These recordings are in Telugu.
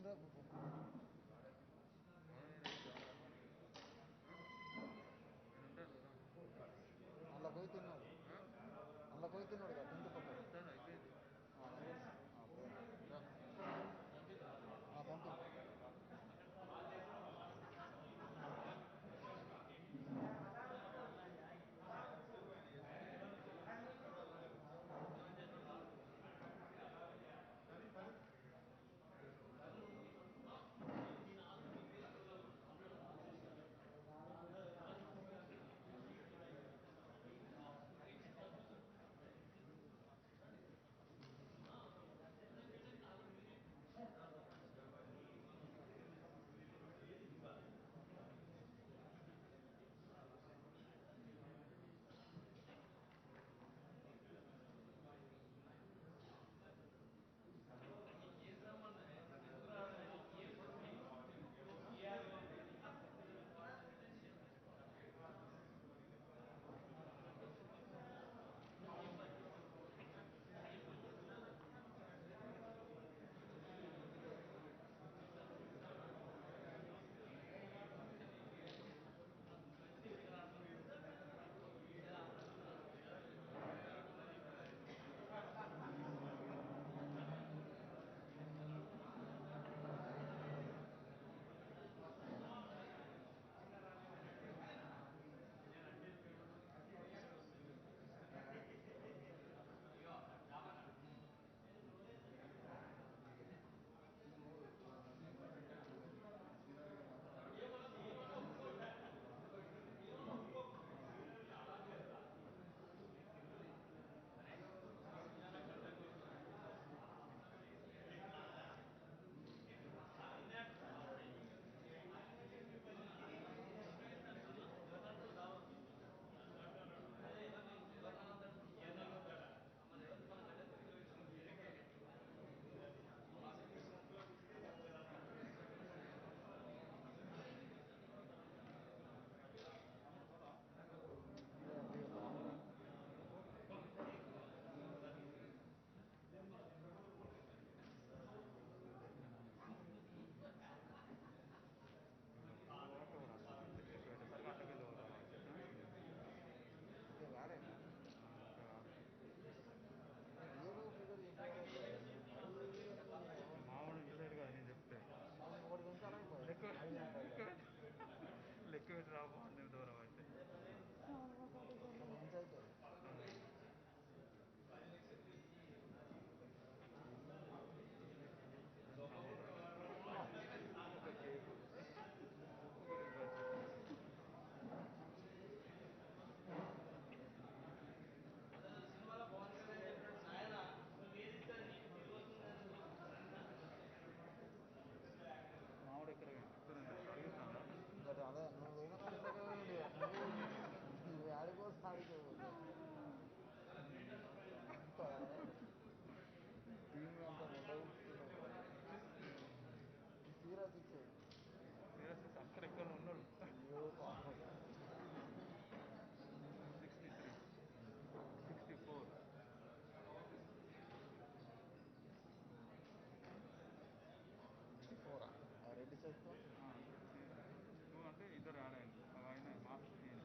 అలా పోయి తిన్నాడు అలా పోయి తిన్నాడు కదా తింటూ పక్క పంపి మామూలు విషయాలు కదా నేను చెప్తే లెక్క పెట్టి రాబోండి దూరం అయితే మామిడి ఎక్కడ అడుగుతాను అదే నువ్వు ఆడిపోతే ఆడిపోదు టీంలో అంతా సీరియస్ ఇచ్చేది సీరియస్ అక్కడ ఎక్కడ ఉన్నాడు 63 64 64 రెడ్డి చేస్తూ 2 అంటే ఇద్దరు యాడ్ అయింది ఆయన మా 64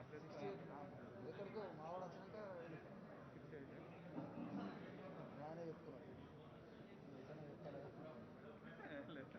సిక్స్టీ ఎయిట్ ఎక్కడికో మావాడు వచ్చినాక వెళ్ళిపోయాను. 68 ఆయనే చెప్తున్నాడు నిజంగా చెప్తాడుగా. లేదు.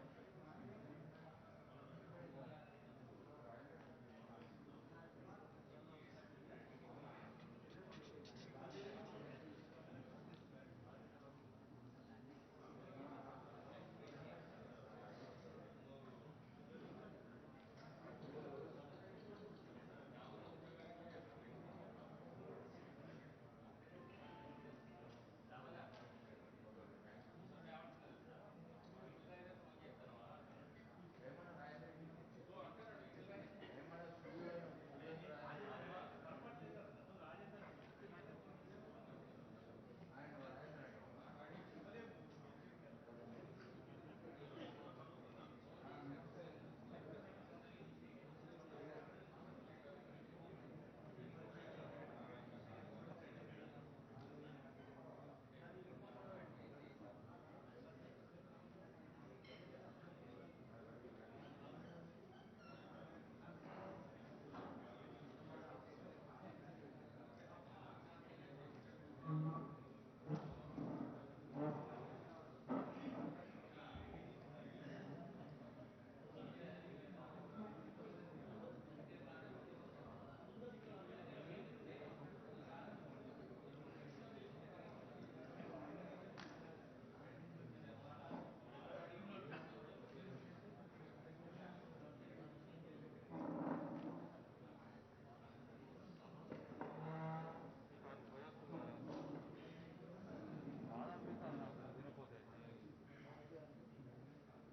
బాధ అనిపిస్తుంది నాకు తినకపోతే.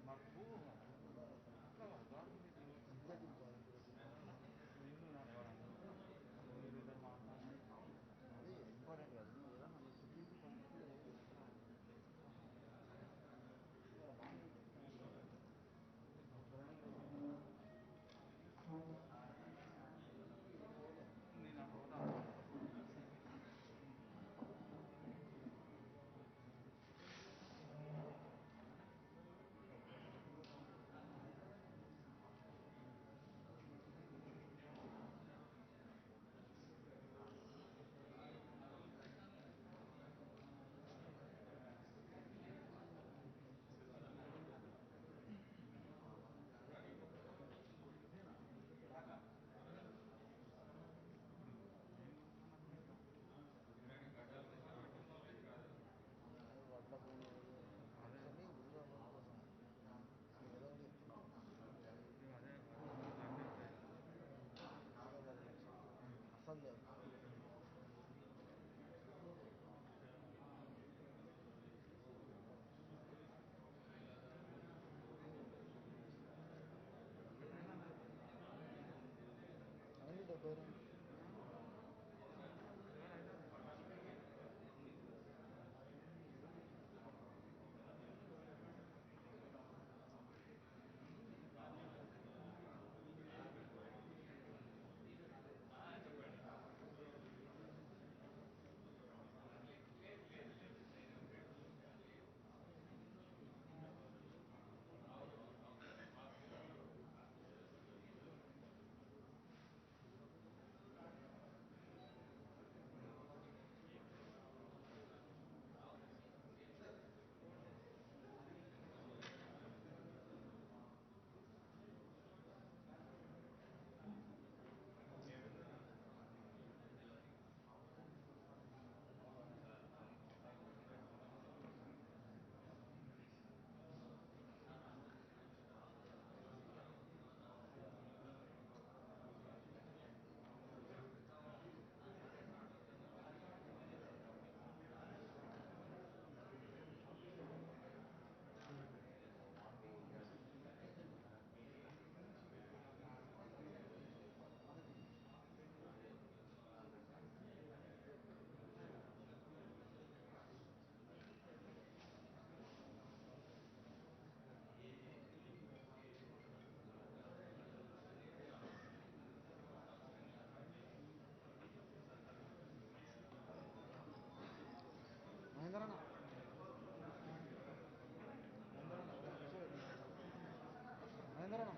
మాకు అట్లా ఉదాహరణ నీళ్ళు నాకు వాడను. నీళ్ళు ఇద్దరు మాట్లాడాలి. అది ఇంపార్టెంట్ కాదు. నువ్వు ఏదన్నా నీ సిటీకి పంపిస్తే నేను అట్లా పోతాను. వడ్లకు అవన్నీ ఊళ్ళో కోసం ఏదో ఒకటి అదే అస్సలు లేదు. అనేది 72. మహేంద్రన్న మహేంద్రన్న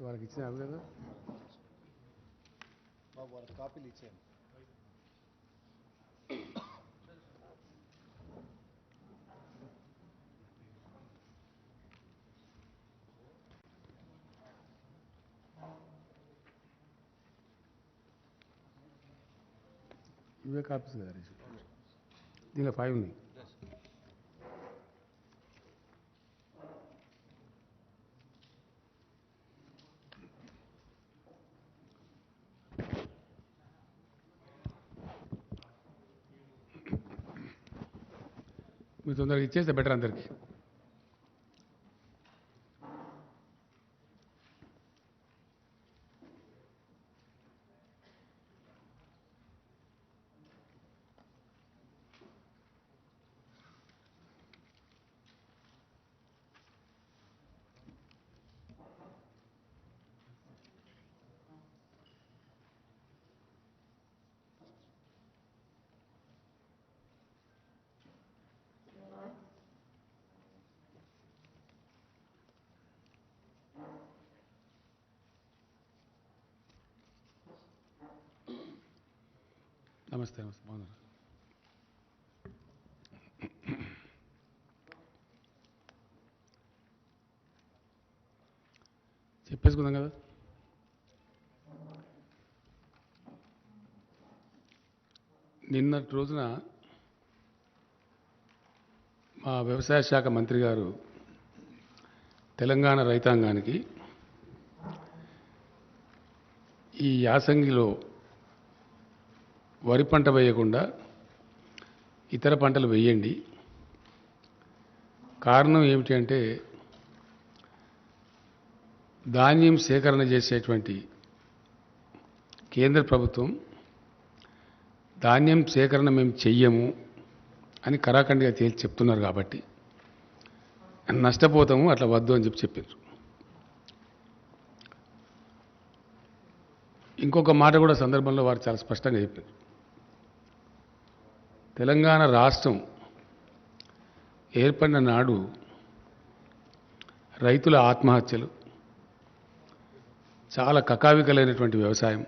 వాళ్ళకి ఇచ్చిన అవి కదా బాబు వాళ్ళకి కాపీలు ఇచ్చాను. ఇవే కాపీస్ కదా దీనిలో 5 ఉన్నాయి. మీరు తొందరగా ఇచ్చేస్తే బెటర్ అందరికి. నమస్తే నమస్తే బాగున్నారు. చెప్పేసుకుందాం కదా. నిన్నటి రోజున మా వ్యవసాయ శాఖ మంత్రి గారు తెలంగాణ రైతాంగానికి ఈ యాసంగిలో వరి పంట వేయకుండా ఇతర పంటలు వేయండి, కారణం ఏమిటి అంటే ధాన్యం సేకరణ చేసేటువంటి కేంద్ర ప్రభుత్వం ధాన్యం సేకరణ మేము చెయ్యము అని కరాఖండిగా తేల్చి చెప్తున్నారు కాబట్టి నష్టపోతాము, అట్లా వద్దు అని చెప్పారు. ఇంకొక మాట కూడా సందర్భంలో వారు చాలా స్పష్టంగా చెప్పారు. తెలంగాణ రాష్ట్రం ఏర్పడిన నాడు రైతుల ఆత్మహత్యలు, చాలా కకావికలైనటువంటి వ్యవసాయం,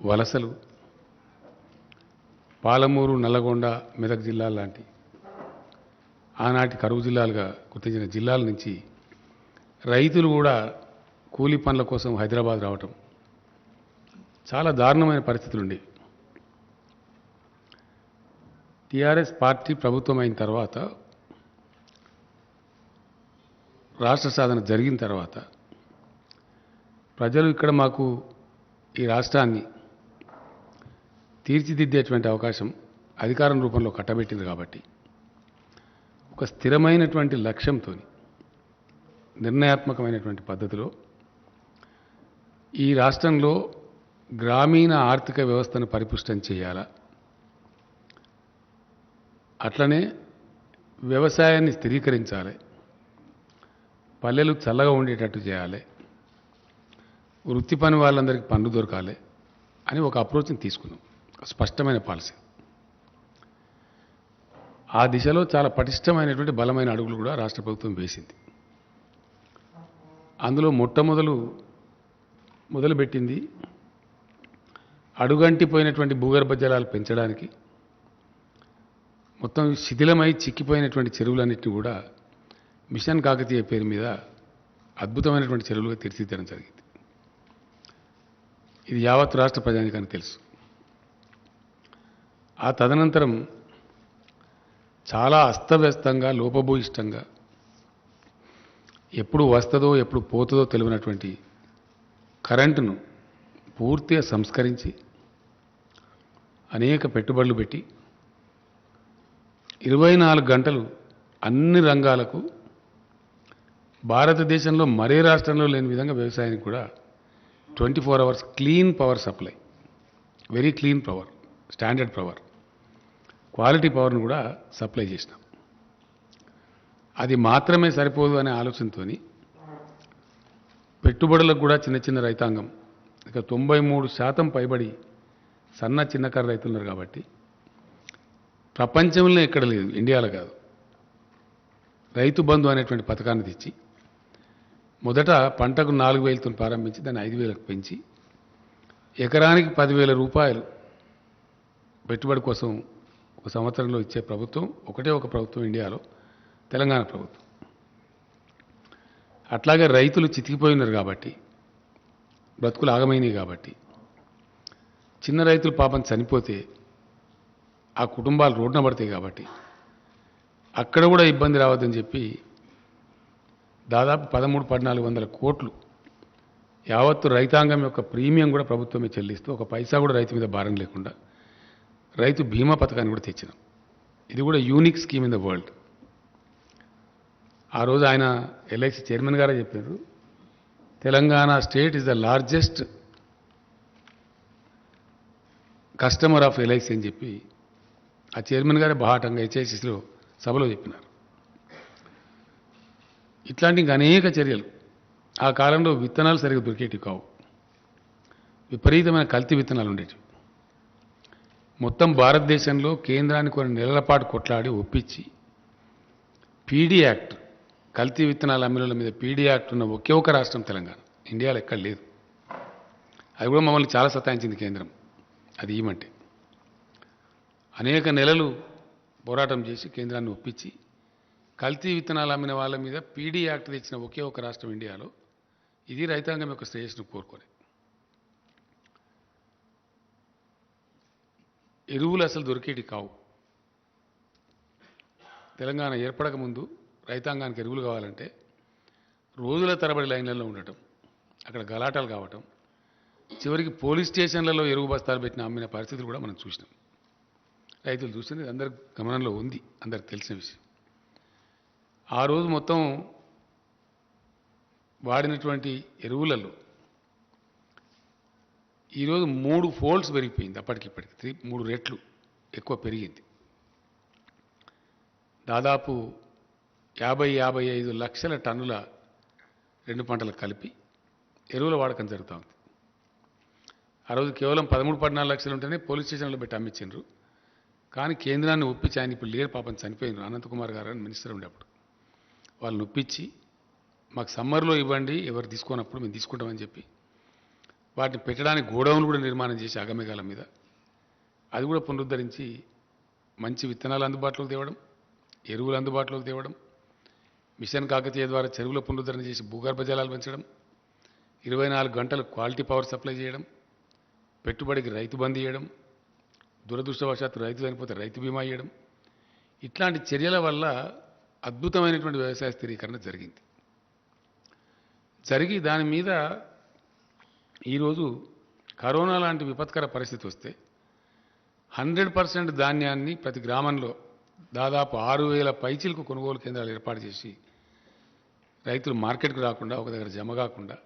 వలసలు, పాలమూరు, నల్లగొండ, మెదక్ జిల్లాల లాంటి ఆనాటి కరువు జిల్లాలుగా గుర్తించిన జిల్లాల నుంచి రైతులు కూడా కూలీ పనుల కోసం హైదరాబాద్ రావటం, చాలా దారుణమైన పరిస్థితులు ఉండేవి. టీఆర్ఎస్ పార్టీ ప్రభుత్వం అయిన తర్వాత, రాష్ట్ర సాధన జరిగిన తర్వాత ప్రజలు ఇక్కడ మాకు ఈ రాష్ట్రాన్ని తీర్చిదిద్దేటువంటి అవకాశం అధికారం రూపంలో కట్టబెట్టింది కాబట్టి ఒక స్థిరమైనటువంటి లక్ష్యంతో నిర్ణయాత్మకమైనటువంటి పద్ధతిలో ఈ రాష్ట్రంలో గ్రామీణ ఆర్థిక వ్యవస్థను పరిపుష్టం చేయాలా, అట్లనే వ్యవసాయాన్ని స్థిరీకరించాలి, పల్లెలు చల్లగా ఉండేటట్టు చేయాలి, వృత్తి పని వాళ్ళందరికీ పనులు దొరకాలి అని ఒక అప్రోచ్ని తీసుకున్నాం. స్పష్టమైన పాలసీ. ఆ దిశలో చాలా పటిష్టమైనటువంటి బలమైన అడుగులు కూడా రాష్ట్ర ప్రభుత్వం వేసింది. అందులో మొదలుపెట్టింది అడుగంటిపోయినటువంటి భూగర్భ జలాలు పెంచడానికి, మొత్తం శిథిలమై చిక్కిపోయినటువంటి చెరువులన్నింటినీ కూడా మిషన్ కాకతీయ పేరు మీద అద్భుతమైనటువంటి చెరువులుగా తీర్చిదిద్దడం జరిగింది. ఇది యావత్ రాష్ట్ర ప్రజానికానికి తెలుసు. ఆ తదనంతరం చాలా అస్తవ్యస్తంగా, లోపభూయిష్టంగా, ఎప్పుడు వస్తుందో ఎప్పుడు పోతుందో తెలియనటువంటి కరెంటును పూర్తిగా సంస్కరించి అనేక పెట్టుబడులు పెట్టి 24 గంటలు అన్ని రంగాలకు భారతదేశంలో మరే రాష్ట్రంలో లేని విధంగా వ్యవసాయానికి కూడా 24 hours clean power supply, very clean power, standard power, quality పవర్ను కూడా సప్లై చేసినాం. అది మాత్రమే సరిపోదు అనే ఆలోచనతో పెట్టుబడులకు కూడా చిన్న చిన్న రైతాంగం, ఇక 93% పైబడి చిన్నకారు రైతులు ఉన్నారు కాబట్టి ప్రపంచంలో ఎక్కడ లేదు, ఇండియాలో కాదు, రైతు బంధు అనేటువంటి పథకాన్ని తెచ్చి మొదట పంటకు 4,000తో ప్రారంభించి దాన్ని 5,000కు పెంచి ఎకరానికి 10,000 రూపాయలు పెట్టుబడి కోసం ఒక సంవత్సరంలో ఇచ్చే ప్రభుత్వం ఒకటే ఒక ప్రభుత్వం ఇండియాలో, తెలంగాణ ప్రభుత్వం. అట్లాగే రైతులు చితికిపోయినారు కాబట్టి, బ్రతుకులు ఆగమైనవి కాబట్టి, చిన్న రైతులు పాపం చనిపోతే ఆ కుటుంబాలు రోడ్డున పడతాయి కాబట్టి అక్కడ కూడా ఇబ్బంది రావద్దని చెప్పి దాదాపు 13,000-14,000 కోట్లు యావత్తు రైతాంగం యొక్క ప్రీమియం కూడా ప్రభుత్వమే చెల్లిస్తూ ఒక పైసా కూడా రైతు మీద భారం లేకుండా రైతు బీమా పథకాన్ని కూడా తెచ్చినాం. ఇది కూడా unique scheme in the world. ఆ రోజు ఆయన ఎల్ఐసి చైర్మన్ గారే చెప్పారు, Telangana state is the largest customer of LIC అని చెప్పి ఆ చైర్మన్ గారే బాహాటంగా హెచ్ఐసిసిలో సభలో చెప్పినారు. ఇట్లాంటి ఇంకా అనేక చర్యలు. ఆ కాలంలో విత్తనాలు సరిగ్గా దొరికేటివి కావు, విపరీతమైన కల్తీ విత్తనాలు ఉండేటివి. మొత్తం భారతదేశంలో కేంద్రాన్ని కొన్ని నెలల పాటు కొట్లాడి ఒప్పించి పీడీ యాక్ట్, కల్తీ విత్తనాల అమ్మినుల మీద పీడీ యాక్ట్ ఉన్న ఒకే ఒక రాష్ట్రం తెలంగాణ, ఇండియాలో ఎక్కడ లేదు. అది కూడా మమ్మల్ని చాలా సతాయించింది కేంద్రం అది ఇవ్వమంటే. అనేక నెలలు పోరాటం చేసి కేంద్రాన్ని ఒప్పించి కల్తీ విత్తనాలు అమ్మిన వాళ్ళ మీద పీడీ యాక్ట్ తెచ్చిన ఒకే ఒక రాష్ట్రం ఇండియాలో. ఇది రైతాంగం యొక్క శ్రేయస్సును కోరుకోలేదు. ఎరువులు అసలు దొరికేటి కావు. తెలంగాణ ఏర్పడక ముందు రైతాంగానికి ఎరువులు కావాలంటే రోజుల తరబడి లైన్లలో ఉండటం, అక్కడ గలాటాలు కావటం, చివరికి పోలీస్ స్టేషన్లలో ఎరువు బస్తాలు పెట్టిన అమ్మిన పరిస్థితులు కూడా మనం చూసినాం. రైతులు చూసింది అందరి గమనంలో ఉంది, అందరికి తెలిసిన విషయం. ఆ రోజు మొత్తం వాడినటువంటి ఎరువులలో ఈరోజు 3 ఫోల్డ్స్ పెరిగిపోయింది. అప్పటికిప్పటికి 3 రెట్లు ఎక్కువ పెరిగింది. దాదాపు 50-55 లక్షల టన్నుల 2 పంటలకు కలిపి ఎరువుల వాడకం జరుగుతూ ఉంది. ఆ రోజు కేవలం 13-14 లక్షలు ఉంటేనే పోలీస్ స్టేషన్లో పెట్టి అమ్మించారు. కానీ కేంద్రాన్ని ఒప్పించి, ఆయన ఇప్పుడు లేరు పాపం, చనిపోయినారు, అనంతకుమార్ గారు అని మినిస్టర్ ఉండేప్పుడు, వాళ్ళని ఒప్పించి మాకు సమ్మర్లో ఇవ్వండి, ఎవరు తీసుకున్నప్పుడు మేము తీసుకుంటామని చెప్పి వాటిని పెట్టడానికి గోడౌన్లు కూడా నిర్మాణం చేసి అగమేఘాల మీద అది కూడా పునరుద్ధరించి మంచి విత్తనాలు అందుబాటులోకి తేవడం, ఎరువులు అందుబాటులోకి తేవడం, మిషన్ కాకతీయ ద్వారా చెరువుల పునరుద్ధరణ చేసి భూగర్భ జలాలు పెంచడం, 24 గంటలు క్వాలిటీ పవర్ సప్లై చేయడం, పెట్టుబడికి రైతు బంద్ చేయడం, దురదృష్టవశాత్తు రైతు చనిపోతే రైతు బీమా ఇవ్వడం. ఇట్లాంటి చర్యల వల్ల అద్భుతమైనటువంటి వ్యవసాయ స్థిరీకరణ జరిగింది. జరిగి దాని మీద ఈరోజు కరోనా లాంటి విపత్కర పరిస్థితి వస్తే 100% ధాన్యాన్ని ప్రతి గ్రామంలో దాదాపు 6,000 పైచీలకు కొనుగోలు కేంద్రాలు ఏర్పాటు చేసి రైతులు మార్కెట్కు రాకుండా ఒక దగ్గర జమ కాకుండా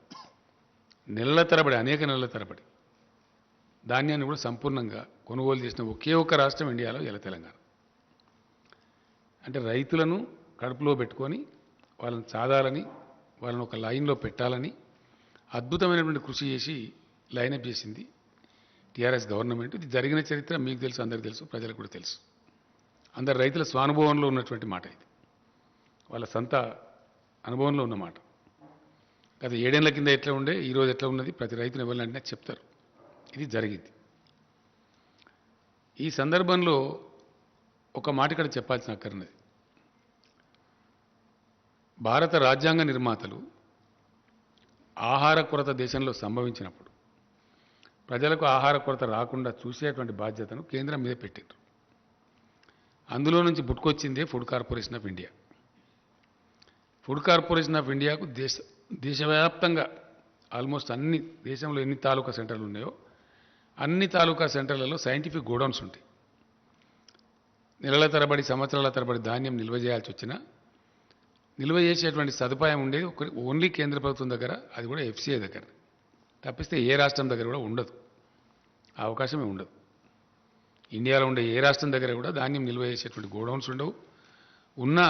నెలల తరబడి, అనేక నెలల తరబడి ధాన్యాన్ని కూడా సంపూర్ణంగా కొనుగోలు చేసిన ఒకే ఒక రాష్ట్రం ఇండియాలో ఇలా తెలంగాణ. అంటే రైతులను కడుపులో పెట్టుకొని వాళ్ళని సాధాలని, వాళ్ళని ఒక లైన్లో పెట్టాలని అద్భుతమైనటువంటి కృషి చేసి లైనప్ చేసింది టీఆర్ఎస్ గవర్నమెంట్. ఇది జరిగిన చరిత్ర మీకు తెలుసు, అందరికీ తెలుసు, ప్రజలకు కూడా తెలుసు. అందరు రైతుల స్వానుభవంలో ఉన్నటువంటి మాట ఇది, వాళ్ళ సొంత అనుభవంలో ఉన్న మాట. గత 7 ఏళ్ల కింద ఎట్లా ఉండే, ఈరోజు ఎట్లా ఉన్నది ప్రతి రైతుని ఎవరినంటే చెప్తారు. ఇది జరిగింది. ఈ సందర్భంలో ఒక మాట ఇక్కడ చెప్పాల్సిన అక్కర్నది. భారత రాజ్యాంగ నిర్మాతలు ఆహార కొరత దేశంలో సంభవించినప్పుడు ప్రజలకు ఆహార కొరత రాకుండా చూసేటువంటి బాధ్యతను కేంద్రం మీద పెట్టారు. అందులో నుంచి పుట్టుకొచ్చిందే food corporation of India. Food corporation of ఇండియాకు దేశవ్యాప్తంగా ఆల్మోస్ట్ అన్ని, దేశంలో ఎన్ని తాలూకా సెంటర్లు ఉన్నాయో అన్ని తాలూకా సెంటర్లలో సైంటిఫిక్ గోడౌన్స్ ఉంటాయి. నెలల తరబడి, సంవత్సరాల తరబడి ధాన్యం నిల్వ చేయాల్సి వచ్చినా నిల్వ చేసేటువంటి సదుపాయం ఉండేది ఓన్లీ కేంద్ర ప్రభుత్వం దగ్గర, అది కూడా ఎఫ్సీఐ దగ్గర. తప్పిస్తే ఏ రాష్ట్రం దగ్గర కూడా ఉండదు, ఆ అవకాశమే ఉండదు. ఇండియాలో ఉండే ఏ రాష్ట్రం దగ్గర కూడా ధాన్యం నిల్వ చేసేటువంటి గోడౌన్స్ ఉండవు. ఉన్న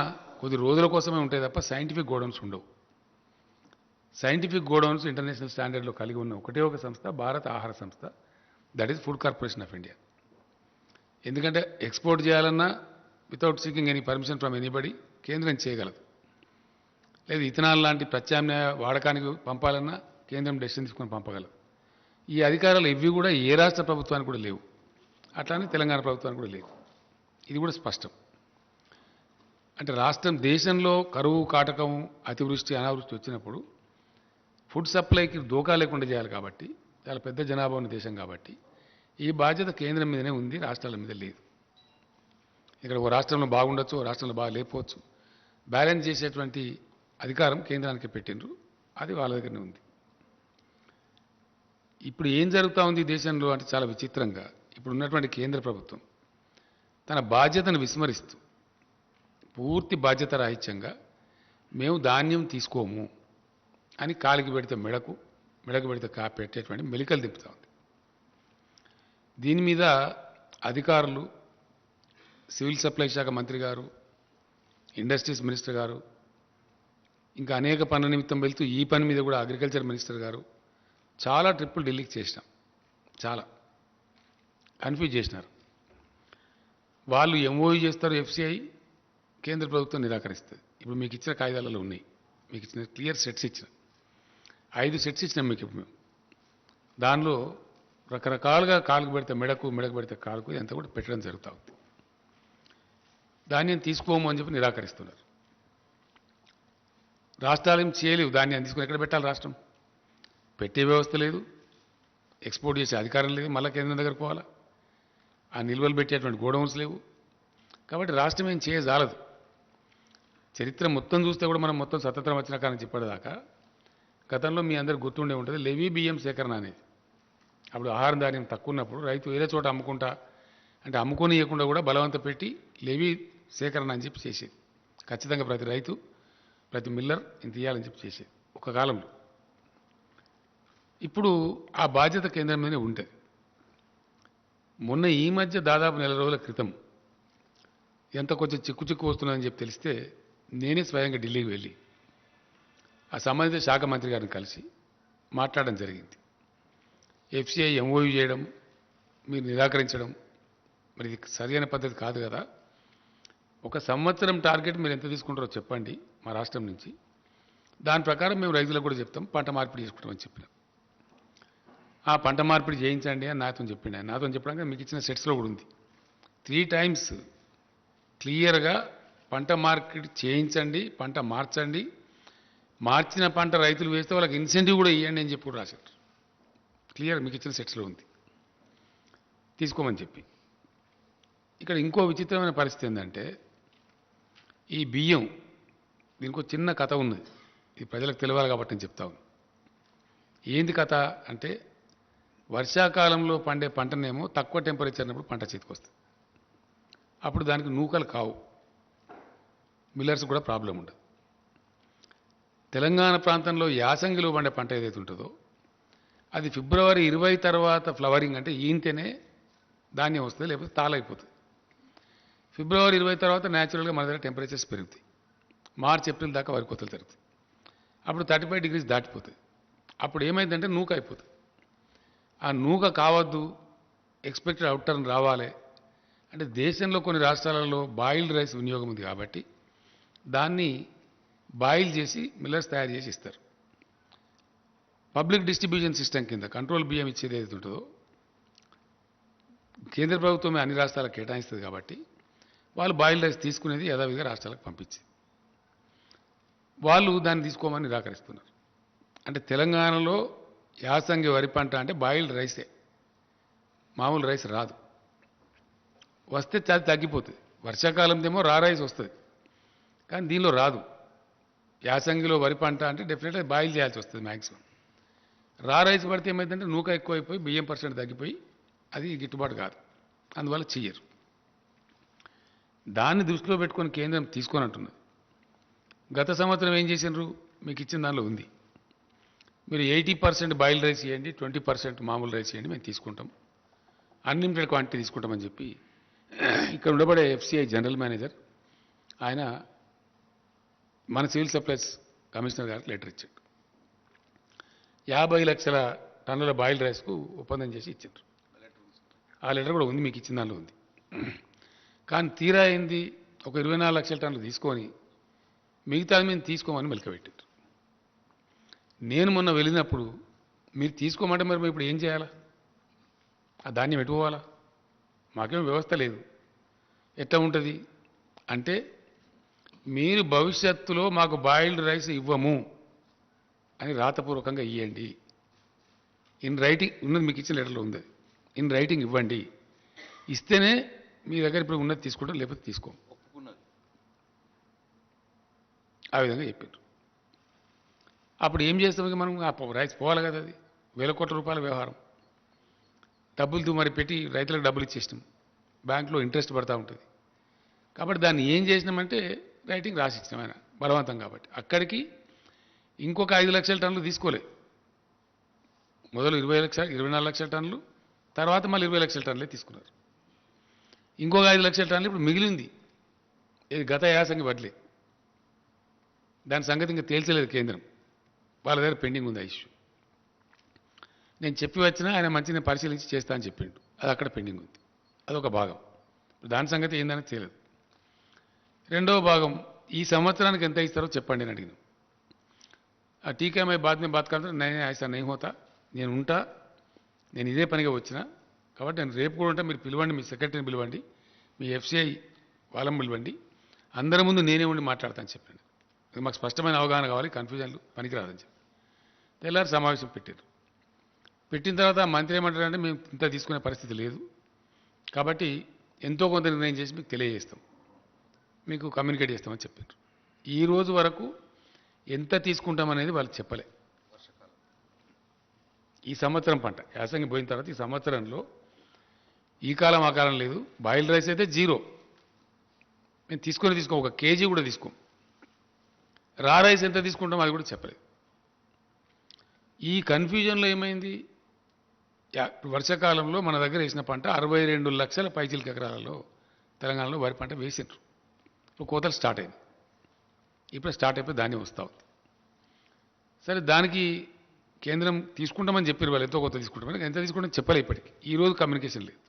కొద్ది రోజుల కోసమే ఉంటాయి తప్ప సైంటిఫిక్ గోడౌన్స్ ఉండవు. సైంటిఫిక్ గోడౌన్స్ ఇంటర్నేషనల్ స్టాండర్డ్లో కలిగి ఉన్న ఒకటే ఒక సంస్థ భారత ఆహార సంస్థ, that is food corporation of India. ఎందుకంటే ఎక్స్పోర్ట్ చేయాలన్నా without seeking any permission from anybody కేంద్రం చేయగలదు. లేదు ఇథనాల్ లాంటి ప్రత్యామ్నాయ వాడకానికి పంపాలన్నా కేంద్రం డెసిషన్ తీసుకొని పంపగలదు. ఈ అధికారాలు ఇవి కూడా ఏ రాష్ట్ర ప్రభుత్వానికి కూడా లేవు, అట్లానే తెలంగాణ ప్రభుత్వానికి కూడా లేదు. ఇది కూడా స్పష్టం. అంటే రాష్ట్రం దేశంలో కరువు కాటకం అతివృష్టి అనావృష్టి వచ్చినప్పుడు ఫుడ్ సప్లైకి దోకా లేకుండా చేయాలి కాబట్టి, చాలా పెద్ద జనాభా ఉన్న దేశం కాబట్టి ఈ బాధ్యత కేంద్రం మీదనే ఉంది, రాష్ట్రాల మీద లేదు. ఇక్కడ ఓ రాష్ట్రంలో బాగుండొచ్చు, ఓ రాష్ట్రంలో బాగా లేకపోవచ్చు. బ్యాలెన్స్ చేసేటువంటి అధికారం కేంద్రానికి పెట్టిండ్రు, అది వాళ్ళ దగ్గరనే ఉంది. ఇప్పుడు ఏం జరుగుతూ ఉంది దేశంలో అంటే చాలా విచిత్రంగా, ఇప్పుడు ఉన్నటువంటి కేంద్ర ప్రభుత్వం తన బాధ్యతను విస్మరిస్తూ పూర్తి బాధ్యత రాహిత్యంగా మేము ధాన్యం తీసుకోము అని కాలికి పెడితే మెడకు పెడితే పెట్టేటువంటి మెలికలు దింపుతూ ఉంది. దీని మీద అధికారులు, సివిల్ సప్లై శాఖ మంత్రి గారు, ఇండస్ట్రీస్ మినిస్టర్ గారు, ఇంకా అనేక పనుల నిమిత్తం వెళ్తూ ఈ పని మీద కూడా అగ్రికల్చర్ మినిస్టర్ గారు చాలా ట్రిప్పులు ఢిల్లీకి చేసినాం, చాలా కన్ఫ్యూజ్ చేసినారు. వాళ్ళు ఎంఓయూ చేస్తారు, ఎఫ్సిఐ కేంద్ర ప్రభుత్వం నిరాకరిస్తుంది. ఇప్పుడు మీకు ఇచ్చిన కాగితాలలో ఉన్నాయి, మీకు ఇచ్చిన క్లియర్ సెట్స్ ఇచ్చిన 5 సెట్స్ ఇచ్చినాం మీకు. ఇప్పుడు మేము దానిలో రకరకాలుగా కాలుకు పెడితే మెడకు పెడితే కాలుకు ఎంత కూడా పెట్టడం జరుగుతూ ఉంది. ధాన్యం తీసుకోము అని చెప్పి నిరాకరిస్తున్నారు. రాష్ట్రాలు ఏం చేయలేవు, ధాన్యాన్ని తీసుకుని ఎక్కడ పెట్టాలి? రాష్ట్రం పెట్టే వ్యవస్థ లేదు, ఎక్స్పోర్ట్ చేసే అధికారం లేదు, మళ్ళీ కేంద్రం దగ్గరకు పోవాలా, ఆ నిల్వలు పెట్టేటువంటి గోడౌన్స్ లేవు. కాబట్టి రాష్ట్రం ఏం చేయజాలదు. చరిత్ర మొత్తం చూస్తే కూడా మనం మొత్తం స్వతంత్రం వచ్చిన కానీ చెప్పేదాకా గతంలో మీ అందరికి గుర్తుండే ఉంటుంది లెవీ బియ్యం సేకరణ అనేది. అప్పుడు ఆహారం ధాన్యం తక్కువ ఉన్నప్పుడు రైతు వేరే చోట అమ్ముకుంటా అంటే అమ్ముకొని ఇవ్వకుండా కూడా బలవంత పెట్టి లెవీ సేకరణ అని చెప్పి చేసేది. ఖచ్చితంగా ప్రతి రైతు, ప్రతి మిల్లర్ ఇంత ఇవ్వాలని చెప్పి చేసేది ఒక కాలంలో. ఇప్పుడు ఆ బాధ్యత కేంద్రం మీదనే ఉంటుంది. మొన్న ఈ మధ్య దాదాపు 4 రోజుల క్రితం ఎంత కొంచెం చిక్కు వస్తున్నదని చెప్పి తెలిస్తే నేనే స్వయంగా ఢిల్లీకి వెళ్ళి ఆ సంబంధిత శాఖ మంత్రి గారిని కలిసి మాట్లాడడం జరిగింది. ఎఫ్సిఐ ఎంఓయూ చేయడం, మీరు నిరాకరించడం, మరి ఇది సరైన పద్ధతి కాదు కదా. 1 సంవత్సరం టార్గెట్ మీరు ఎంత తీసుకుంటారో చెప్పండి మా రాష్ట్రం నుంచి, దాని ప్రకారం మేము రైతులకు కూడా చెప్తాం, పంట మార్పిడి చేసుకుంటామని చెప్పినాం. ఆ పంట మార్పిడి చేయించండి అని నాతో చెప్పిండు. ఆయన నాతో చెప్పడానికి మీకు ఇచ్చిన సెట్స్లో కూడా ఉంది. 3 టైమ్స్ క్లియర్గా పంట మార్పిడి చేయించండి, పంట మార్చండి, మార్చిన పంట రైతులు వేస్తే వాళ్ళకి ఇన్సెంటివ్ కూడా ఇవ్వండి అని చెప్పి రాశారు. క్లియర్ మీకు ఇచ్చిన సెట్స్లో ఉంది, తీసుకోమని చెప్పి. ఇక్కడ ఇంకో విచిత్రమైన పరిస్థితి ఏంటంటే ఈ బియ్యం, దీనికి ఒక చిన్న కథ ఉన్నది, ఇది ప్రజలకు తెలియాలి కాబట్టి నేను చెప్తా ఉన్నాను. ఏంది కథ అంటే వర్షాకాలంలో పండే పంటనేమో తక్కువ టెంపరేచర్ ఉన్నప్పుడు పంట చేతికి వస్తుంది, అప్పుడు దానికి నూకలు కావు, మిల్లర్స్ కూడా ప్రాబ్లం ఉండదు. తెలంగాణ ప్రాంతంలో యాసంగిలో పండే పంట ఏదైతే ఉంటుందో అది ఫిబ్రవరి 20 తర్వాత ఫ్లవరింగ్ అంటే ఈంతేనే ధాన్యం వస్తుంది, లేకపోతే తాళైపోతుంది. ఫిబ్రవరి 20 తర్వాత న్యాచురల్గా మన దగ్గర టెంపరేచర్స్ పెరుగుతాయి. మార్చ్ ఏప్రిల్ దాకా వరి కోతలు జరుగుతాయి. అప్పుడు 35 degrees దాటిపోతుంది. అప్పుడు ఏమైందంటే నూక అయిపోతుంది. ఆ నూక కావద్దు, ఎక్స్పెక్టెడ్ అవుట్టర్న్ రావాలి అంటే దేశంలో కొన్ని రాష్ట్రాలలో బాయిల్డ్ రైస్ వినియోగం ఉంది కాబట్టి దాన్ని బాయిల్ చేసి మిల్లర్స్ తయారు చేసి ఇస్తారు. పబ్లిక్ డిస్ట్రిబ్యూషన్ సిస్టమ్ కింద కంట్రోల్ బియ్యం ఇచ్చేది ఏదైతే ఉంటుందో కేంద్ర ప్రభుత్వమే అన్ని రాష్ట్రాలకు కేటాయిస్తుంది కాబట్టి వాళ్ళు బాయిల్డ్ రైస్ తీసుకునేది యథావిధిగా రాష్ట్రాలకు పంపించి వాళ్ళు దాన్ని తీసుకోమని నిరాకరిస్తున్నారు. అంటే తెలంగాణలో యాసంగి వరి పంట అంటే బాయిల్డ్ రైసే, మామూలు రైస్ రాదు. వస్తే చాలా తగ్గిపోతుంది. వర్షాకాలందేమో రా రైస్ వస్తుంది, కానీ దీనిలో రాదు. యాసంగిలో వరి పంట అంటే డెఫినెట్గా బాయిల్ చేయాల్సి వస్తుంది మ్యాక్సిమం. రా రైస్ పడితే ఏమైందంటే నూక ఎక్కువైపోయి బియ్యం % తగ్గిపోయి అది గిట్టుబాటు కాదు, అందువల్ల చెయ్యరు. దాన్ని దృష్టిలో పెట్టుకొని కేంద్రం తీసుకొని అంటున్నది. గత సంవత్సరం ఏం చేసినారు మీకు ఇచ్చిన దానిలో ఉంది, మీరు 80% బాయిల్డ్ రైస్ ఇవ్వండి, 20% మామూలు రైస్ ఇవ్వండి, మేము తీసుకుంటాం, అన్లిమిటెడ్ క్వాంటిటీ తీసుకుంటామని చెప్పి ఇక్కడ ఉండబడే ఎఫ్సిఐ జనరల్ మేనేజర్ ఆయన మన సివిల్ సప్లైస్ కమిషనర్ గారికి లెటర్ ఇచ్చాడు. 50 లక్షల టన్నుల బాయిల్డ్ రైస్కు ఒప్పందం చేసి ఇచ్చారు. ఆ లెటర్ కూడా ఉంది, మీకు ఇచ్చిన దానిలో ఉంది. కానీ తీరా అయింది ఒక 24 లక్షల టన్నులు తీసుకొని మిగతాది మేము తీసుకోమని మెలకబెట్టారు. నేను మొన్న వెళ్ళినప్పుడు మీరు తీసుకోమంటే మరి మేము ఇప్పుడు ఏం చేయాలా? ఆ ధాన్యం ఎటు పోవాలా? మాకేం వ్యవస్థ లేదు. ఎట్లా ఉంటుంది అంటే మీరు భవిష్యత్తులో మాకు బాయిల్డ్ రైస్ ఇవ్వము అని రాతపూర్వకంగా ఇవ్వండి. ఇన్ రైటింగ్ ఉన్నది, మీకు ఇచ్చిన లెటర్లో ఉంది. ఇన్ రైటింగ్ ఇవ్వండి. ఇస్తేనే మీ దగ్గర ఇప్పుడు ఉన్నది తీసుకుంటాం, లేకపోతే తీసుకోం. ఆ విధంగా చెప్పారు. అప్పుడు ఏం చేస్తాం? ఇక మనం ఆ రైస్ పోవాలి కదా, అది వేల కోట్ల రూపాయల వ్యవహారం. డబ్బులతో మరి పెట్టి రైతులకు డబ్బులు ఇచ్చేసినాం, బ్యాంకులో ఇంట్రెస్ట్ పడతా ఉంటుంది. కాబట్టి దాన్ని ఏం చేసినామంటే రైటింగ్ రాసి ఇచ్చినాం ఆయన బలవంతం. కాబట్టి అక్కడికి ఇంకొక 5 లక్షల టన్నులు తీసుకోలే. మొదలు 24 లక్షల టన్నులు, తర్వాత మళ్ళీ 20 లక్షల టన్నులే తీసుకున్నారు. ఇంకొక 5 లక్షల టన్నులు ఇప్పుడు మిగిలింది. ఇది గత యాసంగి వడ్లే. దాని సంగతి ఇంకా తేల్చలేదు కేంద్రం, వాళ్ళ దగ్గర పెండింగ్ ఉంది ఆ ఇష్యూ. నేను చెప్పి వచ్చినా ఆయన మంచిగా పరిశీలించి చేస్తా అని చెప్పిండు. అది అక్కడ పెండింగ్ ఉంది. అదొక భాగం. దాని సంగతి ఏందని తెలియదు. రెండవ భాగం, ఈ సంవత్సరానికి ఎంత ఇస్తారో చెప్పండి అని అడిగినాం. ఆ టీకా మై బాత్ మే బాత్ కాదు, నేను ఐసా నహీ హోతా, నేను ఉంటా, నేను ఇదే పనిగా వచ్చిన కాబట్టి నేను రేపు కూడా ఉంటా. మీరు పిలవండి, మీ సెక్రటరీని పిలవండి, మీ ఎఫ్సిఐ వాళ్ళని పిలవండి, అందరి ముందు నేనే ఉండి మాట్లాడతాను చెప్పండి. మాకు స్పష్టమైన అవగాహన కావాలి, కన్ఫ్యూజన్లు పనికిరాదని చెప్పి తెల్లారి సమావేశం పెట్టారు. పెట్టిన తర్వాత మంత్రి ఏమంటారంటే మేము ఇంత తీసుకునే పరిస్థితి లేదు, కాబట్టి ఎంతో కొంత నిర్ణయం చేసి మీకు తెలియజేస్తాం, మీకు కమ్యూనికేట్ చేస్తామని చెప్పారు. ఈ రోజు వరకు ఎంత తీసుకుంటామనేది వాళ్ళు చెప్పలే. ఈ సంవత్సరం పంట యాసంగి పోయిన తర్వాత ఈ సంవత్సరంలో ఈ కాలం ఆ కాలం లేదు. బాయిల్ రైస్ అయితే జీరో, మేము తీసుకో ఒక కేజీ కూడా తీసుకోం. రా రైస్ ఎంత తీసుకుంటాం అది కూడా చెప్పలేదు. ఈ కన్ఫ్యూజన్లో ఏమైంది, వర్షాకాలంలో మన దగ్గర వేసిన పంట 62 లక్షల పైచిలక ఎకరాలలో తెలంగాణలో వరి పంట వేసిండ్రు. ఇప్పుడు కోతలు స్టార్ట్ అయింది. ఇప్పుడు స్టార్ట్ అయిపోయి ధాన్యం వస్తూ ఉంది. సరే, దానికి కేంద్రం తీసుకుంటామని చెప్పారు, వాళ్ళు ఎంతో కొత్త తీసుకుంటామని. ఎంత తీసుకుంటామని చెప్పలే. ఇప్పటికి ఈరోజు కమ్యూనికేషన్ లేదు.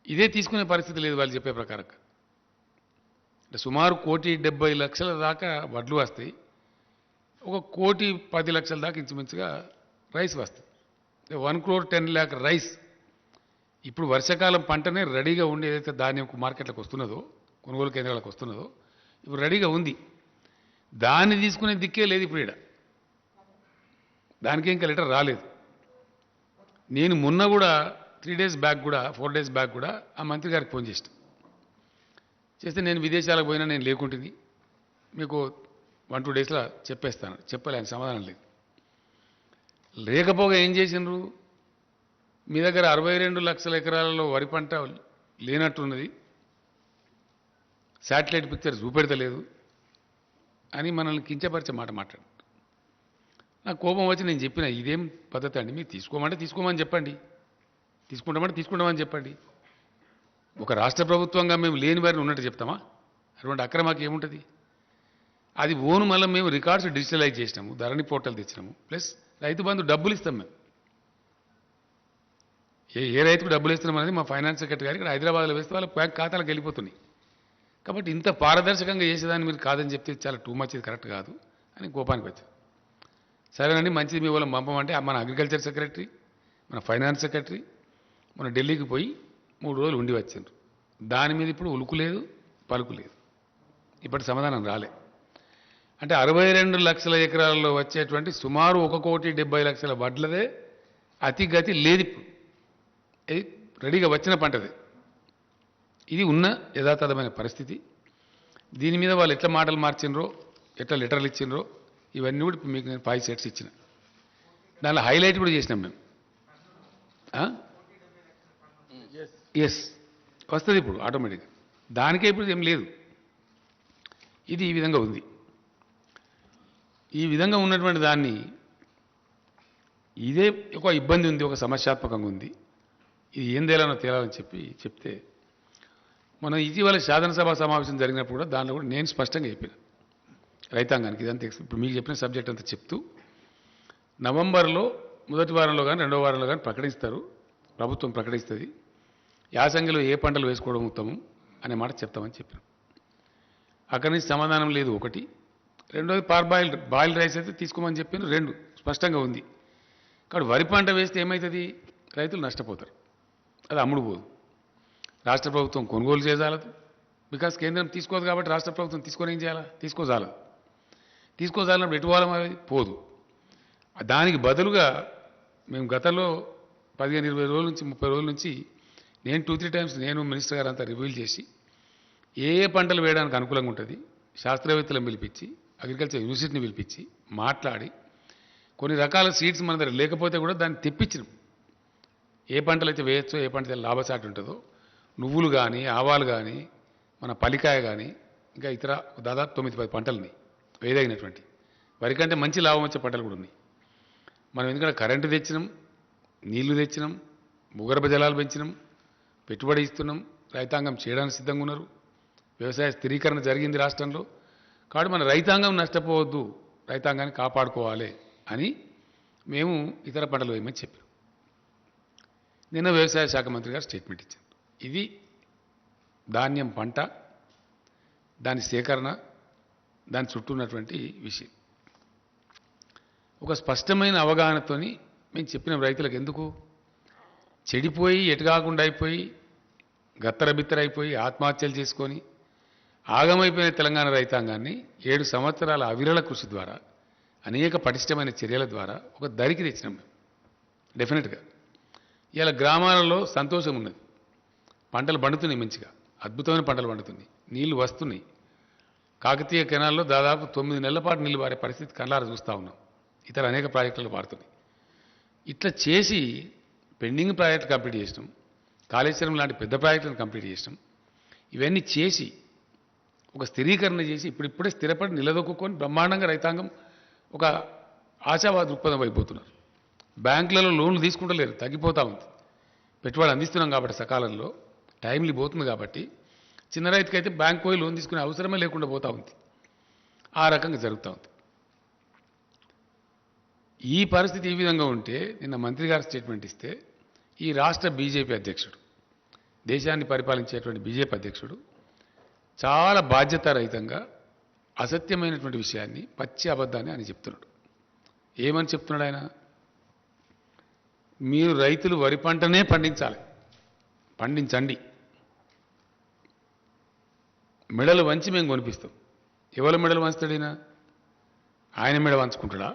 ఇదే తీసుకునే పరిస్థితి లేదు వాళ్ళు చెప్పే ప్రకారంగా. అంటే సుమారు 1,70,00,000 దాకా వడ్లు వస్తాయి, 1,10,00,000 దాకా ఇంచుమించుగా రైస్ వస్తుంది. 1,10,00,000 రైస్ ఇప్పుడు వర్షాకాలం పంటనే రెడీగా ఉండి ఏదైతే ధాన్యం మార్కెట్లకు వస్తున్నదో, కొనుగోలు కేంద్రాలకు వస్తున్నదో, ఇప్పుడు రెడీగా ఉంది. దాన్ని తీసుకునే దిక్కే లేదు ఇప్పుడు. ఇక్కడ దానికి ఇంకా లెటర్ రాలేదు. నేను మొన్న కూడా 3 days బ్యాక్ కూడా 4 days బ్యాక్ కూడా ఆ మంత్రి గారికి ఫోన్ చేస్తే నేను విదేశాలకు పోయినా, నేను లేకుంటుంది, మీకు 1-2 daysలో చెప్పేస్తాను చెప్పలే. ఆయన సమాధానం లేదు. లేకపోగా ఏం చేసిండ్రు, మీ దగ్గర 62 లక్షల ఎకరాలలో వరి పంట లేనట్టున్నది, శాటిలైట్ పిక్చర్ చూపెడతలేదు అని మనల్ని కించపరిచే మాట మాట్లాడు. నాకు కోపం వచ్చి నేను చెప్పిన, ఇదేం పద్ధతి అండి, మీరు తీసుకోమని చెప్పండి, తీసుకుంటామని చెప్పండి. ఒక రాష్ట్ర ప్రభుత్వంగా మేము లేని వారిని ఉన్నట్టు చెప్తామా? అటువంటి అక్రమాకి ఏముంటుంది? అది ఓను మళ్ళీ మేము రికార్డ్స్ డిజిటలైజ్ చేసినాము, ధరణి పోర్టల్ తెచ్చినాము, ప్లస్ రైతు బంధు డబ్బులు ఇస్తాం. మేము ఏ రైతుకు డబ్బులు ఇస్తున్నాం అనేది మా ఫైనాన్స్ సెక్రటరీ గారు ఇక్కడ హైదరాబాద్లో వేస్తే వాళ్ళ బ్యాంక్ ఖాతాలకు వెళ్ళిపోతున్నాయి. కాబట్టి ఇంత పారదర్శకంగా చేసేదాన్ని మీరు కాదని చెప్తే చాలా టూ మచ్, ఇది కరెక్ట్ కాదు అని కోపానికి వచ్చారు. సరేనండి, మంచిది, మీ వాళ్ళని పంపమంటే మన అగ్రికల్చర్ సెక్రటరీ, మన ఫైనాన్స్ సెక్రటరీ మన ఢిల్లీకి పోయి 3 రోజులు ఉండి వచ్చారు. దాని మీద ఇప్పుడు ఉలుకు లేదు, పలుకు లేదు. ఇప్పటి సమాధానం రాలే. అంటే 62 లక్షల ఎకరాల్లో వచ్చేటువంటి సుమారు 1,70,00,000 వడ్లదే అతి గతి లేదు. ఇప్పుడు ఇది రెడీగా వచ్చిన పంటదే. ఇది ఉన్న యథాతథమైన పరిస్థితి. దీని మీద వాళ్ళు ఎట్లా మాటలు మార్చినరో, ఎట్లా లెటర్లు ఇచ్చినరో, ఇవన్నీ కూడా మీకు నేను 5 sets ఇచ్చిన. దానిలో హైలైట్ కూడా చేసినాం మేము. ఎస్ వస్తుంది ఇప్పుడు ఆటోమేటిక్గా. దానికే ఇప్పుడు ఏం లేదు. ఇది ఈ విధంగా ఉంది. ఈ విధంగా ఉన్నటువంటి దాన్ని ఇదే ఒక ఇబ్బంది ఉంది, ఒక సమస్యాత్మకంగా ఉంది. ఇది ఏం తేలాలని చెప్తే మనం ఇటీవల శాసనసభ సమావేశం జరిగినప్పుడు కూడా దానిలో కూడా నేను స్పష్టంగా చెప్పిన రైతాంగానికి ఇదంతా. ఇప్పుడు మీకు చెప్పిన సబ్జెక్ట్ అంతా చెప్తూ నవంబర్లో మొదటి వారంలో కానీ రెండవ వారంలో కానీ ప్రకటిస్తారు, ప్రభుత్వం ప్రకటిస్తుంది, యాసంగిలో ఏ పంటలు వేసుకోవడం ఉత్తమం అనే మాట చెప్తామని చెప్పాను. అక్కడి నుంచి సమాధానం లేదు ఒకటి. రెండోది బాయిల్డ్ రైస్ అయితే తీసుకోమని చెప్పాను, రెండు స్పష్టంగా ఉంది. కాబట్టి వరి పంట వేస్తే ఏమవుతుంది? రైతులు నష్టపోతారు, అది అమ్ముడు పోదు. రాష్ట్ర ప్రభుత్వం కొనుగోలు చేయజాలదు, బికాస్ కేంద్రం తీసుకోదు కాబట్టి రాష్ట్ర ప్రభుత్వం తీసుకొని ఏం చేయాలా? తీసుకోజాలన్నప్పుడు ఎటు పోవాలి? మరి పోదు. దానికి బదులుగా మేము గతంలో 15-20 రోజుల నుంచి 30 రోజుల నుంచి నేను 2-3 టైమ్స్ నేను మినిస్టర్ గారు అంతా రివ్యూలు చేసి ఏ పంటలు వేయడానికి అనుకూలంగా ఉంటుంది శాస్త్రవేత్తలను పిలిపించి అగ్రికల్చర్ యూనివర్సిటీని పిలిపించి మాట్లాడి కొన్ని రకాల సీడ్స్ మన దగ్గర లేకపోతే కూడా దాన్ని తెప్పించినాం. ఏ పంటలు అయితే వేయచ్చో, ఏ పంట లాభసాటి ఉంటుందో, నువ్వులు కానీ, ఆవాలు కానీ, మన పల్లికాయ కానీ, ఇంకా ఇతర దాదాపు 9-10 పంటలని వేయదగినటువంటి వరి కంటే మంచి లాభం వచ్చే పంటలు కూడా ఉన్నాయి. మనం ఎందుకంటే కరెంటు తెచ్చినాం, నీళ్లు తెచ్చినాం, భూగర్భ జలాలు పెంచినాం, పెట్టుబడి ఇస్తున్నాం, రైతాంగం చేయడానికి సిద్ధంగా ఉన్నారు, వ్యవసాయ స్థిరీకరణ జరిగింది రాష్ట్రంలో. కాబట్టి మన రైతాంగం నష్టపోవద్దు, రైతాంగాన్ని కాపాడుకోవాలి అని మేము ఇతర పంటలు వేయమని చెప్పాం. నిన్న వ్యవసాయ శాఖ మంత్రి గారు స్టేట్మెంట్ ఇచ్చారు. ఇది ధాన్యం పంట, దాని సేకరణ, దాని చుట్టూ ఉన్నటువంటి విషయం ఒక స్పష్టమైన అవగాహనతోని మేము చెప్పిన రైతులకు ఎందుకు చెడిపోయి ఎటుకాకుండా అయిపోయి గత్తరబిత్తరైపోయి ఆత్మహత్యలు చేసుకొని ఆగమైపోయిన తెలంగాణ రైతాంగాన్ని 7 సంవత్సరాల అవిరళ కృషి ద్వారా అనేక పటిష్టమైన చర్యల ద్వారా ఒక దరికి తెచ్చినాం మేము. డెఫినెట్గా ఇలా గ్రామాలలో సంతోషం ఉన్నది, పంటలు పండుతున్నాయి, మంచిగా అద్భుతమైన పంటలు పండుతున్నాయి, నీళ్లు వస్తున్నాయి. కాకతీయ కెనాల్లో దాదాపు 9 నెలల పాటు నీళ్లు పారే పరిస్థితి కళ్ళారా చూస్తూ ఉన్నాం. ఇతర అనేక ప్రాజెక్టులు పారుతున్నాయి. ఇట్లా చేసి పెండింగ్ ప్రాజెక్టు కంప్లీట్ చేసినాం, కాళేశ్వరం లాంటి పెద్ద ప్రాజెక్టులను కంప్లీట్ చేసినాం. ఇవన్నీ చేసి ఒక స్థిరీకరణ చేసి ఇప్పుడిప్పుడే స్థిరపడి నిలదొక్కుని బ్రహ్మాండంగా రైతాంగం ఒక ఆశావాద దృక్పథం అయిపోతున్నారు. బ్యాంకులలో లోన్లు తీసుకుంటలేరు, తగ్గిపోతూ ఉంది. పెట్టుబడి అందిస్తున్నాం కాబట్టి సకాలంలో టైంలీ పోతుంది కాబట్టి చిన్న రైతుకైతే బ్యాంక్ పోయి లోన్ తీసుకునే అవసరమే లేకుండా పోతూ ఉంది. ఆ రకంగా జరుగుతూ ఉంది. ఈ పరిస్థితి ఈ విధంగా ఉంటే నిన్న మంత్రి గారు స్టేట్మెంట్ ఇస్తే ఈ రాష్ట్ర బీజేపీ అధ్యక్షుడు, దేశాన్ని పరిపాలించేటువంటి బీజేపీ అధ్యక్షుడు చాలా బాధ్యతారహితంగా అసత్యమైనటువంటి విషయాన్ని, పచ్చి అబద్ధాన్ని ఆయన చెప్తున్నాడు. ఏమని చెప్తున్నాడు ఆయన? మీరు రైతులు వరి పంటనే పండించండి, మెడలు వంచి మేము కొనిపిస్తాం. ఎవరి మెడలు వంచుతాడైనా? ఆయన మెడ వంచుకుంటాడా?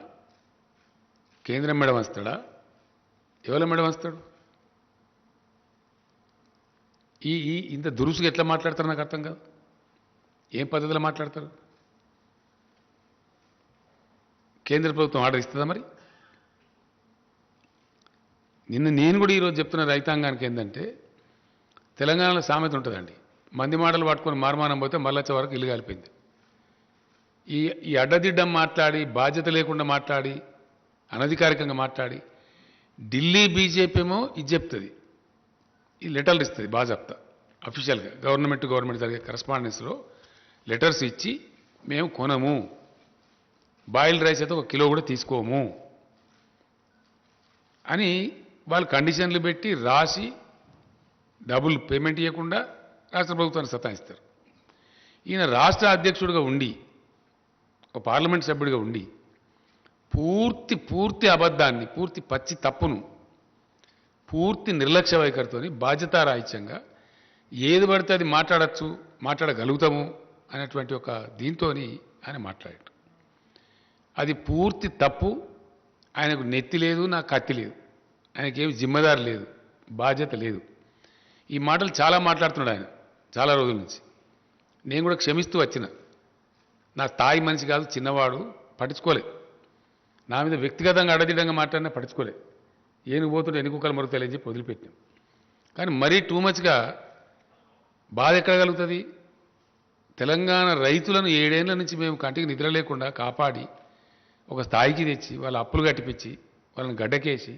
కేంద్రం మెడ వంచుతాడా? ఎవరి మెడ వంచుతాడు? ఇంత దురుసుగా ఎట్లా మాట్లాడతారు నాకు అర్థం కాదు. ఏం పద్ధతిలో మాట్లాడతారు? కేంద్ర ప్రభుత్వం ఆర్డర్ ఇస్తుందా మరి? నేను కూడా ఈరోజు చెప్తున్న రైతాంగానికి ఏంటంటే, తెలంగాణలో సామెత ఉంటుందండి, మంది మాటలు పట్టుకొని మార్మానం పోతే మళ్ళొచ్చే వరకు ఇల్లు కాలిపోయింది. ఈ అడ్డదిడ్డం మాట్లాడి, బాధ్యత లేకుండా మాట్లాడి, అనధికారికంగా మాట్లాడి, ఢిల్లీ బీజేపీ ఏమో ఇది చెప్తుంది, ఈ లెటర్లు ఇస్తుంది బాజాప్తా అఫీషియల్గా గవర్నమెంట్ జరిగే కరస్పాండెన్స్లో లెటర్స్ ఇచ్చి మేము కొనము, బాయిల్డ్ రైస్ అయితే 1 కిలో కూడా తీసుకోము అని వాళ్ళు కండిషన్లు పెట్టి రాసి డబుల్ పేమెంట్ ఇవ్వకుండా రాష్ట్ర ప్రభుత్వాన్ని సతాయిస్తారు. ఈయన రాష్ట్ర అధ్యక్షుడిగా ఉండి, ఒక పార్లమెంట్ సభ్యుడిగా ఉండి పూర్తి అబద్ధాన్ని, పూర్తి పచ్చి తప్పును, పూర్తి నిర్లక్ష్య వైఖరితోని బాధ్యతారాహిత్యంగా ఏది పడితే అది మాట్లాడగలుగుతాము అనేటువంటి ఒక దీంతో ఆయన మాట్లాడాడు. అది పూర్తి తప్పు. ఆయనకు నెత్తి లేదు, నాకు కత్తి లేదు, ఆయనకేమి జిమ్మదారు లేదు, బాధ్యత లేదు. ఈ మాటలు చాలా మాట్లాడుతున్నాడు ఆయన చాలా రోజుల నుంచి. నేను కూడా క్షమిస్తూ వచ్చిన, నా స్థాయి మనిషి కాదు, చిన్నవాడు, పట్టించుకోలే. నా మీద వ్యక్తిగతంగా అడదిడంగా మాట్లాడినా పట్టించుకోలే. ఏనుగు పోతుంటే ఎన్ని కుక్కలు మరుగుతాయని చెప్పి వదిలిపెట్టాం. కానీ మరీ టూ మచ్గా బాధ ఎక్కడ కలుగుతుంది? తెలంగాణ రైతులను 7 ఏళ్ల నుంచి మేము కంటికి నిద్ర లేకుండా కాపాడి ఒక స్థాయికి తెచ్చి వాళ్ళ అప్పులు కట్టిపించి వాళ్ళని గడ్డకేసి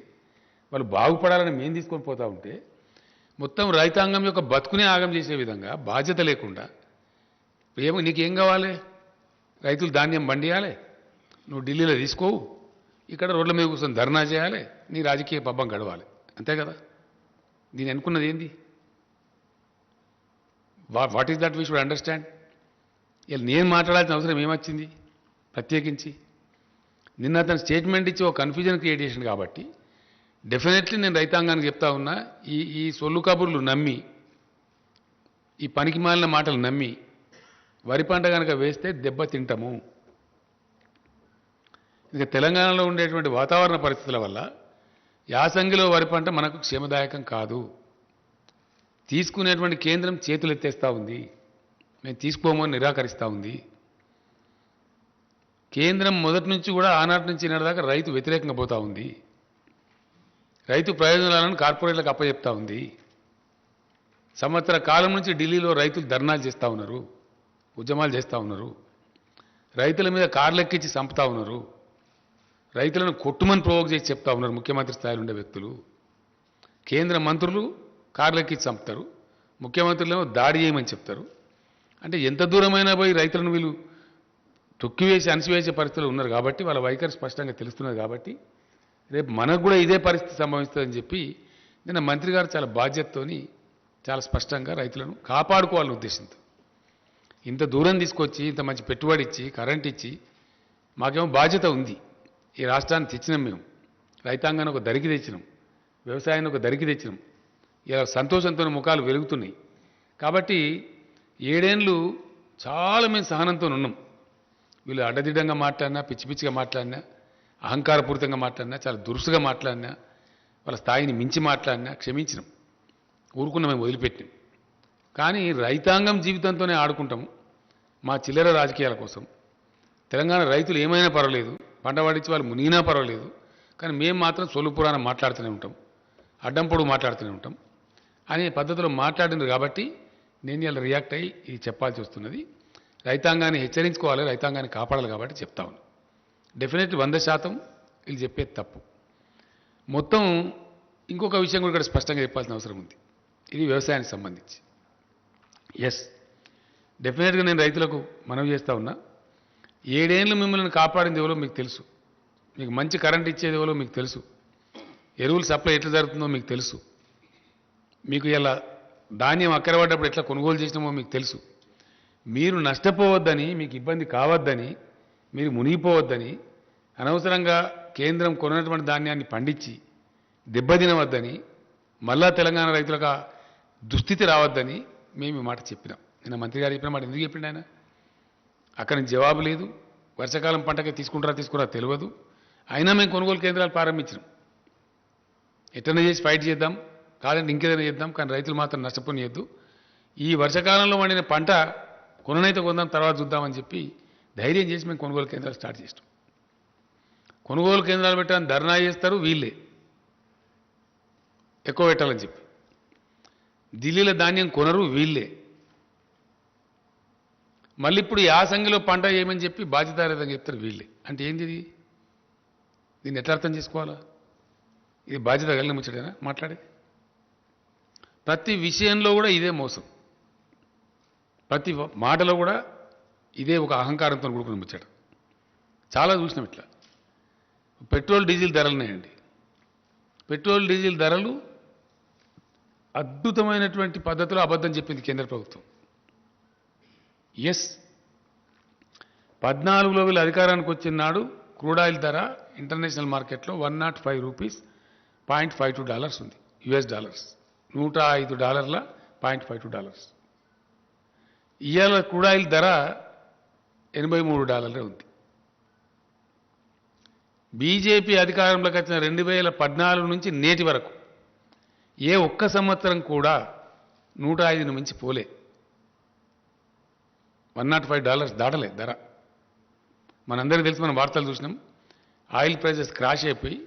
వాళ్ళు బాగుపడాలని మేము తీసుకొని పోతూ ఉంటే మొత్తం రైతాంగం యొక్క బతుకునే ఆగం చేసే విధంగా బాధ్యత లేకుండా నీకేం కావాలి? రైతులు ధాన్యం బండియాలి, నువ్వు ఢిల్లీలో తీసుకోవు, ఇక్కడ రోడ్ల మీద కూర్చొని ధర్నా చేయాలి, నీ రాజకీయ పబ్బం గడవాలి, అంతే కదా? దీని అనుకున్నది ఏంది? What is that we should understand? ఇలా నేను మాట్లాడాల్సిన అవసరం ఏమొచ్చింది ప్రత్యేకించి? నిన్న అతను స్టేట్మెంట్ ఇచ్చి ఒక కన్ఫ్యూజన్ క్రియేట్ చేసింది కాబట్టి డెఫినెట్లీ నేను రైతాంగానికి చెప్తా ఉన్నా, ఈ సొల్లు కబుర్లు నమ్మి, ఈ పనికి మాలిన మాటలు నమ్మి వరి పంట కనుక వేస్తే దెబ్బ తింటాము. ఇక తెలంగాణలో ఉండేటువంటి వాతావరణ పరిస్థితుల వల్ల యాసంగిలో వరి పంట మనకు క్షేమదాయకం కాదు. తీసుకునేటువంటి కేంద్రం చేతులు ఎత్తేస్తూ ఉంది, మేము తీసుకోమని నిరాకరిస్తూ ఉంది. కేంద్రం మొదటి నుంచి కూడా ఆనాటి నుంచి ఈనాటిదాకా రైతు వ్యతిరేకంగా పోతూ ఉంది. రైతు ప్రయోజనాలను కార్పొరేట్లకు అప్పచెప్తా ఉంది. సంవత్సర కాలం నుంచి ఢిల్లీలో రైతులు ధర్నాలు చేస్తూ ఉన్నారు, ఉద్యమాలు చేస్తూ ఉన్నారు. రైతుల మీద కార్లెక్కించి చంపుతా ఉన్నారు. రైతులను కొట్టుమని ప్రవోక్ చేసి చెప్తా ఉన్నారు ముఖ్యమంత్రి స్థాయిలో ఉండే వ్యక్తులు. కేంద్ర మంత్రులు కార్లెక్కించి చంపుతారు, ముఖ్యమంత్రులేమో దాడి చేయమని చెప్తారు. అంటే ఎంత దూరమైనా పోయి రైతులను వీళ్ళు తొక్కివేసి అణిసివేసే పరిస్థితులు ఉన్నారు. కాబట్టి వాళ్ళ వైఖరి స్పష్టంగా తెలుస్తున్నది. కాబట్టి రేపు మనకు కూడా ఇదే పరిస్థితి సంభవిస్తుందని చెప్పి నిన్న మంత్రి గారు చాలా బాధ్యతతోని చాలా స్పష్టంగా రైతులను కాపాడుకోవాలనే ఉద్దేశంతో ఇంత దూరం తీసుకొచ్చి ఇంత మంచి పెట్టుబడి ఇచ్చి కరెంట్ ఇచ్చి మాకేమో బాధ్యత ఉంది. ఈ రాష్ట్రాన్ని తెచ్చినాం, మేము రైతాంగాన్ని ఒక దరికి తెచ్చినాం, వ్యవసాయాన్ని ఒక దరికి తెచ్చినాం. ఇలా సంతోషంతో ముఖాలు వెలుగుతున్నాయి. కాబట్టి 7 ఏళ్ళు చాలా మేము సహనంతో ఉన్నాం. వీళ్ళు అడ్డదిడ్డంగా మాట్లాడినా, పిచ్చి పిచ్చిగా మాట్లాడినా, అహంకారపూరితంగా మాట్లాడినా, చాలా దురుసుగా మాట్లాడినా, వాళ్ళ స్థాయిని మించి మాట్లాడినా క్షమించినాం, ఊరుకున్న మేము వదిలిపెట్టినాం. కానీ రైతాంగం జీవితంతోనే ఆడుకుంటాము మా చిల్లర రాజకీయాల కోసం. తెలంగాణ రైతులు ఏమైనా పర్వాలేదు, పంట పండించి వాళ్ళు మునిగినా పర్వాలేదు, కానీ మేము మాత్రం సొల్లు పురాణం మాట్లాడుతూనే ఉంటాం, అడ్డం పొడుగు మాట్లాడుతూనే ఉంటాం అనే పద్ధతిలో మాట్లాడినారు. కాబట్టి నేను ఇలా రియాక్ట్ అయ్యి ఇది చెప్పాల్సి వస్తున్నది. రైతాంగాన్ని హెచ్చరించుకోవాలి, రైతాంగాన్ని కాపాడాలి. కాబట్టి చెప్తా ఉన్నాను. డెఫినెట్లీ 100% వీళ్ళు చెప్పేది తప్పు. మొత్తం ఇంకొక విషయం కూడా ఇక్కడ స్పష్టంగా చెప్పాల్సిన అవసరం ఉంది. ఇది వ్యవసాయానికి సంబంధించి. ఎస్, డెఫినెట్గా నేను రైతులకు మనవి చేస్తూ ఉన్నా. 7 ఏళ్ళు మిమ్మల్ని కాపాడింది ఎవరో మీకు తెలుసు, మీకు మంచి కరెంట్ ఇచ్చేది ఎవరో మీకు తెలుసు, ఎరువులు సప్లై ఎట్లా జరుగుతుందో మీకు తెలుసు, మీకు ఇలా ధాన్యం అక్కరపడ్డప్పుడు ఎట్లా కొనుగోలు చేసినామో మీకు తెలుసు. మీరు నష్టపోవద్దని, మీకు ఇబ్బంది కావద్దని, మీరు మునిగిపోవద్దని, అనవసరంగా కేంద్రం కొన్నటువంటి ధాన్యాన్ని పండించి దెబ్బతినవద్దని, మళ్ళా తెలంగాణ రైతులకు దుస్థితి రావద్దని మేము ఈ మాట చెప్పినాం. నిన్న మంత్రి గారు చెప్పిన మాట ఎందుకు చెప్పిండు ఆయన? అక్కడి నుంచి జవాబు లేదు. వర్షాకాలం పంటకి తీసుకురా తెలియదు. అయినా మేము కొనుగోలు కేంద్రాలు ప్రారంభించినాం. ఎట్లనే చేసి ఫైట్ చేద్దాం, కాదంటే ఇంకేదైనా చేద్దాం, కానీ రైతులు మాత్రం నష్టపోనియద్దు. ఈ వర్షాకాలంలో పండిన పంట కొననైతే కొందాం, తర్వాత చూద్దామని చెప్పి ధైర్యం చేసి మేము కొనుగోలు కేంద్రాలు స్టార్ట్ చేస్తాం. కొనుగోలు కేంద్రాలు పెట్టాలని ధర్నా చేస్తారు వీళ్ళే, ఎక్కువ పెట్టాలని చెప్పి. ఢిల్లీలో ధాన్యం కొనరు వీళ్ళే. మళ్ళీ ఇప్పుడు యాసంగిలో పంట ఏమని చెప్పి బాధ్యతారహితంగా చెప్తారు వీళ్ళే. అంటే ఏంది ఇది? దీన్ని ఎట్లా అర్థం చేసుకోవాలా? ఇది బాధ్యత కలిగిన ముచ్చటేనా మాట్లాడేది? ప్రతి విషయంలో కూడా ఇదే మోసం, ప్రతి మాటలో కూడా ఇదే ఒక అహంకారంతో కూడుకుని ముచ్చట. చాలా చూసినాం ఇట్లా. పెట్రోల్ డీజిల్ ధరలున్నాయండి. పెట్రోల్ డీజిల్ ధరలు అద్భుతమైనటువంటి పద్ధతిలో అబద్ధం చెప్పింది కేంద్ర ప్రభుత్వం. ఎస్, 14లో వీళ్ళు అధికారానికి వచ్చిన నాడు క్రూడ్ ఆయిల్ ధర ఇంటర్నేషనల్ మార్కెట్లో $105.52 ఉంది, US డాలర్స్. $105.52. ఇవాళ క్రూడ్ ఆయిల్ ధర $83 ఉంది. బీజేపీ అధికారంలోకి వచ్చిన 2014 నుంచి నేటి వరకు ఏ ఒక్క సంవత్సరం కూడా 105ను మించి పోలే. $105 దాటలే ధర. మనందరికీ తెలిసి మనం వార్తలు చూసినాం. ఆయిల్ ప్రైజెస్ క్రాష్ అయిపోయి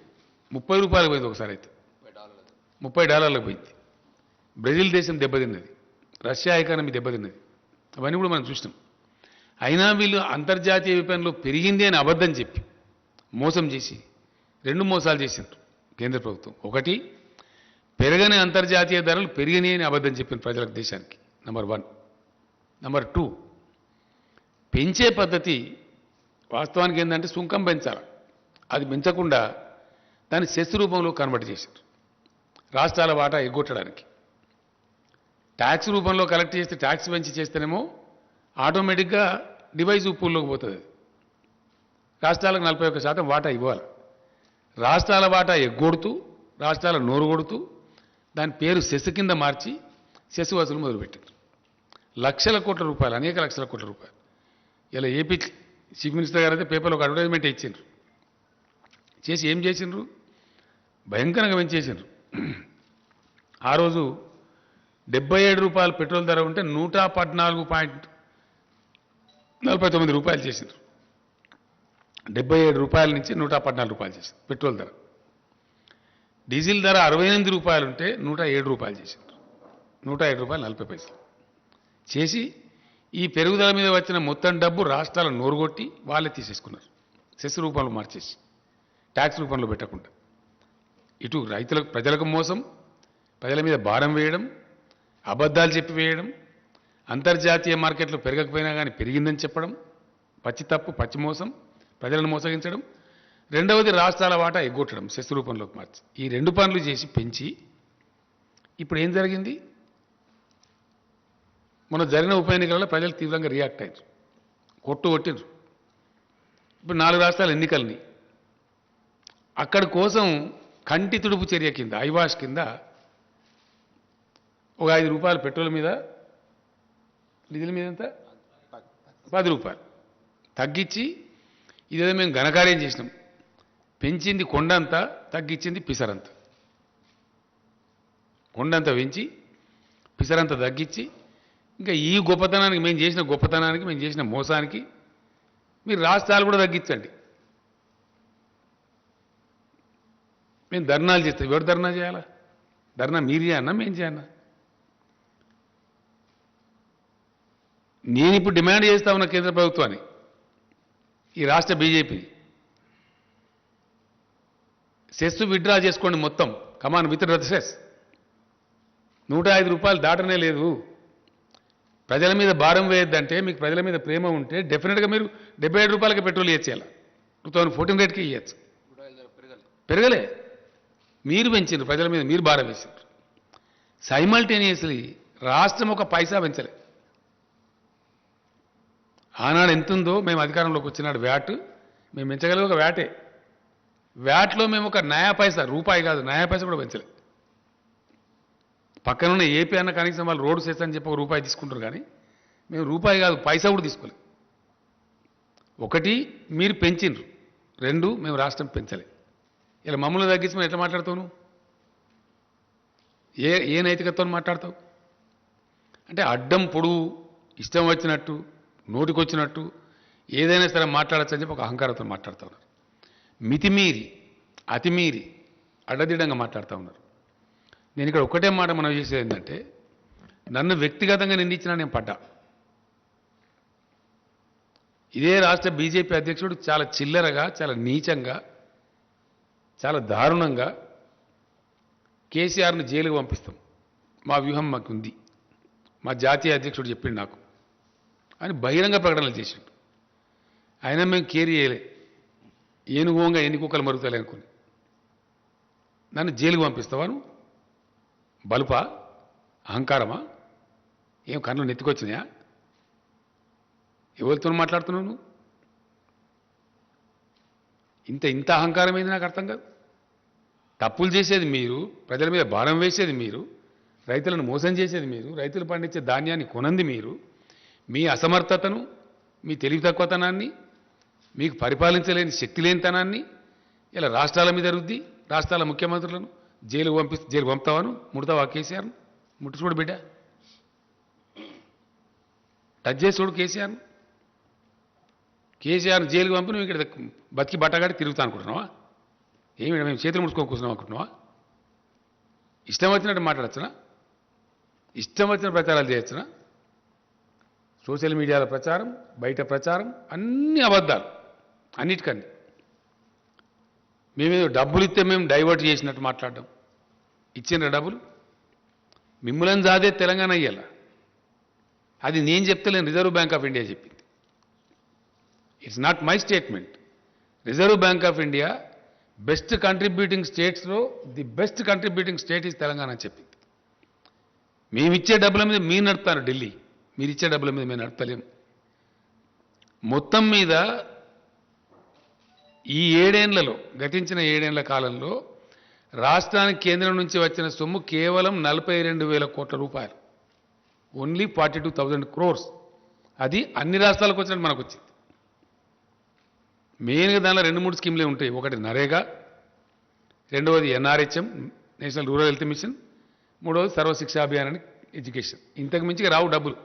$30 పోయింది ఒకసారి, అయితే $30 పోయింది. బ్రెజిల్ దేశం దెబ్బతిన్నది, రష్యా ఎకానమీ దెబ్బతిన్నది. అవన్నీ కూడా మనం చూసినాం. అయినా వీళ్ళు అంతర్జాతీయ విపణిలో పెరిగింది అని అబద్ధం చెప్పి మోసం చేసి 2 మోసాలు చేసిండ్రు కేంద్ర ప్రభుత్వం. ఒకటి, పెరగని అంతర్జాతీయ ధరలు పెరిగినాయి అని అబద్ధం చెప్పిన ప్రజలకు, దేశానికి. నెంబర్ 1. నెంబర్ 2, పెంచే పద్ధతి వాస్తవానికి ఏంటంటే సుంకం పెంచాలి, అది పెంచకుండా దాన్ని సెస్ రూపంలో కన్వర్ట్ చేశారు రాష్ట్రాల వాటా ఎగ్గొట్టడానికి. ట్యాక్స్ రూపంలో కలెక్ట్ చేస్తే ట్యాక్స్ పెంచి చేస్తేనేమో ఆటోమేటిక్గా డివైజివ్ పూల్లోకి పోతుంది. రాష్ట్రాలకు 41% వాటా ఇవ్వాలి. రాష్ట్రాల వాటా ఎగ్గొడుతూ, రాష్ట్రాల నోరు కొడుతూ దాని పేరు సెస్ కింద మార్చి సెస్ వసూలు మొదలుపెట్టారు. లక్షల కోట్ల రూపాయలు, అనేక లక్షల కోట్ల రూపాయలు. ఇలా ఏపీ చీఫ్ మినిస్టర్ గారు అయితే పేపర్లో ఒక అడ్వర్టైజ్మెంట్ ఇచ్చిండ్రు. చేసి ఏం చేసిండ్రు? భయంకరంగా పెంచేసిండ్రు. ఆ రోజు 77 రూపాయలు పెట్రోల్ ధర ఉంటే 114.49 రూపాయలు చేసిండ్రు. 77 రూపాయల నుంచి 114 రూపాయలు చేసింది పెట్రోల్ ధర. డీజిల్ ధర 68 రూపాయలు ఉంటే 107 రూపాయలు చేసిండ్రు. 107 రూపాయలు 40 పైసలు చేసి ఈ పెరుగుదల మీద వచ్చిన మొత్తం డబ్బు రాష్ట్రాలను నోరుగొట్టి వాళ్ళే తీసేసుకున్నారు. సెస్ రూపంలో మార్చేసి, ట్యాక్స్ రూపంలో పెట్టకుండా. ఇటు రైతులకు, ప్రజలకు మోసం, ప్రజల మీద భారం వేయడం, అబద్ధాలు చెప్పి వేయడం, అంతర్జాతీయ మార్కెట్లో పెరగకపోయినా కానీ పెరిగిందని చెప్పడం, పచ్చి తప్పు, పచ్చి మోసం, ప్రజలను మోసగించడం. రెండవది రాష్ట్రాల వాటా ఎగ్గొట్టడం సెస్ రూపంలోకి మార్చి. ఈ రెండు పనులు చేసి పెంచి ఇప్పుడు ఏం జరిగింది? మొన్న జరిగిన ఉప ఎన్నికలలో ప్రజలు తీవ్రంగా రియాక్ట్ అయ్యారు, కొట్టిండ్రు. ఇప్పుడు 4 రాష్ట్రాల ఎన్నికల్ని అక్కడి కోసం కంటి తుడుపు చర్య కింద, ఐవాష్ కింద ఒక 5 రూపాయలు పెట్రోల్ మీద, డీజిల్ మీద ఎంత 10 రూపాయలు తగ్గించి, ఇదేదో మేము ఘనకార్యం చేసినాం. పెంచింది కొండంతా, తగ్గించింది పిసరంత. కొండంత పెంచి పిసరంత తగ్గించి, ఇంకా ఈ గొప్పతనానికి, మేము చేసిన గొప్పతనానికి, మేము చేసిన మోసానికి మీరు రాష్ట్రాలు కూడా తగ్గించండి. మేము ధర్నాలు చేస్తాం. ఎవరు ధర్నా చేయాలా? ధర్నా మీరు చేయన్నా, మేము చేయన్నా? నేను ఇప్పుడు డిమాండ్ చేస్తా ఉన్న కేంద్ర ప్రభుత్వాన్ని, ఈ రాష్ట్ర బీజేపీని, సెస్ విత్డ్రా చేసుకోండి మొత్తం. కమాన్ విత్డ్రా ద సెస్. 105 రూపాయలు దాటనే లేదు. ప్రజల మీద భారం వేయద్దంటే, మీకు ప్రజల మీద ప్రేమ ఉంటే డెఫినెట్గా మీరు 77 రూపాయలకి పెట్రోల్ ఇచ్చేయాలి. 2014 రేట్కి ఇవ్వచ్చు. పెరగలే, మీరు పెంచారు. ప్రజల మీద మీరు భారం వేసారు. సైమల్టేనియస్లీ రాష్ట్రం ఒక పైసా పెంచలే. ఆనాడు ఎంత ఉందో, మేము అధికారంలోకి వచ్చినాడు వ్యాట్ మేము పెంచగలిగే ఒక వ్యాటే. వ్యాట్లో మేము ఒక నయా పైసా, రూపాయి కాదు నయా పైసా కూడా పెంచలే. పక్కనున్న ఏపీ అన్న కనీసం వాళ్ళు రోడ్డు సెస్ అని చెప్పి ఒక రూపాయి తీసుకుంటారు, కానీ మేము రూపాయి కాదు పైసా కూడా తీసుకోలేదు. ఒకటి మీరు పెంచిండ్రు, 2 మేము రాష్ట్రం పెంచలే. ఇలా మమ్మల్ని తగ్గించి మేము ఎట్లా మాట్లాడతావు? నువ్వు ఏ నైతికతతో మాట్లాడతావు? అంటే అడ్డం పొడుగు, ఇష్టం వచ్చినట్టు, నోటికొచ్చినట్టు ఏదైనా సరే మాట్లాడచ్చు అని చెప్పి ఒక అహంకారంతో మాట్లాడుతూ ఉన్నారు. మితిమీరి, అతిమీరి, అడ్డదిడ్డంగా మాట్లాడుతూ ఉన్నారు. నేను ఇక్కడ ఒకటే మాట మనం చేసేది ఏంటంటే, నన్ను వ్యక్తిగతంగా నిందించినా నేను పడ్డా. ఇదే రాష్ట్ర బీజేపీ అధ్యక్షుడు చాలా చిల్లరగా, చాలా నీచంగా, చాలా దారుణంగా కేసీఆర్ను జైలుకు పంపిస్తాం, మా వ్యూహం మాకు ఉంది, మా జాతీయ అధ్యక్షుడు చెప్పిండు నాకు అని బహిరంగ ప్రకటనలు చేసిండు. అయినా మేము కేర్ చేయలే. ఏనుగోంగా ఎన్ని కుక్కలు మరుగుతాయి అనుకుని నన్ను జైలుకు పంపిస్తావాను? బలుపా, అహంకారమా? ఏం కన్నులు నెత్తికొచ్చినాయా? ఎవరితో మాట్లాడుతున్నావు నువ్వు? ఇంత అహంకారం ఏంది నాకు అర్థం కాదు. తప్పులు చేసేది మీరు, ప్రజల మీద భారం వేసేది మీరు, రైతులను మోసం చేసేది మీరు, రైతులు పండించే ధాన్యాన్ని కొనంది మీరు. మీ అసమర్థతను, మీ తెలివి తక్కువతనాన్ని, మీకు పరిపాలించలేని శక్తి లేనితనాన్ని ఇలా రాష్ట్రాల మీద రుద్ది, రాష్ట్రాల ముఖ్యమంత్రులను జైలు పంపుతావాను? ముడతావా కేసీఆర్ను? ముట్టి చూడు బిడ్డ, టచ్ చేసి చూడు కేసీఆర్ను. కేసీఆర్ను జైలుకు పంపి నువ్వు ఇక్కడ బతికి బట్టగాడి తిరుగుతా అనుకుంటున్నావా? ఏమి మేము చేతులు ముడుచుకొని కూర్చున్నాం అనుకుంటున్నావా? ఇష్టం వచ్చినట్టు మాట్లాడచ్చునా? ఇష్టం వచ్చిన ప్రచారాలు చేయొచ్చునా? సోషల్ మీడియాలో ప్రచారం, బయట ప్రచారం, అన్ని అబద్ధాలు, అన్నిటికన్నీ. మేమేదో డబ్బులు ఇస్తే మేము డైవర్ట్ చేసినట్టు మాట్లాడడం. ఇచ్చిన డబ్బులు మిమ్మల్ని జాదే తెలంగాణ అయ్యాల. అది నేను చెప్తలేను, రిజర్వ్ బ్యాంక్ ఆఫ్ ఇండియా చెప్పింది. It's not my statement. Reserve bank of India best contributing స్టేట్స్లో the best contributing state is Telangana అని చెప్పింది. మేమిచ్చే డబ్బుల మీద మీరు నడుపుతారు ఢిల్లీ, మీరు ఇచ్చే డబ్బుల మీద మేము నడపలేము. మొత్తం మీద ఈ ఏడేండ్లలో గతించిన ఏడేండ్ల కాలంలో రాష్ట్రానికి కేంద్రం నుంచి వచ్చిన సొమ్ము కేవలం 42,000 కోట్ల రూపాయలు. Only 42,000 crores. అది అన్ని రాష్ట్రాలకు వచ్చినట్టు మనకు వచ్చింది. మెయిన్గా దానిలో 2-3 స్కీమ్లే ఉంటాయి. ఒకటి నరేగా, రెండవది NRHM, national rural health machine, మూడవది సర్వశిక్ష అభియాన్ అని ఎడ్యుకేషన్. ఇంతకు మించి రావు డబ్బులు.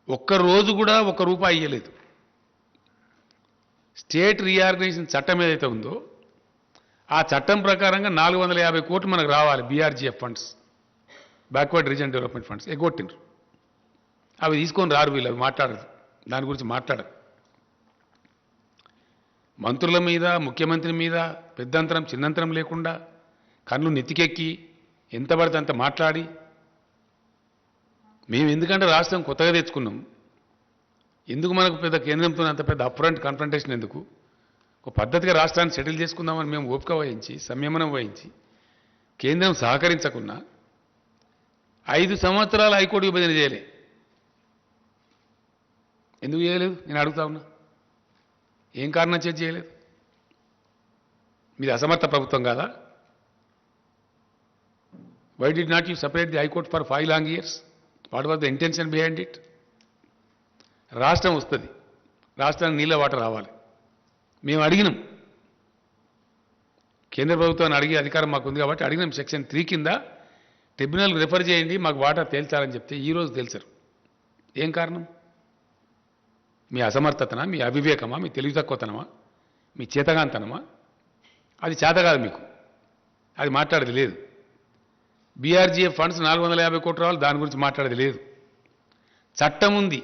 ఒక్కరోజు కూడా ₹1 ఇయ్యలేదు. స్టేట్ రీఆర్గనైజేషన్ చట్టం ఏదైతే ఉందో ఆ చట్టం ప్రకారంగా 450 కోట్లు మనకు రావాలి. BRGF funds, backward region development funds ఎగ్గొట్టిండ్రు. అవి తీసుకొని రారు వీళ్ళు, అవి మాట్లాడరు, దాని గురించి మాట్లాడరు. మంత్రుల మీద, ముఖ్యమంత్రి మీద పెద్దంతరం చిన్నంతరం లేకుండా కళ్ళు నెత్తికెక్కి ఎంత పడితే అంత మాట్లాడి, మేము ఎందుకంటే రాష్ట్రం కొత్తగా తెచ్చుకున్నాం, ఎందుకు మనకు పెద్ద కేంద్రంతో అంత పెద్ద అప్ఫ్రంట్ కన్ఫ్రంటేషన్ ఎందుకు, ఒక పద్ధతిగా రాష్ట్రాన్ని సెటిల్ చేసుకుందామని మేము ఓపిక వహించి సంయమనం వహించి కేంద్రం సహకరించకున్నా 5 సంవత్సరాలు హైకోర్టు విభజన చేయలే. ఎందుకు చేయలేదు నేను అడుగుతా ఉన్నా. ఏం కారణం చేసి చేయలేదు? మీది అసమర్థ ప్రభుత్వం కాదా? Why did not you separate the high court for 5 long years? What was the intention behind it? రాష్ట్రం వస్తుంది, రాష్ట్రానికి నీళ్ళ వాటర్ రావాలి. మేము అడిగినాం, కేంద్ర ప్రభుత్వాన్ని అడిగే అధికారం మాకు ఉంది కాబట్టి అడిగినాం. సెక్షన్ 3 కింద ట్రిబ్యునల్కి రిఫర్ చేయండి, మాకు వాటర్ తేల్చాలని చెప్తే ఈరోజు తేల్చరు. ఏం కారణం? మీ అసమర్థతనా, మీ అవివేకమా, మీ తెలివి తక్కువతనమా, మీ చేతగాంతనమా? అది చేత కాదు మీకు, అది మాట్లాడేది లేదు. BRGF ఫండ్స్ 450 కోట్లు రావాలి, దాని గురించి మాట్లాడేది లేదు. చట్టం ఉంది,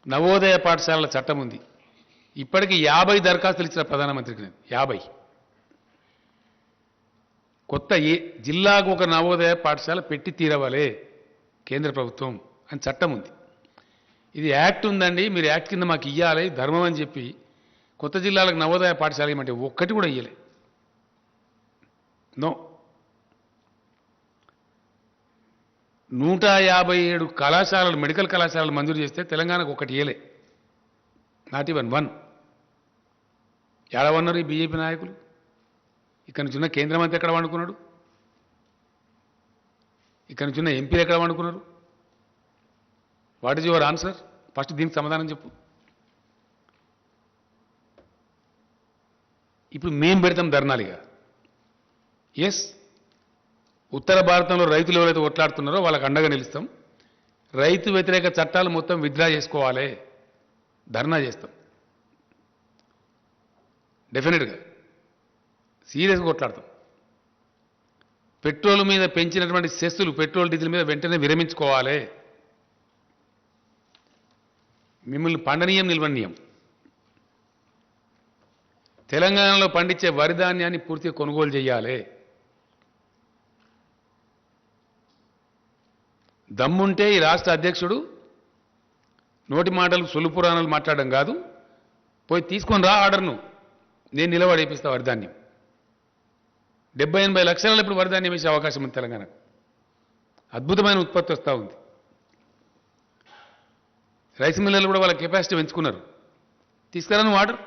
నవోదయ పాఠశాలల చట్టం ఉంది. ఇప్పటికీ 50 దరఖాస్తులు ఇచ్చిన ప్రధానమంత్రికి. 50 కొత్త జిల్లాకు ఒక నవోదయ పాఠశాల పెట్టి తీరవాలే కేంద్ర ప్రభుత్వం అని చట్టం ఉంది. ఇది యాక్ట్ ఉందండి, మీరు యాక్ట్ కింద మాకు ఇవ్వాలి ధర్మం అని చెప్పి కొత్త జిల్లాలకు నవోదయ పాఠశాల ఇవ్వమంటే ఒక్కటి కూడా ఇవ్వలే. నో. 157 కళాశాలలు, మెడికల్ కళాశాలలు మంజూరు చేస్తే తెలంగాణకు ఒకటి ఇవ్వలే. Not even 1. ఏడవన్నారు ఈ బీజేపీ నాయకులు? ఇక్కడ నుంచి ఉన్న కేంద్ర మంత్రి ఎక్కడ వండుకున్నాడు? ఇక్కడ నుంచి ఉన్న ఎంపీలు ఎక్కడ వండుకున్నారు? What is your answer? First దీనికి సమాధానం చెప్పు. ఇప్పుడు మేము పెడతాం ధర్నాలుగా. ఎస్, ఉత్తర భారతంలో రైతులు ఎవరైతే కొట్లాడుతున్నారో వాళ్ళకి అండగా నిలుస్తాం. రైతు వ్యతిరేక చట్టాలు మొత్తం విత్డ్రా చేసుకోవాలి, ధర్నా చేస్తాం. డెఫినెట్గా సీరియస్గా కొట్లాడతాం. పెట్రోల్ మీద పెంచినటువంటి సెస్సులు, పెట్రోల్ డీజిల్ మీద వెంటనే విరమించుకోవాలి. మిమ్మల్ని పండనీయం, నిల్వనీయం. తెలంగాణలో పండించే వరి ధాన్యాన్ని పూర్తిగా కొనుగోలు చేయాలి. దమ్ముంటే ఈ రాష్ట్ర అధ్యక్షుడు నోటి మాటలు సొల్లు పురాణాలు మాట్లాడడం కాదు, పోయి తీసుకొని రా ఆర్డర్ను, నేను నిలబడేపిస్తా వరిధాన్యం. 70-80 లక్షలలో ఇప్పుడు వరిధాన్యం వేసే అవకాశం ఉంది తెలంగాణకు. అద్భుతమైన ఉత్పత్తి వస్తూ ఉంది. రైస్ మిల్లర్లు కూడా వాళ్ళ కెపాసిటీ పెంచుకున్నారు. తీసుకురా నువ్వు ఆర్డర్.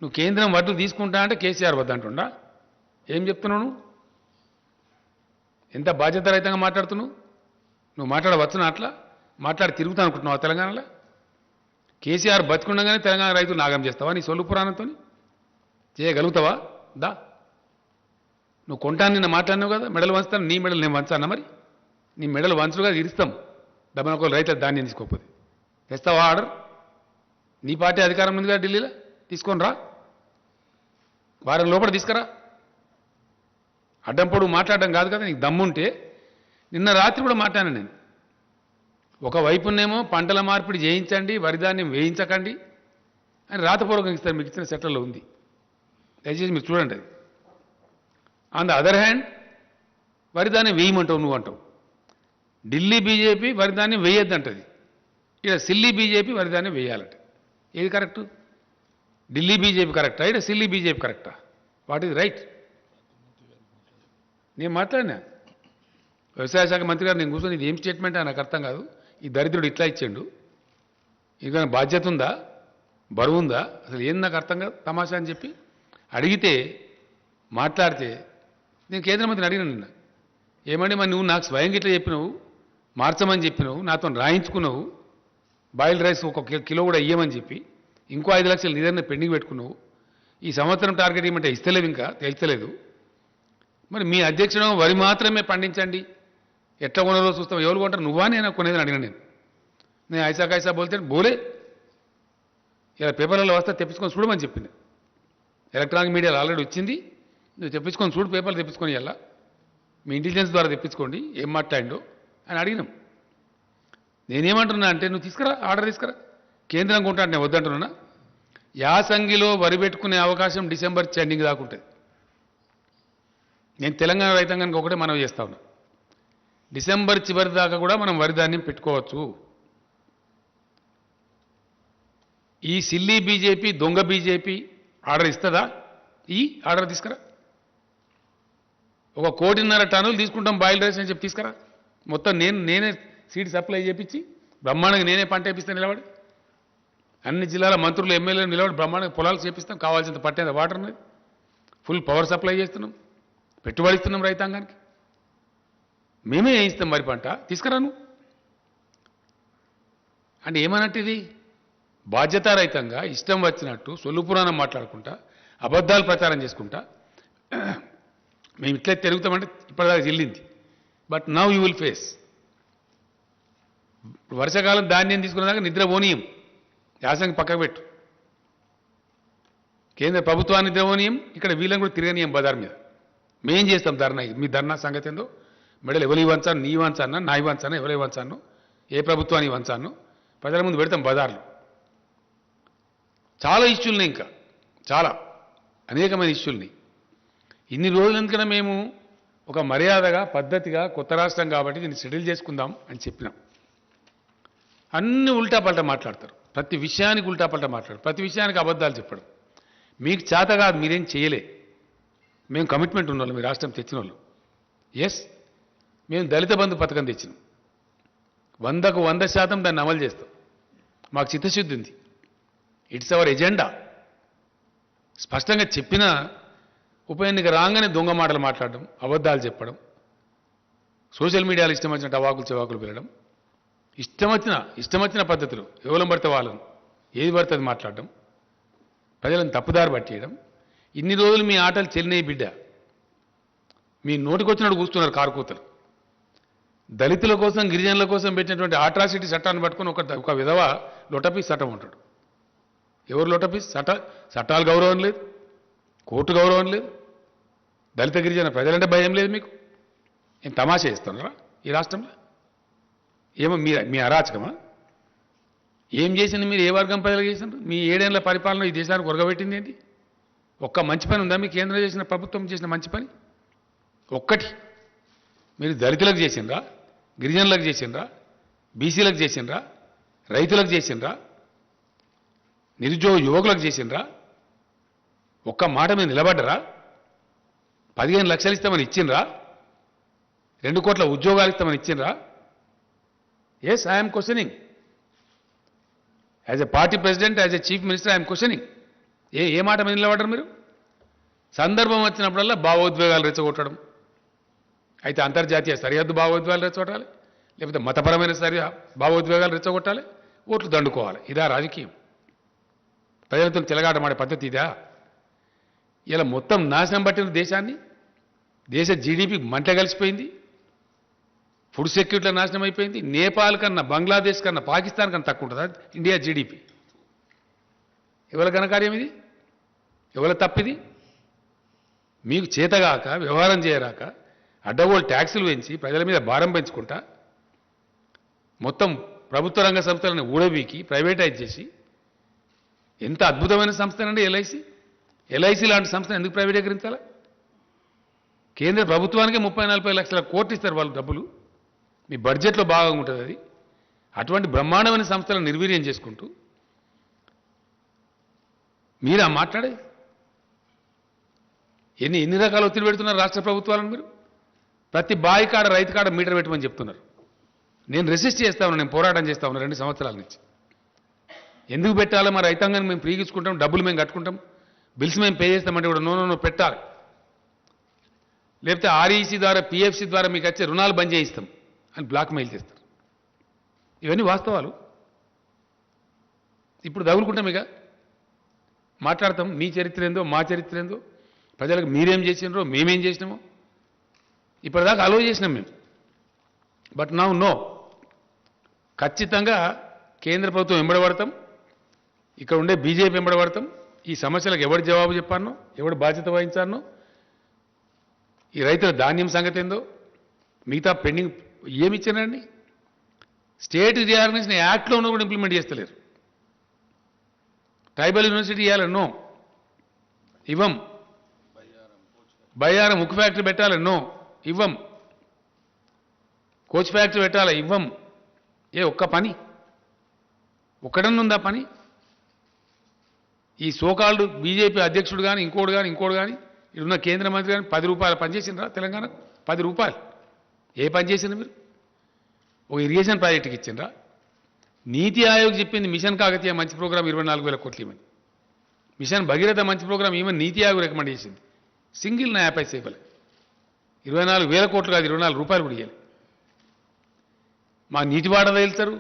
నువ్వు కేంద్రం వడ్లు తీసుకుంటా అంటే కేసీఆర్ వద్దంటుండా? ఏం చెప్తున్నావు నువ్వు? ఎంత బాధ్యతారహితంగా మాట్లాడుతున్నావు? నువ్వు మాట్లాడవచ్చునా? అట్లా మాట్లాడి తిరుగుతా అనుకుంటున్నావా తెలంగాణలో? కేసీఆర్ బతుకుండగానే తెలంగాణ రైతులు నాగం చేస్తావా నీ సొల్లు పురాణంతో? చేయగలుగుతావా? దా, నువ్వు కొంటాను నిన్న మాట్లాడినావు కదా, మెడలు వంచుతాను. నీ మెడలు నేను వంచానా? మరి నీ మెడలు వంచులుగా ఇరుస్తాం. డబ్బున ఒక రైతుల ధాన్యం తీసుకోకపోతే తెస్తావా ఆర్డర్? నీ పార్టీ అధికారం ఉంది కదా ఢిల్లీలో, తీసుకొని రా. వారం లోపల తీసుకురా. అడ్డంపొడు మాట్లాడడం కాదు కదా. నీకు దమ్ముంటే నిన్న రాత్రి కూడా మాట్లాడాను నేను. ఒకవైపునేమో పంటల మార్పిడి చేయించండి, వరిధాన్యం వేయించకండి అని రాతపూర్వకంగా ఇస్తారు, మీకు ఇచ్చిన సెట్లలో ఉంది, దయచేసి మీరు చూడండి అది. ఆన్ ద అదర్ హ్యాండ్ వరిధాన్యం వేయమంటావు నువ్వు అంటావు. ఢిల్లీ బీజేపీ వరిధాన్యం వేయొద్దంటది, ఇక్కడ సిల్లీ బీజేపీ వరిధాన్యం వేయాలంట. ఏది కరెక్టు? ఢిల్లీ బీజేపీ కరెక్టా, ఇక్కడ సిల్లీ బీజేపీ కరెక్టా? What is right? నేను మాట్లాడినా వ్యవసాయ శాఖ మంత్రి గారు, నేను కూర్చొని ఇది ఏం స్టేట్మెంట్ నాకు అర్థం కాదు, ఈ దరిద్రుడు ఇట్లా ఇచ్చిండు, ఇంకా బాధ్యత ఉందా, బరువు ఉందా, అసలు ఏం నాకు అర్థం కాదు తమాషా అని చెప్పి అడిగితే మాట్లాడితే నేను కేంద్ర మంత్రిని అడిగినాను నిన్న, ఏమండి మరి నువ్వు నాకు స్వయంగా ఇట్లా చెప్పినావు, మార్చమని చెప్పినావు, నాతో రాయించుకున్నావు, బాయిల్డ్ రైస్ ఒక కిలో కూడా ఇయ్యమని చెప్పి ఇంకో 5 లక్షలు నిధులను పెండింగ్ పెట్టుకున్నావు, ఈ సంవత్సరం టార్గెట్ ఇవ్వమంటే ఇస్తలేవు, ఇంకా తెలుస్తలేదు, మరి మీ అధ్యక్షుడు వరి మాత్రమే పండించండి, ఎట్లా కొనాలో చూస్తాం, ఎవరు కొంటారు, నువ్వా నేను కొనేదని అడిగిన నేను ఐసా కైసా బోల్తే బోలే, ఇలా పేపర్లలో వస్తే తెప్పించుకొని చూడమని చెప్పింది, ఎలక్ట్రానిక్ మీడియాలో ఆల్రెడీ వచ్చింది, నువ్వు తెప్పించుకొని చూడు, పేపర్లు తెప్పించుకొని ఇలా మీ ఇంటెలిజెన్స్ ద్వారా తెప్పించుకోండి ఏం మాట్లాడిండో అని అడిగినాం. నేనేమంటున్నా అంటే నువ్వు తీసుకురా, ఆర్డర్ తీసుకురా, కేంద్రం కొంటా అంటే నేను వద్దంటున్నా. యాసంగిలో వరి పెట్టుకునే అవకాశం డిసెంబర్ ఎండింగ్ దాకా ఉంటుంది. నేను తెలంగాణ రైతాంగానికి ఒకటే మనవి చేస్తా ఉన్నా, డిసెంబర్ చివరి దాకా కూడా మనం వరి ధాన్యం పెట్టుకోవచ్చు. ఈ సిల్లీ బీజేపీ, దొంగ బీజేపీ ఆర్డర్ ఇస్తుందా? ఈ ఆర్డర్ తీసుకురా, 1.5 కోటి టన్నులు తీసుకుంటాం బాయిల్ రైస్ అని చెప్పి తీసుకురా, మొత్తం నేనే సీడ్ సప్లై చేయించి బ్రహ్మాండంగా నేనే పంట వేపిస్తాను, నిలబడి అన్ని జిల్లాల మంత్రులు ఎమ్మెల్యేలు నిలబడి బ్రహ్మాండంగా పొలాలు చేపిస్తాం, కావాల్సినంత పట్టేంత వాటర్ ఉన్నది, ఫుల్ పవర్ సప్లై చేస్తున్నాం, పెట్టుబడి ఇస్తున్నాం రైతాంగానికి, మేమే వేయిస్తాం వరి పంట, తీసుకురాను అంటే ఏమన్నట్టు ఇది? బాధ్యతారహితంగా ఇష్టం వచ్చినట్టు సొల్లు పురాణం మాట్లాడుకుంటా, అబద్ధాలు ప్రచారం చేసుకుంటా మేము ఇట్లే తిరుగుతామంటే ఇప్పటిదాకా చెల్లింది. But now you will face. వర్షాకాలం ధాన్యం తీసుకునేదాకా నిద్ర పోనీయం, యాసంగి పక్కకు పెట్టు, కేంద్ర ప్రభుత్వాన్ని నిద్ర పోనీయం, ఇక్కడ వీళ్ళని కూడా తిరగనీయం బజార్ మీద. మేం చేస్తాం ధర్నా, మీ ధర్నా సంగతి ఏందో, మెడలు ఎవరు ఇవ్వంచాను, నీ ఇవ్వంచాను, నా ఇవ్వంచాను, ఎవరు ఇవ్వంచాను, ఏ ప్రభుత్వాన్ని ఇవ్వంచాను, ప్రజల ముందు పెడతాం బజార్లో. చాలా ఇష్యూలున్నాయి, ఇంకా చాలా అనేకమైన ఇష్యూలున్నాయి. ఇన్ని రోజులు ఎందుకన్నా మేము ఒక మర్యాదగా పద్ధతిగా కొత్త రాష్ట్రం కాబట్టి దీన్ని సెటిల్ చేసుకుందాం అని చెప్పినాం. అన్ని ఉల్టాపల్టా మాట్లాడతారు, ప్రతి విషయానికి ఉల్టాపల్టా మాట్లాడరు, ప్రతి విషయానికి అబద్ధాలు చెప్పడం. మీకు చేత కాదు, మీరేం చేయలే, మేము కమిట్మెంట్ ఉన్నోళ్ళు, మీ రాష్ట్రం తెచ్చిన వాళ్ళు. ఎస్, మేము దళిత బంధు పథకం తెచ్చినాం, 100కు 100% దాన్ని అమలు చేస్తాం, మాకు చిత్తశుద్ధి ఉంది, ఇట్స్ అవర్ ఎజెండా. స్పష్టంగా చెప్పిన ఉప ఎన్నిక రాగానే దొంగ మాటలు మాట్లాడడం, అబద్ధాలు చెప్పడం, సోషల్ మీడియాలో ఇష్టం వచ్చినట్టు అవాకులు చెవాకులు పెరగడం, ఇష్టం వచ్చిన పద్ధతులు ఎవరం పడితే వాళ్ళను ఏది పడితే అది మాట్లాడడం, ప్రజలను తప్పుదారి పట్టేయడం. ఇన్ని రోజులు మీ ఆటలు చెల్లినాయి బిడ్డ, మీ నోటికొచ్చినట్టు కూస్తున్నారు కారుకూతలు. దళితుల కోసం, గిరిజనుల కోసం పెట్టినటువంటి ఆట్రాసిటీ చట్టాన్ని పట్టుకొని ఒక విధవ లొటపీస్ చట్టం ఉంటాడు. ఎవరు లొటపీస్? చట్టాలు గౌరవం లేదు, కోర్టు గౌరవం లేదు, దళిత గిరిజన ప్రజలంటే భయం లేదు మీకు. ఏం తమాషా చేస్తున్నారా ఈ రాష్ట్రంలో? ఏమో మీ అరాచకమా? ఏం చేసింది మీరు? ఏ వర్గం ప్రజలు చేసినారు? మీ 7 ఏళ్ల పరిపాలన ఈ దేశానికి ఒరగబెట్టింది ఏంటి? ఒక్క మంచి పని ఉందా మీ కేంద్రం చేసిన, ప్రభుత్వం చేసిన మంచి పని ఒక్కటి? మీరు దళితులకు చేసిండ్రా, గిరిజనులకు చేసిండ్రా, బీసీలకు చేసిండ్రా, రైతులకు చేసిండ్రా, నిరుద్యోగ యువకులకు చేసిండ్రా? ఒక్క మాట మీద నిలబడ్డరా? 15 లక్షలు ఇస్తామని ఇచ్చిండ్రా? 2 కోట్ల ఉద్యోగాలు ఇస్తామని ఇచ్చిండ్రా? Yes, I'm questioning. As a party president, as a chief minister, I'm questioning. ఏ మాట మీద నిలబడ్డారు మీరు? సందర్భం వచ్చినప్పుడల్లా భావోద్వేగాలు రెచ్చగొట్టడం. అయితే అంతర్జాతీయ సరిహద్దు భావోద్వేగాలు రెచ్చగొట్టాలి, లేకపోతే మతపరమైన భావోద్వేగాలు రెచ్చగొట్టాలి, ఓట్లు దండుకోవాలి. ఇదా రాజకీయం? ప్రజలతో తిలగాటమాడే పద్ధతి ఇదా? ఇలా మొత్తం నాశనం పట్టిన దేశాన్ని, దేశ జీడిపి మంట కలిసిపోయింది, ఫుడ్ సెక్యూరిటీలో నాశనం అయిపోయింది. నేపాల్ కన్నా, బంగ్లాదేశ్ కన్నా, పాకిస్తాన్ కన్నా తక్కువ ఉంటుందా ఇండియా జీడిపి? ఎవరి ఘనకార్యం ఇది? ఎవరి తప్పిది? మీకు చేతగాక, వ్యవహారం చేయరాక, అడ్డగోలు ట్యాక్సులు పెంచి ప్రజల మీద భారం పెంచుకుంటా, మొత్తం ప్రభుత్వ రంగ సంస్థలను ఊడబీకి ప్రైవేటైజ్ చేసి, ఎంత అద్భుతమైన సంస్థనండి ఎల్ఐసి లాంటి సంస్థను ఎందుకు ప్రైవేటీకరించాలా? కేంద్ర ప్రభుత్వానికే 30-40 లక్షల కోట్లు ఇస్తారు వాళ్ళు డబ్బులు, మీ బడ్జెట్లో భాగంగా ఉంటుంది అది. అటువంటి బ్రహ్మాండమైన సంస్థలను నిర్వీర్యం చేసుకుంటూ మీరా మాట్లాడే? ఎన్ని రకాల ఒత్తిడి పెడుతున్నారు రాష్ట్ర ప్రభుత్వాలను మీరు? ప్రతి బావి కాడ, రైతు కాడ మీటర్ పెట్టమని చెప్తున్నారు. నేను రెసిస్ట్ చేస్తా ఉన్నా, నేను పోరాటం చేస్తా ఉన్నా 2 సంవత్సరాల నుంచి. ఎందుకు పెట్టాలో మా రైతాంగాన్ని మేము ఫ్రీగా ఇచ్చుకుంటాం, డబ్బులు మేము కట్టుకుంటాం, బిల్స్ మేము పే చేస్తామంటే కూడా నో పెట్టాలి. లేకపోతే ఆర్ఈసీ ద్వారా పిఎఫ్సి ద్వారా మీకు వచ్చే రుణాలు బంద్ చేయిస్తాం అని బ్లాక్ మెయిల్ చేస్తారు. ఇవన్నీ వాస్తవాలు. ఇప్పుడు తగులుకుంటాం, ఇక మాట్లాడతాం. మీ చరిత్ర ఏందో మా చరిత్ర ఏందో, ప్రజలకు మీరేం చేసినారో మేమేం చేసినామో ఇప్పటిదాకా అలో చేసినాం మేము. బట్ నో, ఖచ్చితంగా కేంద్ర ప్రభుత్వం వెంబడబడతాం, ఇక్కడ ఉండే బీజేపీ వెంబడబడతాం. ఈ సమస్యలకు ఎవరు జవాబు చెప్పానో, ఎవరు బాధ్యత వహించానో, ఈ రైతుల ధాన్యం సంగతి ఏందో, మిగతా పెండింగ్ ఏమి ఇచ్చారండి. స్టేట్ రీఆర్గనైజేషన్ యాక్ట్లోనూ కూడా ఇంప్లిమెంట్ చేస్తలేరు. ట్రైబల్ యూనివర్సిటీ ఇవ్వాలన్నో ఇవ్వం. బయ్యారం ఉక్కు ఫ్యాక్టరీ పెట్టాలన్నో ఇవ్వం. కోచ్ ఫ్యాక్టరీ పెట్టాలా ఇవ్వం. ఒక్క పని ఒక్కడన్నుందా పని? ఈ సోకాల్డ్ బీజేపీ అధ్యక్షుడు కానీ ఇంకోటి కానీ ఇప్పుడున్న కేంద్ర మంత్రి కానీ 10 రూపాయలు పనిచేసినరా తెలంగాణకు? 10 రూపాయలు ఏ పని చేసిండ్రు మీరు? ఒక ఇరిగేషన్ ప్రాజెక్టుకి ఇచ్చిండ్రా? నీతి ఆయోగ్ చెప్పింది మిషన్ కాకతీయ మంచి ప్రోగ్రాం 24,000 కోట్లు ఇవ్వని, మిషన్ భగీరథ మంచి ప్రోగ్రాం ఇవ్వని నీతి ఆయోగ్ రికమెండ్ చేసింది. సింగిల్ నా పైసా ఇవ్వలే. 24,000 కోట్లు కాదు, 24 రూపాయలు కూడా ఇవ్వాలి. మా నీటి వాటా వెళ్తారు,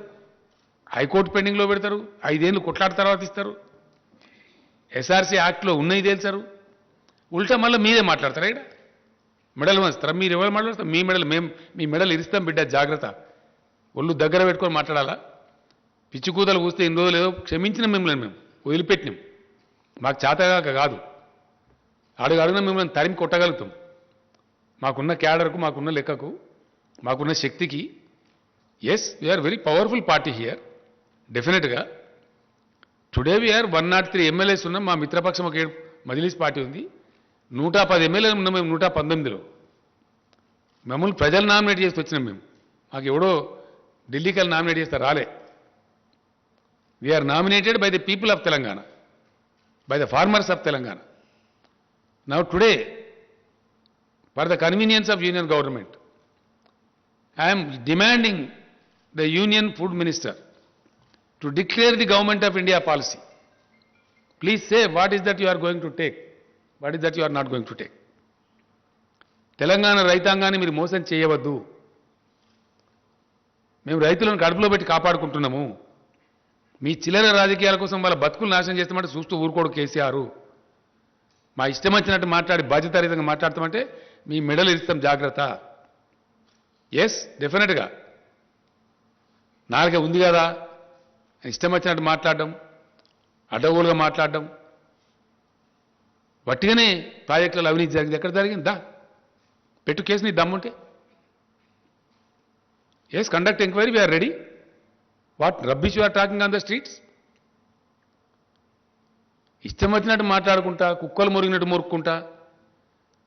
హైకోర్టు పెండింగ్లో పెడతారు, 5 ఏళ్ళు కొట్లాట తర్వాత ఇస్తారు, ఎస్ఆర్సీ యాక్ట్లో ఉన్నది తేల్చారు. ఉల్టా మళ్ళీ మీరే మాట్లాడతారా? ఇక్కడ మెడల్ వంచుతారా? మీరు ఎవరు మాట్లాడతారు? మీ మెడల్ మీ మెడల్ ఇరిస్తాం బిడ్డ, జాగ్రత్త. ఒళ్ళు దగ్గర పెట్టుకొని మాట్లాడాలా? పిచ్చి కూతలు కూస్తే ఇన్ని రోజులు ఏదో క్షమించిన మిమ్మల్ని మేము వదిలిపెట్టినాం. మాకు చేతగాక కాదు, అడుగున మిమ్మల్ని తరిమి కొట్టగలుగుతాం. మాకున్న క్యాడర్కు, మాకున్న లెక్కకు, మాకున్న శక్తికి. Yes, we are very powerful party here definitely. Today we are 103 MLAs ఉన్నాం. మా మిత్రపక్షం ఒక మజ్లిస్ పార్టీ ఉంది. 110 ఎమ్మెల్యేలు ఉన్నాం మేము 119లో. మమ్మల్ని ప్రజలు నామినేట్ చేసి వచ్చినాం మేము. మాకు ఎవడో ఢిల్లీకి వెళ్ళి నామినేట్ చేస్తే రాలే. We are nominated by the people of Telangana, by the farmers of Telangana. Now today for the convenience of union government I'm demanding the union food minister to declare the government of India policy. Please say what is that you are going to take, what is that you are not going to take. Telangana రైతాంగాన్ని మీరు మోసం చేయవద్దు. మేము రైతులను కడుపులో పెట్టి కాపాడుకుంటున్నాము. మీ చిల్లర రాజకీయాల కోసం వాళ్ళ బతుకులు నాశనం చేస్తామంటే చూస్తూ ఊరుకోడు కేసీఆర్. మా ఇష్టం వచ్చినట్టు మాట్లాడి బాధ్యతారహితంగా మాట్లాడతామంటే మీ మెడలు ఇస్తాం, జాగ్రత్త. ఎస్, డెఫినెట్గా నాలుగే ఉంది కదా, ఇష్టం వచ్చినట్టు మాట్లాడడం, అడ్డగోలుగా మాట్లాడడం, వట్టిగానే ప్రాజెక్టులలో అవినీతి జరిగింది. ఎక్కడ జరిగిందా? పెట్టు కేసు, నీ దమ్ముంటే. Yes, conduct enquiry, we are ready. What rubbish you are talking on the streets? ఇష్టం వచ్చినట్టు మాట్లాడుకుంటా, కుక్కలు మురిగినట్టు మురుక్కుంటా,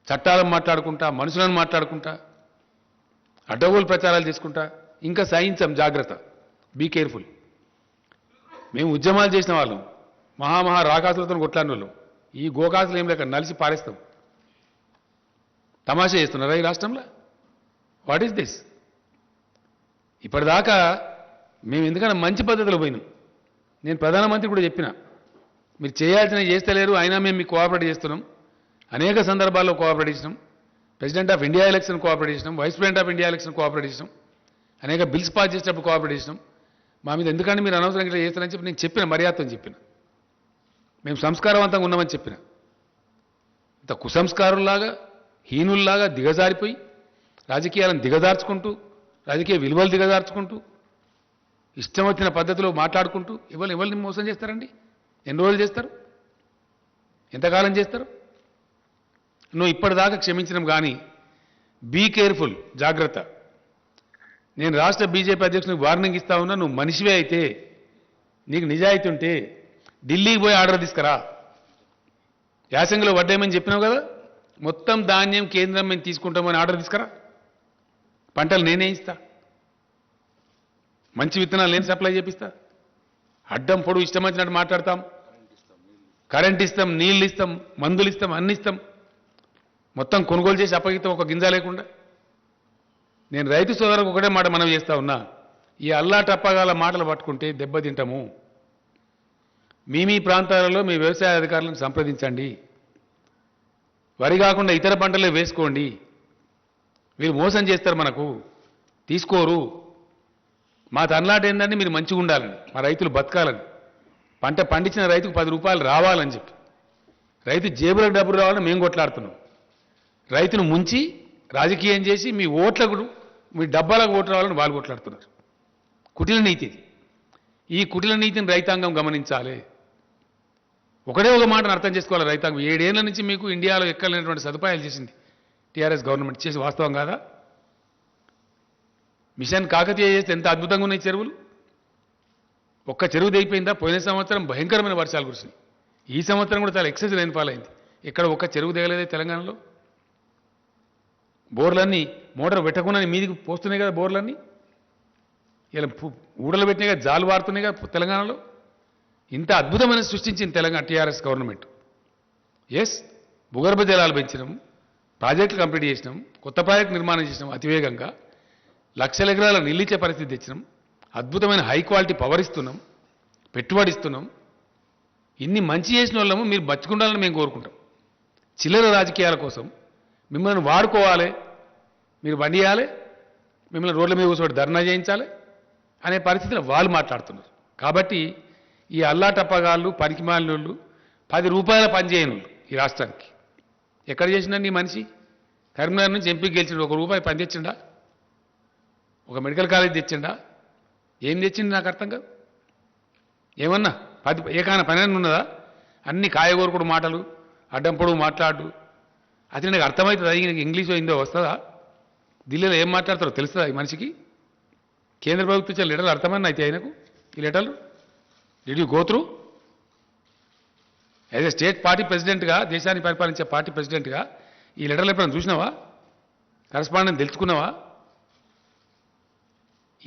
చట్టాలను మాట్లాడుకుంటా, మనుషులను మాట్లాడుకుంటా, అడ్డగోలు ప్రచారాలు చేసుకుంటా ఇంకా సహించాం, జాగ్రత్త. Be careful. మేము ఉద్యమాలు చేసిన వాళ్ళం, మహామహా రాకాసులతో కొట్లాడిన వాళ్ళం. ఈ గోకాసులు ఏం లేక నలిసి పారేస్తాం. తమాషా చేస్తున్నారా ఈ రాష్ట్రంలో? What is this? ఇప్పటిదాకా మేము ఎందుకన్నా మంచి పద్ధతిలో పోయినాం. నేను ప్రధానమంత్రి కూడా చెప్పిన, మీరు చేయాల్సినవి చేస్తలేరు, అయినా మేము మీకు కోఆపరేట్ చేస్తున్నాం. అనేక సందర్భాల్లో కోఆపరేట్ చేసినాం. President of India election cooperate చేసినాం, vice president of India election cooperate చేసినాం, అనేక బిల్స్ పాస్ చేసేటప్పుడు కోఆపరేట్ చేసినాం. మా మీద ఎందుకంటే మీరు అనవసరంగా ఇట్లా చేస్తారని చెప్పి నేను చెప్పిన, మర్యాదతో చెప్పిన. మేము సంస్కారవంతంగా ఉన్నామని చెప్పిన. ఇంత కుసంస్కారుల్లాగా, హీనుల్లాగా దిగజారిపోయి రాజకీయాలను దిగజార్చుకుంటూ, రాజకీయ విలువలు దిగజార్చుకుంటూ, ఇష్టం వచ్చిన పద్ధతిలో మాట్లాడుకుంటూ ఎవరిని మోసం చేస్తారండి? ఎన్ని రోజులు చేస్తారు? ఎంతకాలం చేస్తారు? నువ్వు ఇప్పటిదాకా క్షమించడం కానీ బీ కేర్ఫుల్, జాగ్రత్త. నేను రాష్ట్ర బీజేపీ అధ్యక్షునికి వార్నింగ్ ఇస్తా ఉన్నా, నువ్వు మనిషివే అయితే, నీకు నిజాయితీ ఉంటే ఢిల్లీకి పోయి ఆర్డర్ తీసుకురా. యాసంగిలో వడ్డేమని చెప్పినావు కదా, మొత్తం ధాన్యం కేంద్రం మేము తీసుకుంటామని ఆర్డర్ తీసుకురా. పంటలు నేనే ఇస్తా, మంచి విత్తనాలు నేను సప్లై చేపిస్తా. అడ్డం పొడు ఇష్టం వచ్చినట్టు మాట్లాడతాం. కరెంట్ ఇస్తాం, నీళ్ళు ఇస్తాం, మందులు ఇస్తాం, అన్ని ఇస్తాం. మొత్తం కొనుగోలు చేసి అప్పగిస్తాం, ఒక గింజ లేకుండా. నేను రైతు సోదరులకు ఒకటే మాట మనం చేస్తా ఉన్నా, ఈ అల్లా టప్పగాల మాటలు పట్టుకుంటే దెబ్బతింటాము. మీ ప్రాంతాలలో మీ వ్యవసాయ అధికారులను సంప్రదించండి. వరి కాకుండా ఇతర పంటలే వేసుకోండి. మీరు మోసం చేస్తారు, మనకు తీసుకోరు. మా తన్లాట ఏంటంటే మీరు మంచిగా ఉండాలని, మా రైతులు బతకాలని, పంట పండించిన రైతుకు 10 రూపాయలు రావాలని చెప్పి, రైతు జేబులకు డబ్బులు రావాలని మేము కొట్లాడుతున్నాం. రైతును ముంచి రాజకీయం చేసి మీ ఓట్లకు, మీ డబ్బాలకు ఓట్లు రావాలని వాళ్ళు కొట్లాడుతున్నారు. కుటిల నీతి ఇది. ఈ కుటిల నీతిని రైతాంగం గమనించాలి. ఒకటే ఒక మాటను అర్థం చేసుకోవాలి రైతాంగం. 7 ఏళ్ల నుంచి మీకు ఇండియాలో ఎక్కలేనటువంటి సదుపాయాలు చేసింది టీఆర్ఎస్ గవర్నమెంట్. చేసి వాస్తవం కాదా? మిషన్ కాకతీయ చేస్తే ఎంత అద్భుతంగా ఉన్నాయి చెరువులు. ఒక్క చెరువు దిగిపోయిందా? పోయిన సంవత్సరం భయంకరమైన వర్షాలు కురిసినాయి. ఈ సంవత్సరం కూడా చాలా ఎక్సెస్ రైన్ఫాల్ అయింది. ఇక్కడ ఒక్క చెరువు దిగలేదే తెలంగాణలో. బోర్లన్నీ మోటార్ పెట్టకుండా మీదికి పోస్తున్నాయి కదా బోర్లన్నీ. ఇలా ఊడలు పెట్టినాయి కదా, జాలు వారుతున్నాయి కదా తెలంగాణలో. ఇంత అద్భుతమైన సృష్టించింది తెలంగాణ టీఆర్ఎస్ గవర్నమెంట్. ఎస్, భూగర్భ జలాలు పెంచినాం, ప్రాజెక్టులు కంప్లీట్ చేసినాం, కొత్త ప్రాజెక్టు నిర్మాణం చేసినాం, అతివేగంగా లక్షల ఎకరాల నిలిచే పరిస్థితి తెచ్చినాం, అద్భుతమైన హై క్వాలిటీ పవర్ ఇస్తున్నాం, పెట్టుబడి ఇస్తున్నాం. ఇన్ని మంచి చేసిన వాళ్ళము మీరు బతుకుండాలని మేము కోరుకుంటాం. చిల్లర రాజకీయాల కోసం మిమ్మల్ని వాడుకోవాలి, మీరు బండియాలి, మిమ్మల్ని రోడ్ల మీద కూర్చోబెట్టి ధర్నా చేయించాలి అనే పరిస్థితిలో వాళ్ళు మాట్లాడుతున్నారు. కాబట్టి ఈ అల్లాటప్పగాళ్ళు, పనికిమాలినోళ్ళు, 10 రూపాయల పని చేయని వాళ్ళు ఈ రాష్ట్రానికి ఎక్కడ చేసిండండి ఈ మనిషి? కరీంనగర్ నుంచి ఎంపీకి గెలిచిండు, 1 రూపాయి పని తెచ్చిండా? ఒక మెడికల్ కాలేజ్ తెచ్చిండా? ఏం తెచ్చింది నాకు అర్థం కాదు. ఏమన్నా 10 ఏకాన పని ఉన్నదా? అన్ని కాయగూరకుడు మాటలు, అడ్డం పొడుగు మాట్లాడు. అది నాకు అర్థమవుతుంది. అది ఇంగ్లీషో హిందో వస్తుందా? ఢిల్లీలో ఏం మాట్లాడతారో తెలుస్తుందా ఈ మనిషికి? కేంద్ర ప్రభుత్వం ఇచ్చే లెటర్లు అర్థమని అయితే ఆయనకు ఈ లెటర్లు did you go through? As a state party ప్రెసిడెంట్గా, దేశాన్ని పరిపాలించే పార్టీ ప్రెసిడెంట్గా ఈ లెటర్లు ఎప్పుడైనా చూసినావా? కరస్పాండెంట్ తెలుసుకున్నావా?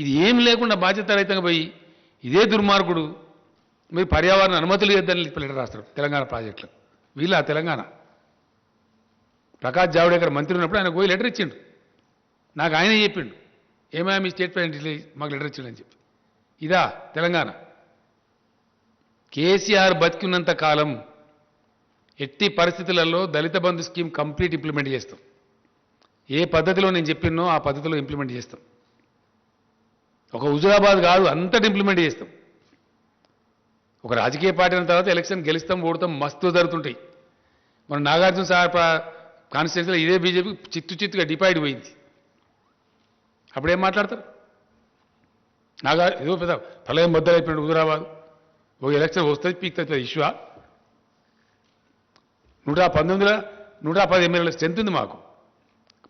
ఇది ఏం లేకుండా బాధ్యత రహితంగా పోయి ఇదే దుర్మార్గుడు మీరు పర్యావరణ అనుమతులు ఇద్దని లెటర్ రాస్తారు తెలంగాణ ప్రాజెక్టులు. వీళ్ళ తెలంగాణ ప్రకాష్ జావడేకర్ మంత్రి ఉన్నప్పుడు ఆయన పోయి లెటర్ ఇచ్చిండు. నాకు ఆయనే చెప్పిండు, ఏమైనా మీ స్టేట్ ప్రెసిడెంట్ మాకు లెటర్ ఇచ్చిండని చెప్పి. ఇదా తెలంగాణ? కేసీఆర్ బతికున్నంత కాలం ఎట్టి పరిస్థితులలో దళిత బంధు స్కీమ్ కంప్లీట్ ఇంప్లిమెంట్ చేస్తాం. ఏ పద్ధతిలో నేను చెప్పినో ఆ పద్ధతిలో ఇంప్లిమెంట్ చేస్తాం. ఒక హుజురాబాద్ కాదు, అంతటి ఇంప్లిమెంట్ చేస్తాం. ఒక రాజకీయ పార్టీ అయిన తర్వాత ఎలక్షన్ గెలుస్తాం, ఓడతాం, మస్తు జరుగుతుంటాయి. మన నాగార్జున సార్ కాన్స్టిట్యూన్సీలో ఇదే బీజేపీ చిత్తుగా డిపైడ్ పోయింది. అప్పుడేం మాట్లాడతారు? ఏదో పెద్ద ప్రళయం బద్దలైపోయినట్టు హుజురాబాద్ ఒక ఎలక్షన్ వస్తుంది, పీక్తుంది ఇష్యూ. 110 ఎమ్మెల్యేల స్ట్రెంత్ ఉంది మాకు.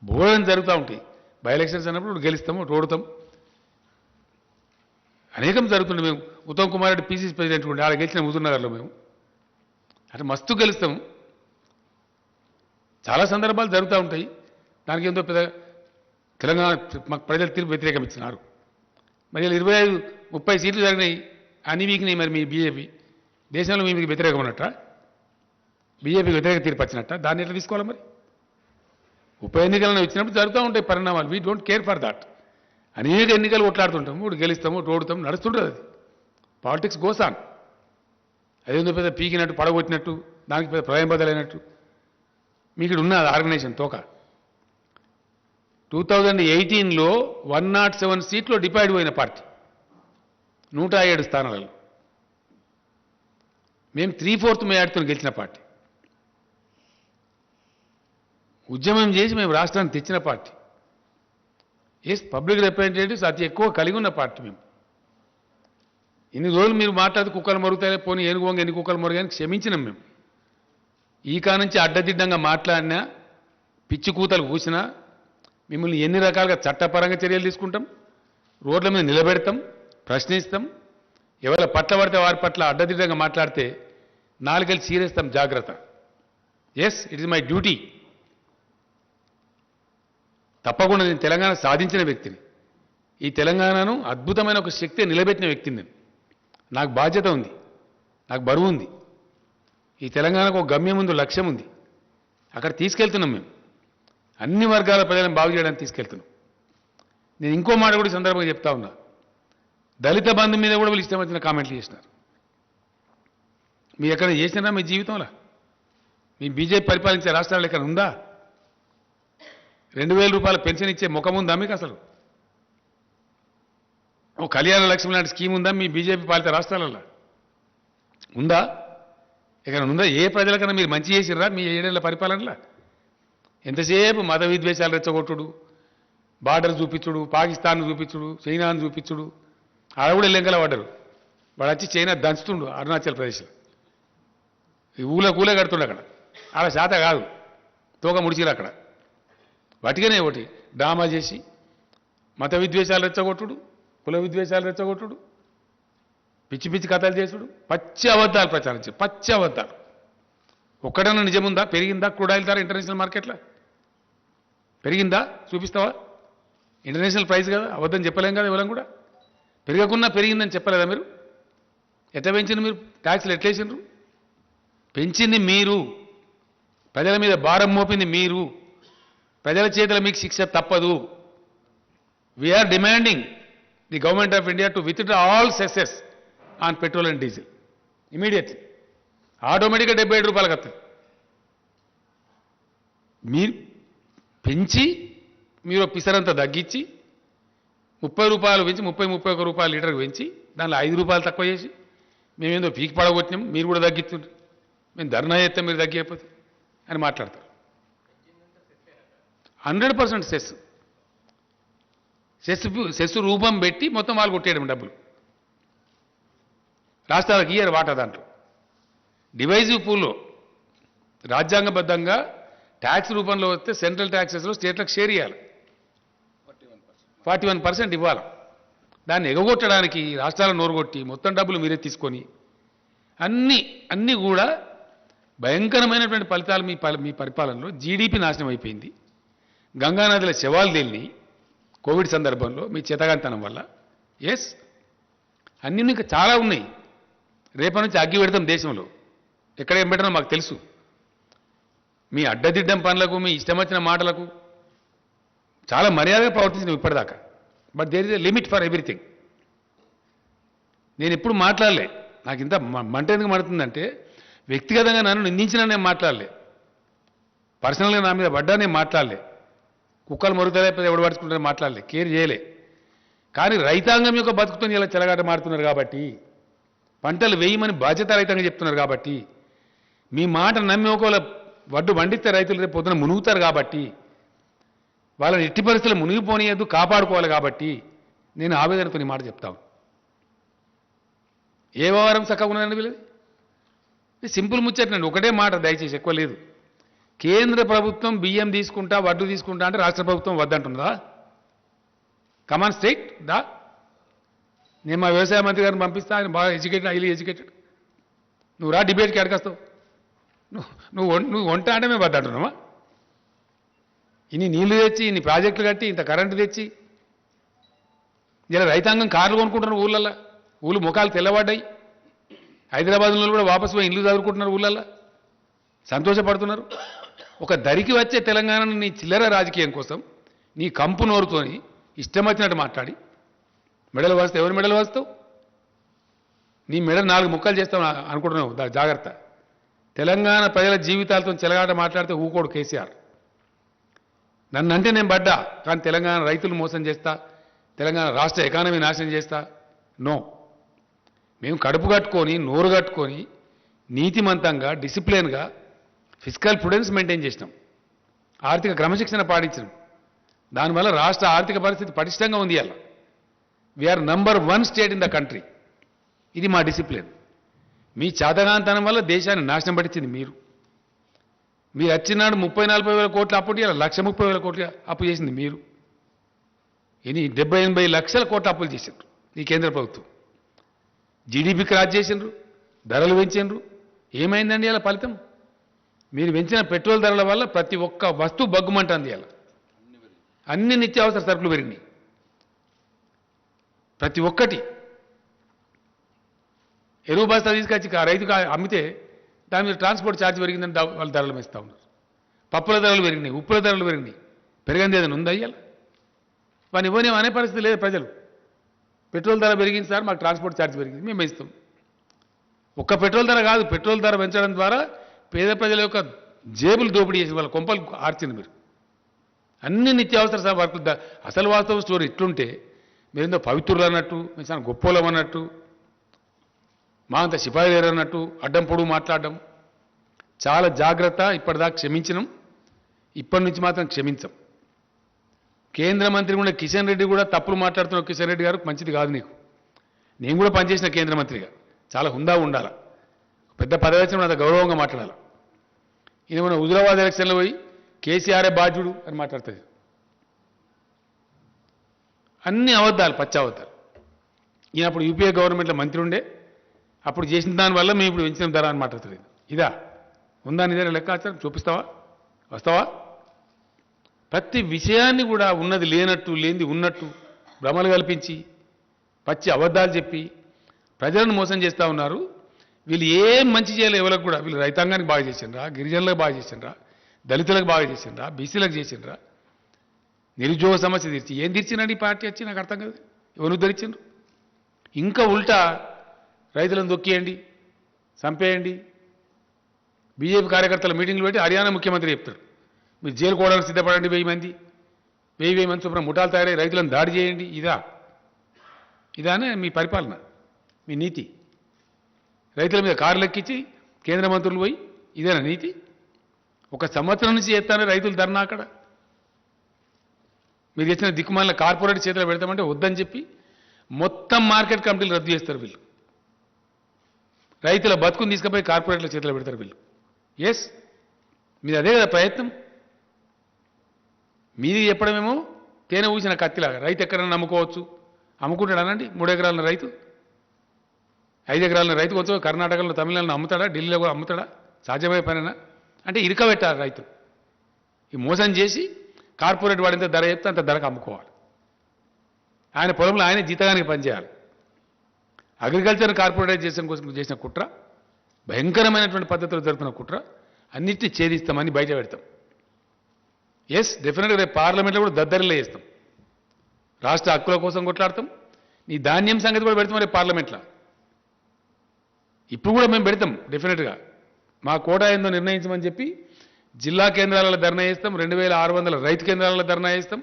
బోధన జరుగుతూ ఉంటాయి. బై ఎలక్షన్స్ అన్నప్పుడు గెలుస్తాము, ఓడుతాం, అనేకం జరుగుతుండే. మేము ఉత్తమ్ కుమార్ రెడ్డి పీసీసీ ప్రెసిడెంట్ ఉండే, ఆడ గెలిచిన హుజూర్నగర్లో మేము అంటే మస్తు గెలుస్తాము. చాలా సందర్భాలు జరుగుతూ ఉంటాయి. దానికి ఎంతో పెద్ద తెలంగాణ మాకు ప్రజలు తీర్పు వ్యతిరేకం ఇచ్చినారు. మరి 25-30 సీట్లు జరిగినాయి, అన్ని వీకినాయి. మరి మీ బీజేపీ దేశంలో మీకు వ్యతిరేకం ఉన్నట్ట, బీజేపీకి వ్యతిరేక తీర్పు వచ్చినట్ట, దాన్ని ఎట్లా తీసుకోవాలి? మరి ఉప ఎన్నికలను వచ్చినప్పుడు జరుగుతూ ఉంటాయి పరిణామాలు. We don't care for that. అనేక ఎన్నికలు కొట్లాడుతుంటాము, ఇప్పుడు గెలుస్తాము, ఓడుతాము, నడుస్తుంటుంది. అది పాలిటిక్స్ గోసాన్. అదేందో పెద్ద పీకినట్టు, పడగొట్టినట్టు, దానికి పెద్ద ప్రళయం బదలైనట్టు మీకు ఇక్కడ ఉన్న ఆర్గనైజేషన్ తోక. 2018లో 107 సీట్లో డిపైడ్ పోయిన పార్టీ, 107 స్థానాలలో. మేము 3/4 మేయాడుతో గెలిచిన పార్టీ. ఉద్యమం చేసి మేము రాష్ట్రాన్ని తెచ్చిన పార్టీ. ఎస్, పబ్లిక్ రిప్రజెంటేటివ్స్ అతి ఎక్కువ కలిగి ఉన్న పార్టీ మేము. ఇన్ని రోజులు మీరు మాట్లాడితే కుక్కలు మరుగుతాయి, పోనీ ఏనుగు వంగ ఎన్ని కుక్కలు మరుగాని క్షమించినాం మేము. ఈ కానుంచి అడ్డదిడ్డంగా మాట్లాడినా, పిచ్చి కూతలు కూసినా మిమ్మల్ని ఎన్ని రకాలుగా చట్టపరంగా చర్యలు తీసుకుంటాం, రోడ్ల మీద నిలబెడతాం, ప్రశ్నిస్తాం. ఎవరి పట్ల పడితే వారి పట్ల అడ్డదిడ్డంగా మాట్లాడితే నాలుగేళ్ళు చీరేస్తాం. జాగ్రత్త. Yes, it is my duty. తప్పకుండా నేను తెలంగాణ సాధించిన వ్యక్తిని. ఈ తెలంగాణను అద్భుతమైన ఒక శక్తి నిలబెట్టిన వ్యక్తిని నేను. నాకు బాధ్యత ఉంది, నాకు బరువు ఉంది. ఈ తెలంగాణకు ఒక గమ్యం ఉంది, లక్ష్యం ఉంది. అక్కడ తీసుకెళ్తున్నాం మేము. అన్ని వర్గాల ప్రజలను బాగు చేయడానికి తీసుకెళ్తున్నాం. నేను ఇంకో మాట కూడా ఈ సందర్భంగా చెప్తా ఉన్నా. దళిత బంధు మీద కూడా వీళ్ళు ఇష్టం వచ్చిన కామెంట్లు చేసినారు. మీరు ఎక్కడ చేసినారా మీ జీవితంలో? మీ బీజేపీ పరిపాలించే రాష్ట్రాలు ఎక్కడ ఉందా? 2,000 రూపాయల పెన్షన్ ఇచ్చే ముఖం ఉందా మీకు అసలు? ఓ కళ్యాణ లక్ష్మి లాంటి స్కీమ్ ఉందా మీ బీజేపీ పాలిత రాష్ట్రాలలో? ఉందా? ఎక్కడ ఉందా? ఏ ప్రజలకన్నా మీరు మంచి చేసిర్రా మీ 7 ఏళ్ల పరిపాలనలో? ఎంతసేపు మత విద్వేషాలు రెచ్చగొట్టుడు, బార్డర్ చూపించుడు, పాకిస్తాన్ చూపించుడు, చైనాను చూపించుడు. ఆడ కూడా లెంకల పడ్డారు. వాడు వచ్చి చైనా దంచుతుండు అరుణాచల్ ప్రదేశ్లో. ఈ ఊళ్ళ కడుతుండు అక్కడ. ఆడ శాత కాదు, తోక ముడిచిరు అక్కడ. వాటికనే ఒకటి డ్రామా చేసి మత విద్వేషాలు రెచ్చగొట్టుడు, కుల విద్వేషాలు రెచ్చగొట్టుడు, పిచ్చి పిచ్చి కథలు చేసుడు, పచ్చి అబద్ధాలు ప్రచారం చేసి పచ్చి అబద్ధాలు. ఒక్కడన్నా నిజముందా? పెరిగిందా క్రూడ్ ఆయిల్ ధర ఇంటర్నేషనల్ మార్కెట్లో? పెరిగిందా? చూపిస్తావా? ఇంటర్నేషనల్ ప్రైస్ కదా, అబద్ధం చెప్పలేం కదా ఇవ్వలేం కూడా. పెరగకున్నా పెరిగిందని చెప్పలేదా మీరు? ఎట్లా పెంచింది మీరు? ట్యాక్స్లు ఎట్లేసిండ్రు? పెంచింది మీరు, ప్రజల మీద భారం మోపింది మీరు, ప్రజల చేతుల మీకు శిక్ష తప్పదు. We are demanding the government of India to withdraw all cesses on petrol and diesel immediately. ఆటోమేటిక్గా 77 రూపాయలకు వస్తుంది. మీరు పెంచి మీరు పిసరంతా తగ్గించి 30 రూపాయలు పెంచి 31 రూపాయలు లీటర్కి పెంచి దానిలో 5 రూపాయలు తక్కువ చేసి మేమేందో పీకి పడగొట్టినాం, మీరు కూడా తగ్గిస్తుండ్రు, మేము ధర్నా చేస్తాం మీరు తగ్గిపోతే అని మాట్లాడతారు. 100% సెస్ రూపం పెట్టి మొత్తం వాళ్ళు కొట్టేయడం డబ్బులు. రాష్ట్రాలకు ఇయ్యారు వాటా. దాంట్లో డివైజివ్ పూల్లో రాజ్యాంగబద్ధంగా ట్యాక్స్ రూపంలో వస్తే సెంట్రల్ ట్యాక్సెస్లో స్టేట్లకు షేర్ ఇవ్వాలి, 41% ఇవ్వాలి. దాన్ని ఎగగొట్టడానికి రాష్ట్రాలను నోరుగొట్టి మొత్తం డబ్బులు మీరే తీసుకొని అన్నీ కూడా భయంకరమైనటువంటి ఫలితాలు మీ పరిపాలనలో. జీడీపీ నాశనం అయిపోయింది, గంగానదిలో శవాలు తేలిని కోవిడ్ సందర్భంలో మీ చేతగాంతనం వల్ల. ఎస్, అన్నీ ఇంకా చాలా ఉన్నాయి. రేపటి నుంచి అగ్గి పెడతాం దేశంలో, ఎక్కడ ఏం పెట్టినా మాకు తెలుసు. మీ అడ్డదిడ్డం పనులకు, మీ ఇష్టం వచ్చిన మాటలకు చాలా మర్యాదగా ప్రవర్తించినాం ఇప్పటిదాకా. But there is a limit for everything. నేను ఎప్పుడు మాట్లాడలే, నాకు ఇంత మంట ఎందుకు మండుతుందంటే వ్యక్తిగతంగా నన్ను నిందించినా నేను మాట్లాడలే, పర్సనల్గా నా మీద పడ్డా నేను మాట్లాడలే, కుక్కలు మరుగుతలేకపోతే ఎవడు పడుచుకుంటే మాట్లాడలే, కేర్ చేయలే. కానీ రైతాంగం యొక్క బతుకుతో ఇలా చెలగాట మారుతున్నారు కాబట్టి, పంటలు వేయమని బాధ్యత రైతంగా చెప్తున్నారు కాబట్టి, మీ మాట నమ్మి ఒకవేళ వడ్డు పండిస్తే రైతులు రేపు పొద్దున మునుగుతారు కాబట్టి, వాళ్ళని ఎట్టి పరిస్థితులు మునిగిపోనియద్దు, కాపాడుకోవాలి కాబట్టి నేను ఆవేదనతో ఈ మాట చెప్తాను. ఏ వ్యవహారం చక్కగా ఉన్నదండి వీళ్ళది? సింపుల్ ముచ్చటండి, ఒకటే మాట దయచేసి, ఎక్కువ లేదు. కేంద్ర ప్రభుత్వం బియ్యం తీసుకుంటా, వడ్డు తీసుకుంటా అంటే రాష్ట్ర ప్రభుత్వం వద్దంటున్నదా? కమాన్ స్టేట్ దా. నేను మా వ్యవసాయ మంత్రి గారిని పంపిస్తా, ఆయన బాగా ఎడ్యుకేటెడ్, హైలీ ఎడ్యుకేటెడ్. నువ్వు రా డిబేట్కి అడగస్తావు. నువ్వు వంట అంటే మేము వద్దంటున్నావా? ఇన్ని నీళ్లు తెచ్చి, ఇన్ని ప్రాజెక్టులు కట్టి, ఇంత కరెంటు తెచ్చి ఇలా రైతాంగం కార్లు కొనుక్కుంటున్నారు ఊళ్ళల్లో. ఊళ్ళు ముఖాలు తెల్లబడ్డాయి. హైదరాబాద్లో కూడా వాపసు పోయి ఇల్లు చదువుకుంటున్నారు ఊళ్ళల్లో, సంతోషపడుతున్నారు. ఒక దరికి వచ్చే తెలంగాణను నీ చిల్లర రాజకీయం కోసం నీ కంపు నోరుతోని ఇష్టం వచ్చినట్టు మాట్లాడి మెడలు వాస్తావు. ఎవరి మెడలు వాస్తావు? నీ మెడ 4 ముక్కలు చేస్తావు అనుకుంటున్నావు, జాగ్రత్త. తెలంగాణ ప్రజల జీవితాలతో చెలగాట మాట్లాడితే ఊకోడు కేసీఆర్. నన్నంటే నేను పడ్డా, కానీ తెలంగాణ రైతులు మోసం చేస్తా, తెలంగాణ రాష్ట్ర ఎకానమీ నాశనం చేస్తా, నో. మేము కడుపు కట్టుకొని, నోరు కట్టుకొని, నీతిమంతంగా, డిసిప్లిన్గా ఫిజికల్ ప్రుడెన్స్ మెయింటైన్ చేసినాం, ఆర్థిక క్రమశిక్షణ పాటించినాం. దానివల్ల రాష్ట్ర ఆర్థిక పరిస్థితి పటిష్టంగా ఉంది. అలా we are number 1 state in the country. ఇది మా డిసిప్లిన్. మీ చేతగాంతనం వల్ల దేశాన్ని నాశనం పట్టించింది మీరు. మీరు వచ్చినాడు 30-40 వేల కోట్ల అప్పు, ఇలా 1,30,000 కోట్ల అప్పు చేసింది మీరు. ఇని 70-80 లక్షల కోట్ల అప్పులు చేసిండ్రు ఈ కేంద్ర ప్రభుత్వం. జీడీపీ క్రాస్ చేసిండ్రు, ధరలు పెంచిండ్రు. ఏమైందండి ఇలా ఫలితం? మీరు పెంచిన పెట్రోల్ ధరల వల్ల ప్రతి ఒక్క వస్తువు బగ్గుమంటుంది. ఇలా అన్ని నిత్యావసర సరుకులు పెరిగినాయి, ప్రతి ఒక్కటి. ఎరువు బస్తా తీసుకొచ్చి రైతుకు అమ్మితే దాని మీద ట్రాన్స్పోర్ట్ ఛార్జ్ పెరిగిందని వాళ్ళు ధరలు వేస్తూ ఉన్నారు. పప్పుల ధరలు పెరిగినాయి, ఉప్పుల ధరలు పెరిగినాయి. పెరిగింది ఏదైనా ఉందా? అయ్యాల వాని ఇవ్వని అనే పరిస్థితి లేదు. ప్రజలు పెట్రోల్ ధర పెరిగింది సార్, మాకు ట్రాన్స్పోర్ట్ ఛార్జ్ పెరిగింది, మేము ఇస్తాం. ఒక్క పెట్రోల్ ధర కాదు, పెట్రోల్ ధర పెంచడం ద్వారా పేద ప్రజల యొక్క జేబులు దోపిడీ చేసి వాళ్ళ కొంపలు ఆర్చింది మీరు. అన్ని నిత్యావసర సార్ వర్కులు అసలు వాస్తవ స్టోరీ ఇట్లుంటే మీరేందో పవిత్రులు అన్నట్టు, మీరు చాలా గొప్పోలం అన్నట్టు, మా అంత సిపాయిలేరు అన్నట్టు అడ్డం పొడుగు మాట్లాడడం. చాలా జాగ్రత్త. ఇప్పటిదాకా క్షమించినాం, ఇప్పటి నుంచి మాత్రం క్షమించం. కేంద్ర మంత్రి కూడా కిషన్ రెడ్డి కూడా తప్పులు మాట్లాడుతున్న కిషన్ రెడ్డి గారు మంచిది కాదు నీకు. నేను కూడా పనిచేసిన కేంద్ర మంత్రిగా చాలా హుందా ఉండాలి, పెద్ద పదవి వచ్చిన అంత గౌరవంగా మాట్లాడాలి. ఈయన మన హుజురాబాద్ ఎలక్షన్లో పోయి కేసీఆర్ఏ బాధ్యుడు అని మాట్లాడుతుంది. అన్ని అబద్ధాలు, పచ్చి అబద్ధాలు. ఈయన అప్పుడు యూపీఏ గవర్నమెంట్లో మంత్రి ఉండే, అప్పుడు చేసిన దానివల్ల మేము ఇప్పుడు పెంచిన ధర అని మాట్లాడుతుంది. ఇదా ఉందా నిదే లెక్కాచారం చూపిస్తావా, వస్తావా? ప్రతి విషయాన్ని కూడా ఉన్నది లేనట్టు లేనిది ఉన్నట్టు భ్రమలు కల్పించి పచ్చి అబద్ధాలు చెప్పి ప్రజలను మోసం చేస్తూ ఉన్నారు. వీళ్ళు ఏం మంచి చేయాలి ఎవరికి కూడా. వీళ్ళు రైతాంగానికి బాగా చేసిండ్రా, గిరిజనులకు బాగా చేసిండ్రా, దళితులకు బాగా చేసిండ్రా, బీసీలకు చేసిండ్రా, నిరుద్యోగ సమస్య తీర్చి ఏం తీర్చినండి ఈ పార్టీ వచ్చి నాకు అర్థం కాదు. ఎవరు ధరించిండ్రు? ఇంకా ఉల్టా రైతులను దొక్కియండి, చంపేయండి. బీజేపీ కార్యకర్తల మీటింగ్లు పెట్టి హర్యానా ముఖ్యమంత్రి చెప్తారు మీరు జైలు కోవడానికి సిద్ధపడండి, 1000 మంది 1000 మంది చొప్పున ముఠాలు తయారై రైతులను దాడి చేయండి. ఇదానే మీ పరిపాలన, మీ నీతి? రైతుల మీద కార్లు ఎక్కించి కేంద్ర మంత్రులు పోయి ఇదేనా నీతి? ఒక సంవత్సరం నుంచి చేస్తానే రైతులు ధర్నా అక్కడ. మీరు చేసిన దిక్కుమాలిన కార్పొరేట్ చేతిలో పెడతామంటే వద్దని చెప్పి మొత్తం మార్కెట్ కమిటీలు రద్దు చేస్తారు వీళ్ళు. రైతుల బతుకుని తీసుకుపోయి కార్పొరేట్ల చేతిలో పెడతారు వీళ్ళు. ఎస్, మీది అదే కదా ప్రయత్నం. మీది చెప్పడమేమో తేనె ఊసిన కత్తిలాగా. రైతు ఎక్కడైనా నమ్ముకోవచ్చు, అమ్ముకుంటాడు అనండి. 3 ఎకరాల రైతు, 5 ఎకరాల రైతు కొంచెం కర్ణాటకలో తమిళనాడులో అమ్ముతాడా, ఢిల్లీలో కూడా అమ్ముతాడా? సాధ్యమయ్యే పనేనా? అంటే ఇరకబెట్టాలి రైతు. ఈ మోసం చేసి కార్పొరేట్ వాడింత ధర చెప్తే అంత ధరకు అమ్ముకోవాలి. ఆయన పొలంలో ఆయన జీతగానికి పనిచేయాలి. అగ్రికల్చర్ కార్పొరేటైజేషన్ కోసం చేసిన కుట్ర, భయంకరమైనటువంటి పద్ధతులు జరుపుతున్న కుట్ర, అన్నిటినీ ఛేదిస్తామని బయట పెడతాం. ఎస్, డెఫినెట్గా రేపు పార్లమెంట్లో కూడా దద్దరిలో చేస్తాం. రాష్ట్ర హక్కుల కోసం కొట్లాడతాం. నీ ధాన్యం సంగతి కూడా పెడతాం రేపు పార్లమెంట్లో. ఇప్పుడు కూడా మేము పెడతాం డెఫినెట్గా. మా కోటా ఏందో నిర్ణయించమని చెప్పి జిల్లా కేంద్రాలలో ధర్నా చేస్తాం. 2600 రైతు కేంద్రాలలో ధర్నా చేస్తాం.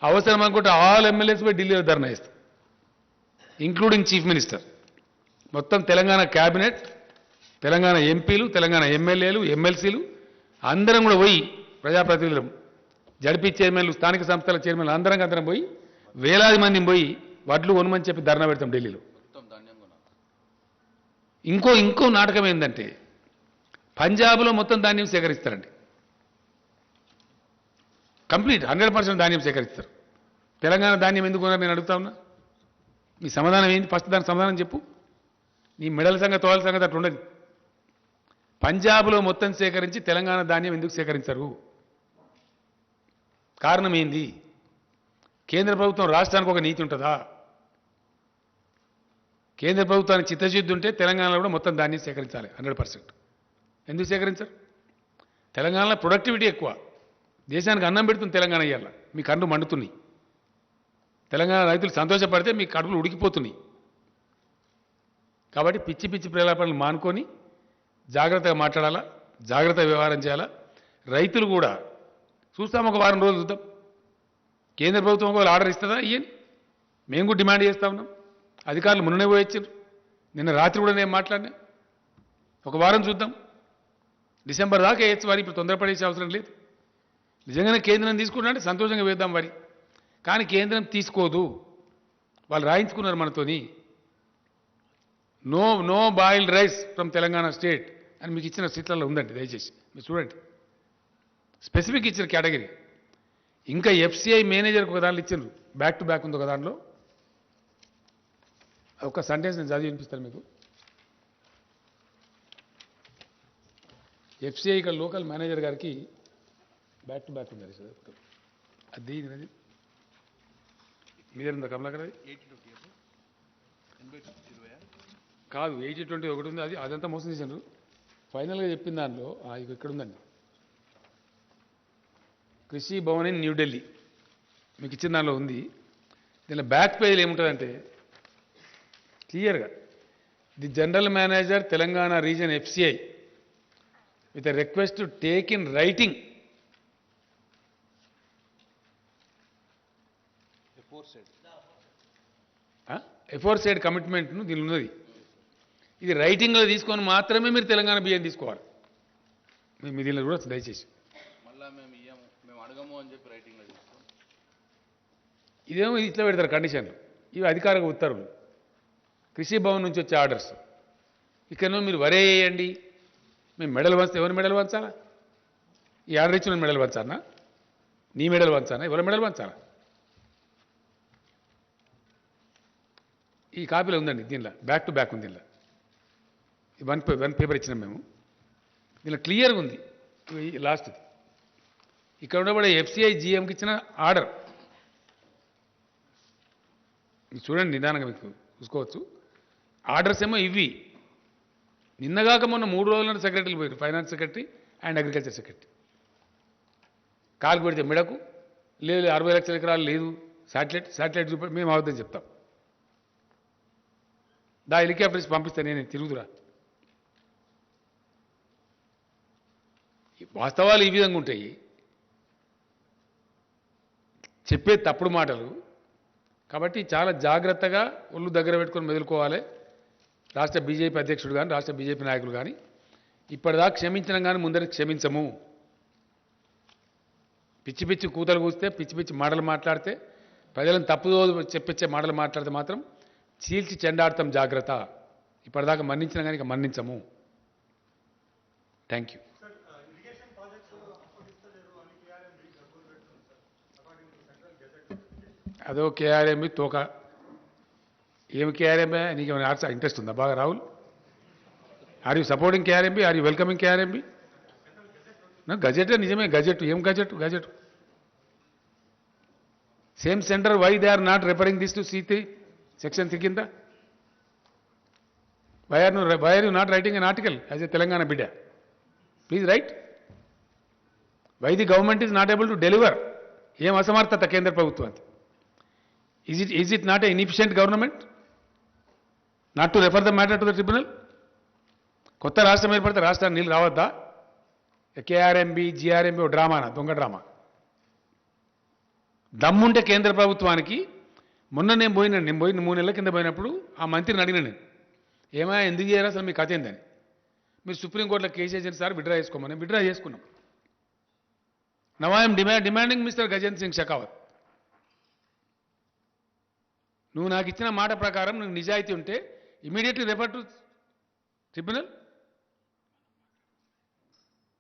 అవసరం అనుకుంటే ఆల్ ఎమ్మెల్యేస్ పోయి ఢిల్లీలో ధర్నా చేస్తాం, ఇంక్లూడింగ్ చీఫ్ మినిస్టర్. మొత్తం తెలంగాణ క్యాబినెట్, తెలంగాణ ఎంపీలు, తెలంగాణ ఎమ్మెల్యేలు, ఎమ్మెల్సీలు అందరం కూడా పోయి, ప్రజాప్రతినిధులు, జడ్పీ చైర్మన్లు, స్థానిక సంస్థల చైర్మన్లు అందరం పోయి వేలాది మందిని పోయి వడ్లు కొనమని చెప్పి ధర్నా పెడతాం ఢిల్లీలో. ఇంకో నాటకం ఏంటంటే పంజాబ్లో మొత్తం ధాన్యం సేకరిస్తారండి. కంప్లీట్ 100% ధాన్యం సేకరిస్తారు. తెలంగాణ ధాన్యం ఎందుకు కొన్నారు నేను అడుగుతా ఉన్నా. మీ సమాధానం ఏంటి? ఫస్ట్ దానికి సమాధానం చెప్పు. నీ మెడల సంగతి, తోల సంగతి అట్లా ఉండదు. పంజాబ్లో మొత్తం సేకరించి తెలంగాణ ధాన్యం ఎందుకు సేకరించరు? కారణం ఏంది? కేంద్ర ప్రభుత్వం రాష్ట్రానికి ఒక నీతి ఉంటుందా? కేంద్ర ప్రభుత్వానికి చిత్తశుద్ధి ఉంటే తెలంగాణలో కూడా మొత్తం ధాన్యం సేకరించాలి 100%. ఎందుకు సేకరించరు? తెలంగాణలో ప్రొడక్టివిటీ ఎక్కువ, దేశానికి అన్నం పెడుతుంది తెలంగాణ. ఇయ్యాల మీ కళ్ళు మండుతున్నాయి. తెలంగాణ రైతులు సంతోషపడితే మీ కడుపులు ఉడికిపోతున్నాయి. కాబట్టి పిచ్చి పిచ్చి ప్రేలాపనలు మానుకొని జాగ్రత్తగా మాట్లాడాలా, జాగ్రత్తగా వ్యవహారం చేయాలా. రైతులు కూడా చూస్తాం, ఒక వారం రోజులు చూద్దాం. కేంద్ర ప్రభుత్వం ఒకవేళ ఆర్డర్ ఇస్తుందా ఇయ్యని మేము కూడా డిమాండ్ చేస్తూ ఉన్నాం. అధికారులు మొన్ననే పోయొచ్చారు, నిన్న రాత్రి కూడా నేను మాట్లాడినా. ఒక వారం చూద్దాం, డిసెంబర్ దాకా వేయచ్చు వారి. ఇప్పుడు తొందరపడేసే అవసరం లేదు. నిజంగానే కేంద్రం తీసుకుంటా అంటే సంతోషంగా వేద్దాం వారి. కానీ కేంద్రం తీసుకోదు. వాళ్ళు రాయించుకున్నారు మనతోని. No boiled rice from Telangana state అని మీకు ఇచ్చిన సీట్లలో ఉందండి, దయచేసి మీరు చూడండి. స్పెసిఫిక్ ఇచ్చిన కేటగిరీ. ఇంకా ఎఫ్సిఐ మేనేజర్కి ఒక దాంట్లో ఇచ్చారు, బ్యాక్ టు బ్యాక్ ఉంది ఒక దాంట్లో. ఒక సెంటెన్స్ నేను చదివి వినిపిస్తాను మీకు. ఎఫ్సిఐ ఇక్కడ లోకల్ మేనేజర్ గారికి బ్యాక్ టు బ్యాక్ ఉంది. అది మీదేందా కమలాకర్? అది కాదు, 80-20 ఒకటి ఉంది. అదంతా మోసం చేశారు. ఫైనల్గా చెప్పిన దానిలో ఇక్కడ ఉందండి, కృషి భవన్ ఇన్ న్యూఢిల్లీ మీకు ఇచ్చిన దానిలో ఉంది. దీనిలో బ్యాక్ పేజీలో ఏముంటుందంటే క్లియర్గా the general manager Telangana reason FCI with a request to take in writing aforesaid commitment ను దీనిలో ఉన్నది. ఇది రైటింగ్లో తీసుకొని మాత్రమే మీరు తెలంగాణ బియ్యం తీసుకోవాలి. మీ దీనిలో కూడా దయచేసి మళ్ళా మేము ఇయ్యము మేము అడగము అని చెప్పి రైటింగ్లో తీసుకోం. ఇదేమో ఇట్లా పెడతారు కండిషన్లు. ఇవి అధికారిక ఉత్తర్వులు, కృషి భవన్ నుంచి వచ్చే ఆర్డర్స్. ఇక్కడనో మీరు వరే వేయండి, మేము మెడల్ వంచితే ఎవరి మెడల్ వంచాలా? ఈ ఆర్డర్ ఇచ్చిన మెడల్ వంచానా? నీ మెడల్ వంచానా? ఎవరి మెడల్ వంచాలా? ఈ కాపీలో ఉందండి, దీనిలో బ్యాక్ టు బ్యాక్ ఉంది. దీనిలో వన్ పేపర్ ఇచ్చినాం మేము. దీనిలో క్లియర్గా ఉంది లాస్ట్ది. ఇక్కడ ఉండబడే FCI GMకి ఇచ్చిన ఆర్డర్ చూడండి, నిదానంగా మీకు చూసుకోవచ్చు. ఆర్డర్స్ ఏమో ఇవి. నిన్నగాక మొన్న 3 రోజుల సెక్రటరీలు పోయారు, finance secretary and agriculture secretary. కాలు పెడితే మిడకు లేదు, 60 లక్షల ఎకరాలు లేదు, శాటిలైట్ చూపి మేము అవద్దని చెప్తాం. దా హెలికాప్టర్స్ పంపిస్తే నేను తిరుగుతురా. వాస్తవాలు ఈ విధంగా ఉంటాయి, చెప్పే తప్పుడు మాటలు. కాబట్టి చాలా జాగ్రత్తగా ఒళ్ళు దగ్గర పెట్టుకొని మెదులుకోవాలి. రాష్ట్ర బీజేపీ అధ్యక్షుడు కానీ రాష్ట్ర బీజేపీ నాయకులు కానీ ఇప్పటిదాకా క్షమించడం కానీ ముందరికి క్షమించము. పిచ్చి పిచ్చి కూతలు కూస్తే, పిచ్చి పిచ్చి మాటలు మాట్లాడితే, ప్రజలను తప్పుదో చెప్పించే మాటలు మాట్లాడితే మాత్రం చీల్చి చెండాడతాం, జాగ్రత్త. ఇప్పటిదాకా మన్నించినా కానీ ఇక మన్నించము. Thank you. అదో KRMB తోక. ఏమి KRMB? నీకు ఏమైనా ఇంట్రెస్ట్ ఉందా బాగా Rahul? Are you supporting KRMB? Are you welcoming KRMB? Gazette నిజమే, గజెట్. ఏం gazette? Gazette same centre. Why they are not referring this to C3 section 3 కింద? Why are you not writing an article as a Telangana బిడ్డ? Please write. Why the government is not able to deliver? ఏం అసమర్థత కేంద్ర ప్రభుత్వానికి? Is it not an inefficient government not to refer the matter to the tribunal? కొత్త రాష్ట్రం ఏర్పడితే రాష్ట్రానికి నీళ్ళు రావద్దా? KRMB GRMB ఓ డ్రామానా, దొంగ డ్రామా. దమ్ముంటే కేంద్ర ప్రభుత్వానికి. మొన్న నేను పోయిన 3 నెలల కింద పోయినప్పుడు ఆ మంత్రిని అడిగిన నేను, ఏమైనా ఎందుకు చేయరా అసలు మీ కథ ఏందని? మీరు సుప్రీంకోర్టులో కేసు వేసిన సార్ విడ్రా చేసుకోమని. విడ్రా చేసుకున్నాం. Now I'm demanding mister Gajendra Singh Shekhawat, నువ్వు నాకు ఇచ్చిన మాట ప్రకారం నువ్వు నిజాయితీ ఉంటే ఇమీడియట్లీ రెఫర్ టు ట్రిబ్యునల్.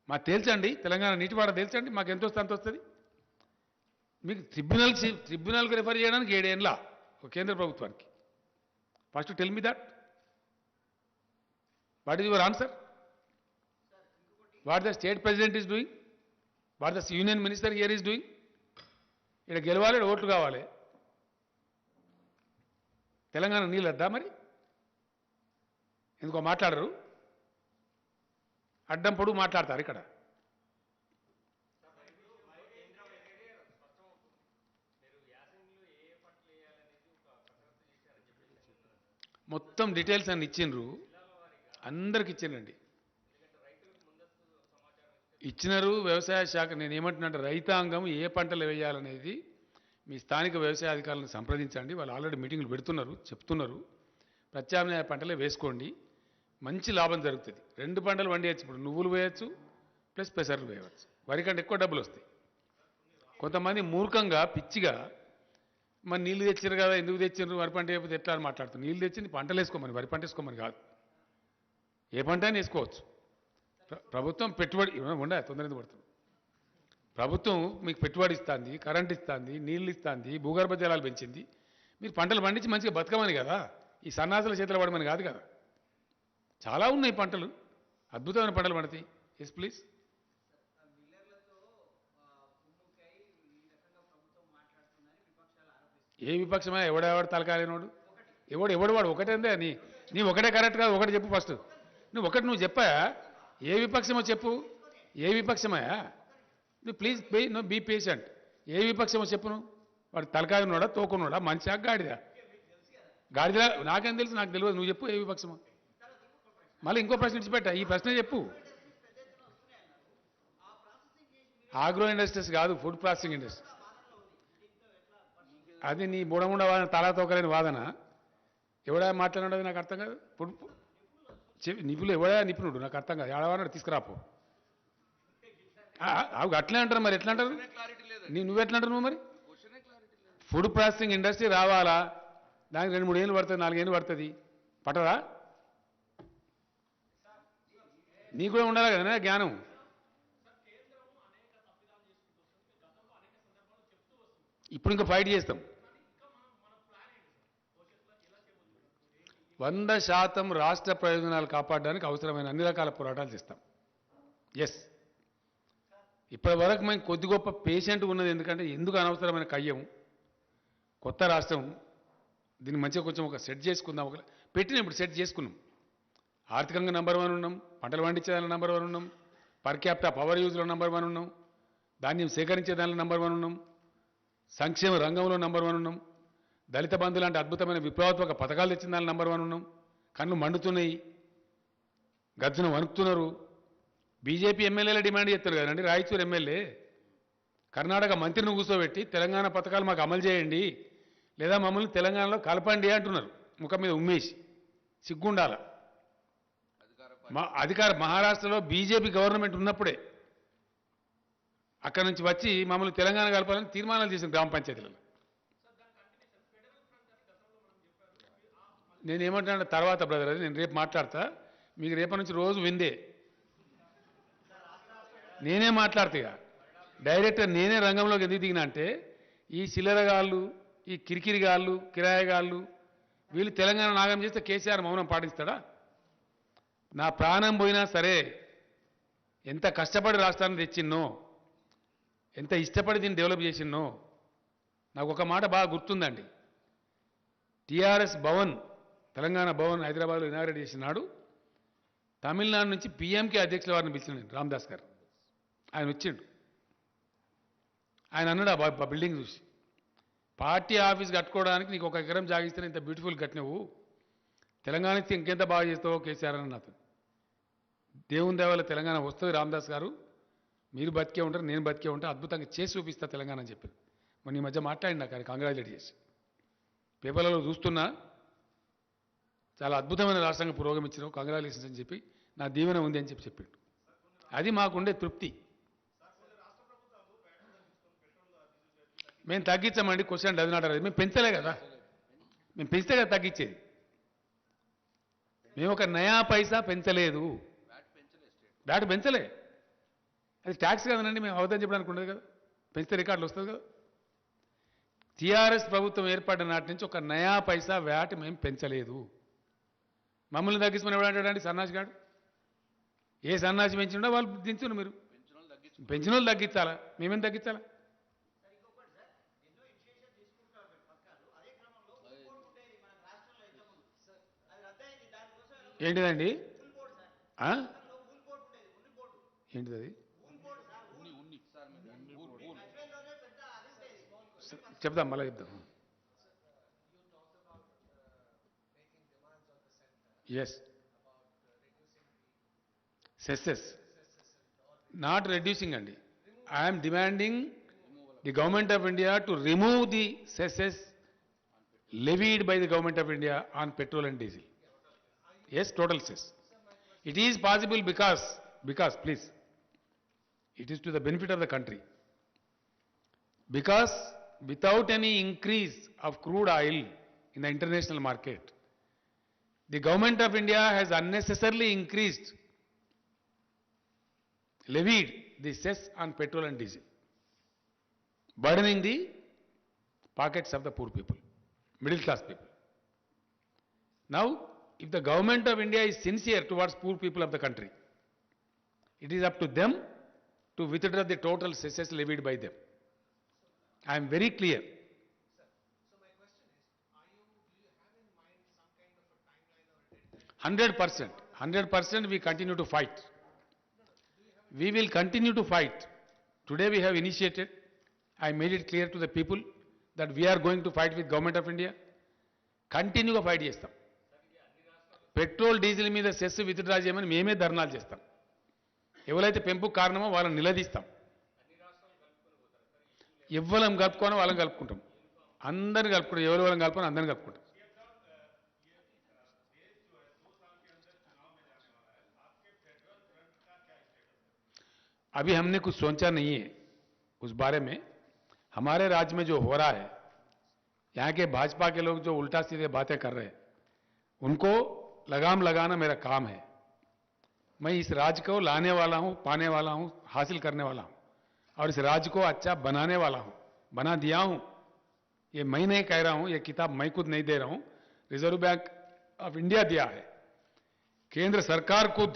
మాకు తేల్చండి, తెలంగాణ నీటివాడ తేల్చండి, మాకు ఎంత వస్తే అంత వస్తుంది. మీకు ట్రిబ్యునల్కి రెఫర్ చేయడానికి 7 ఏళ్ళ కేంద్ర ప్రభుత్వానికి. First tell me that. What is your answer? What the state president is doing? What the union minister here is doing? ఇక్కడ గెలవాలి, ఓట్లు కావాలి. తెలంగాణ నీళ్ళు వద్దా మరి? ఎందుకో మాట్లాడరు, అడ్డం పొడుగు మాట్లాడతారు ఇక్కడ. మొత్తం డీటెయిల్స్ అన్ని ఇచ్చిండ్రు, అందరికి ఇచ్చిండండి. ఇచ్చినారు వ్యవసాయ శాఖ. నేను ఏమంటున్నా, రైతాంగం ఏ పంటలు వేయాలనేది మీ స్థానిక వ్యవసాయ అధికారులను సంప్రదించండి. వాళ్ళు ఆల్రెడీ మీటింగ్లు పెడుతున్నారు, చెప్తున్నారు. ప్రత్యామ్నాయ పంటలే వేసుకోండి, మంచి లాభం జరుగుతుంది. 2 పంటలు వండియచ్చు. ఇప్పుడు నువ్వులు వేయచ్చు ప్లస్ పెసర్లు వేయవచ్చు. వరి కంటే ఎక్కువ డబ్బులు వస్తాయి. కొంతమంది మూర్ఖంగా పిచ్చిగా మరి నీళ్ళు తెచ్చారు కదా, ఎందుకు తెచ్చారు, వరి పంట వేయకపోతే ఎట్లా అని మాట్లాడుతుంది. నీళ్ళు తెచ్చింది పంటలు వేసుకోమని, వరి పంట వేసుకోమని కాదు. ఏ పంట అయినా వేసుకోవచ్చు. ప్రభుత్వం పెట్టుబడి ఉండే తొందరగా పడుతుంది. ప్రభుత్వం మీకు పెట్టుబడి ఇస్తుంది, కరెంట్ ఇస్తుంది, నీళ్ళు ఇస్తుంది, భూగర్భ జలాలు పెంచింది. మీరు పంటలు పండించి మంచిగా బతకమని కదా, ఈ సన్నాసుల చేతులు పడమని కాదు కదా. చాలా ఉన్నాయి పంటలు, అద్భుతమైన పంటలు పడతాయి. Yes please. ఏ విపక్షమా? ఎవడెవడు తలకాలేనోడు? ఎవడు వాడు ఒకటేందే. నీ ఒకటే కరెక్ట్ కాదు, ఒకటి చెప్పు ఫస్ట్. నువ్వు చెప్పా, ఏ విపక్షమో చెప్పు. ఏ విపక్షమయా? నువ్వు ప్లీజ్ బీ పేషెంట్. ఏ విపక్షమో చెప్పు. నువ్వు వాడు తలకాయనోడా, తోకునోడా, మంచిగా గాడిదా? గాడిద నాకేం తెలుసు, నాకు తెలియదు, నువ్వు చెప్పు ఏ విపక్షమో. మళ్ళీ ఇంకో ప్రశ్న ఇచ్చిపెట్టా, ఈ ప్రశ్న చెప్పు. ఆగ్రో ఇండస్ట్రీస్ కాదు, ఫుడ్ ప్రాసెసింగ్ ఇండస్ట్రీ. అది నీ బుడముండ వాదన, తలా తోకలేని వాదన. ఎవడా మాట్లాడినది నాకు అర్థం కాదు. ఫుడ్ నిపుణులు ఎవడా నిపుణుడు నాకు అర్థం కాదు. ఎవడవాడు తీసుకురాపో. అవి అట్లే అంటారు, మరి ఎట్లా అంటారు? నువ్వెట్లా అంటారు నువ్వు మరి? ఫుడ్ ప్రాసెసింగ్ ఇండస్ట్రీ రావాలా, దానికి 2-3 ఏళ్ళు పడుతుంది, 4 ఏళ్ళు పడుతుంది, పట్టదా? నీకు కూడా ఉండాలి కదా జ్ఞానం. ఇప్పుడు ఇంకా ఫైట్ చేస్తాం. 100% రాష్ట్ర ప్రయోజనాలు కాపాడడానికి అవసరమైన అన్ని రకాల పోరాటాలు చేస్తాం. ఎస్, ఇప్పటి వరకు మేము కొద్ది గొప్ప పేషెంట్ ఉన్నది. ఎందుకు అనవసరమైన కయ్యం, కొత్త రాష్ట్రం, దీన్ని మంచిగా కొంచెం ఒక సెట్ చేసుకుందాం. ఒక పెట్టిన ఇప్పుడు సెట్ చేసుకున్నాం. ఆర్థికంగా నంబర్ 1 ఉన్నాం, పంటలు పండించేదానిలో నంబర్ 1 ఉన్నాం, పర్ క్యాపిటా పవర్ యూజ్లో నంబర్ 1 ఉన్నాం, ధాన్యం సేకరించేదానిలో నంబర్ 1 ఉన్నాం, సంక్షేమ రంగంలో నంబర్ 1 ఉన్నాం, దళిత బంధు లాంటి అద్భుతమైన విప్లవాత్మక పథకాలు తెచ్చిన దానిలో నంబర్ 1 ఉన్నాం. కళ్ళు మండుతున్నాయి, గజ్జున వణుకుతున్నారు. బీజేపీ ఎమ్మెల్యేలే డిమాండ్ చేస్తారు కదండి. రాయచూరు ఎమ్మెల్యే కర్ణాటక మంత్రిని కూర్చోబెట్టి తెలంగాణ పథకాలు మాకు అమలు చేయండి, లేదా మమ్మల్ని తెలంగాణలో కలపండి అంటున్నారు. ముఖం మీద ఉమ్మేసి సిగ్గుండాల. మహారాష్ట్రలో బీజేపీ గవర్నమెంట్ ఉన్నప్పుడే అక్కడి నుంచి వచ్చి మమ్మల్ని తెలంగాణ కలపాలని తీర్మానాలు చేసిన గ్రామ పంచాయతీలలో. నేనేమంటున్నా తర్వాత బ్రదర్, అది నేను రేపు మాట్లాడతా. మీకు రేపటి నుంచి రోజు విందే, నేనే మాట్లాడతా. డైరెక్ట్గా నేనే రంగంలోకి ఎందుకు దిగినా అంటే, ఈ చిల్లరగాళ్ళు, ఈ కిరికిరిగాళ్ళు, కిరాయగాళ్ళు వీళ్ళు తెలంగాణ నాగం చేస్తే కేసీఆర్ మౌనం పాటిస్తాడా? నా ప్రాణం పోయినా సరే, ఎంత కష్టపడి రాష్ట్రాన్ని తెచ్చిన్నో, ఎంత ఇష్టపడి దీన్ని డెవలప్ చేసిన్నో. నాకు ఒక మాట బాగా గుర్తుందండి. టీఆర్ఎస్ భవన్, తెలంగాణ భవన్ హైదరాబాద్లో ఇనాగ్రేట్ చేసినాడు. తమిళనాడు నుంచి పీఎంకే అధ్యక్షుల వారిని పిలిచినాడు, రామదాస్ గారు. ఆయన వచ్చిండు. ఆయన అన్నాడు ఆ బిల్డింగ్ చూసి, పార్టీ ఆఫీస్ కట్టుకోవడానికి నీకు 1 ఎకరం జాగిస్తే ఇంత బ్యూటిఫుల్ కట్టినవు, తెలంగాణ ఇస్తే ఇంకెంత బాగా చేస్తావో కేసీఆర్ అని నాతో. దేవుని దేవాల తెలంగాణ వస్తుంది రామదాస్ గారు, మీరు బతికే ఉంటారు, నేను బతికే ఉంటా, అద్భుతంగా చేసి చూపిస్తా తెలంగాణ అని చెప్పారు. మరి ఈ మధ్య మాట్లాడినా కానీ కంగ్రాచులేట్ చేసి పేపర్లలో చూస్తున్నా, చాలా అద్భుతమైన రాష్ట్రంగా పురోగమించినావు, కంగ్రాచులేషన్స్ అని చెప్పి నా దీవెన ఉంది అని చెప్పాడు. అది మాకుండే తృప్తి. మేము తగ్గించామండి, క్వశ్చన్ అది నాట్. మేము పెంచలే కదా, మేము పెంచితే కదా తగ్గించేది. మేము ఒక నయా పైసా పెంచలేదు, వ్యాట్ పెంచలే. అది ట్యాక్స్ కదనండి, మేము అవదని చెప్పడానికి ఉండదు కదా, పెంచితే రికార్డులు వస్తుంది కదా. టీఆర్ఎస్ ప్రభుత్వం ఏర్పడిన నాటి నుంచి ఒక నయా పైసా వ్యాట్ మేము పెంచలేదు. మమ్మల్ని తగ్గించమని ఎవడంటాడండి సన్నాసి గాడు? ఏ సన్నాసి పెంచిండో వాళ్ళు దించును. మీరు పెంచిన వాళ్ళు తగ్గించాలా, మేమేం తగ్గించాలా? ఏంటిదండి? ఏంటిది అది? చెప్దాం, మళ్ళీ చెప్దాం. ఎస్, సెస్సెస్ నాట్ రెడ్యూసింగ్ అండి. I'm demanding the government of India to remove the cesses levied by the government of India on petrol and diesel. Yes, total cess. It is possible because please, it is to the benefit of the country. Because without any increase of crude oil in the international market, the government of India has unnecessarily levied the cess on petrol and diesel, burdening the pockets of the poor people, middle class people. Now, if the government of India is sincere towards poor people of the country, it is up to them to withdraw the total cesses levied by them. I am very clear. So my question is, do you have in mind some kind of a timeline or a deadline? 100% we continue to fight. We will continue to fight. Today we have initiated, I made it clear to the people that we are going to fight with Government of India. కంటిన్యూగా ఫైట్ చేస్తాం. పెట్రోల్ డీజిల్ మీద సెస్ విత్డ్రా చేయమని మేమే ధర్నాలు చేస్తాం. ఎవరైతే పెంపుకు కారణమో వాళ్ళని నిలదీస్తాం. ఎవ్వరం కలుపుకోనో వాళ్ళని కలుపుకుంటాం. అందరిని కలుపుకుంటాం. ఎవరు వాళ్ళని కలుపుకొని అందరిని కలుపుకుంటాం. अभी हमने कुछ सोचा नहीं है उस बारे में. हमारे राज्य में जो हो रहा है, यहाँ के भाजपा के लोग जो उल्टा सीधे बातें कर रहे हैं, उनको लगाम लगाना मेरा काम है. मैं इस राज्य को लाने वाला हूं, पाने वाला हूं, हासिल करने वाला हूं और इस राज्य को अच्छा बनाने वाला हूं, बना दिया हूं. ये मैं नहीं कह रहा हूं, ये किताब मैं खुद नहीं दे रहा हूं, रिजर्व बैंक ऑफ इंडिया दिया है. केंद्र सरकार खुद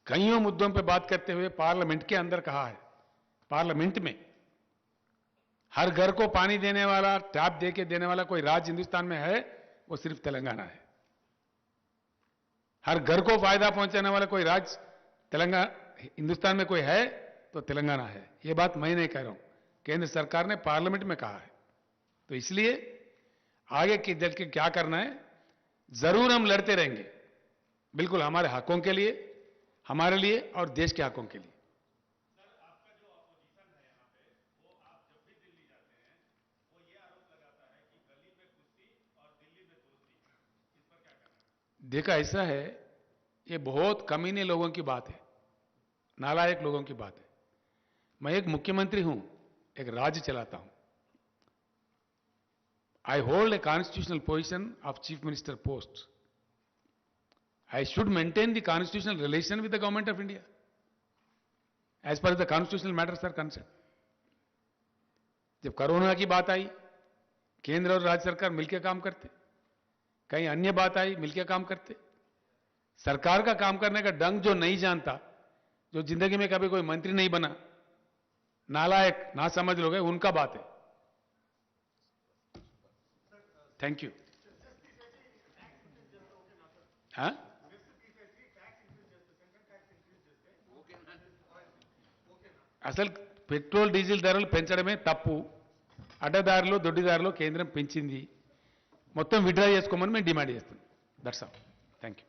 कईयों मुद्दों पर बात करते हुए पार्लियामेंट के अंदर कहा है. पार्लियामेंट में हर घर को पानी देने वाला, टैप दे के देने वाला कोई राज्य हिंदुस्तान में है, वो सिर्फ तेलंगाना है. हर घर को फायदा पहुंचाने वाला कोई राज्य तेलंगाना हिंदुस्तान में कोई है तो तेलंगाना है. ये बात मैं नहीं कह रहा हूं, केंद्र सरकार ने पार्लियामेंट में कहा है. तो इसलिए आगे की चल के क्या करना है, जरूर हम लड़ते रहेंगे, बिल्कुल हमारे हकों के लिए, हमारे लिए और देश के हकों के लिए. देखा ऐसा है, ये बहुत कमीने लोगों की बात है, नालायक लोगों की बात है. मैं एक मुख्यमंत्री हूं, एक राज्य चलाता हूं. I hold a constitutional position of chief minister post. I should maintain the constitutional relation with the government of India as far as the constitutional matters are concerned. जब कोरोना की बात आई, केंद्र और राज्य सरकार मिलकर काम करते, कहीं अन्य बात आई मिलकर काम करते. सरकार का काम करने का ढंग जो नहीं जानता, जो जिंदगी में कभी कोई मंत्री नहीं बना, नालायक ना समझ लोग हैं, उनका बात है. Thank you. हाँ, అసలు పెట్రోల్ డీజిల్ ధరలు పెంచడమే తప్పు. అడ్డదారిలో దొడ్డిదారిలో కేంద్రం పెంచింది. మొత్తం విత్డ్రా చేసుకోమని మేము డిమాండ్ చేస్తున్నాం. That's all. Thank you.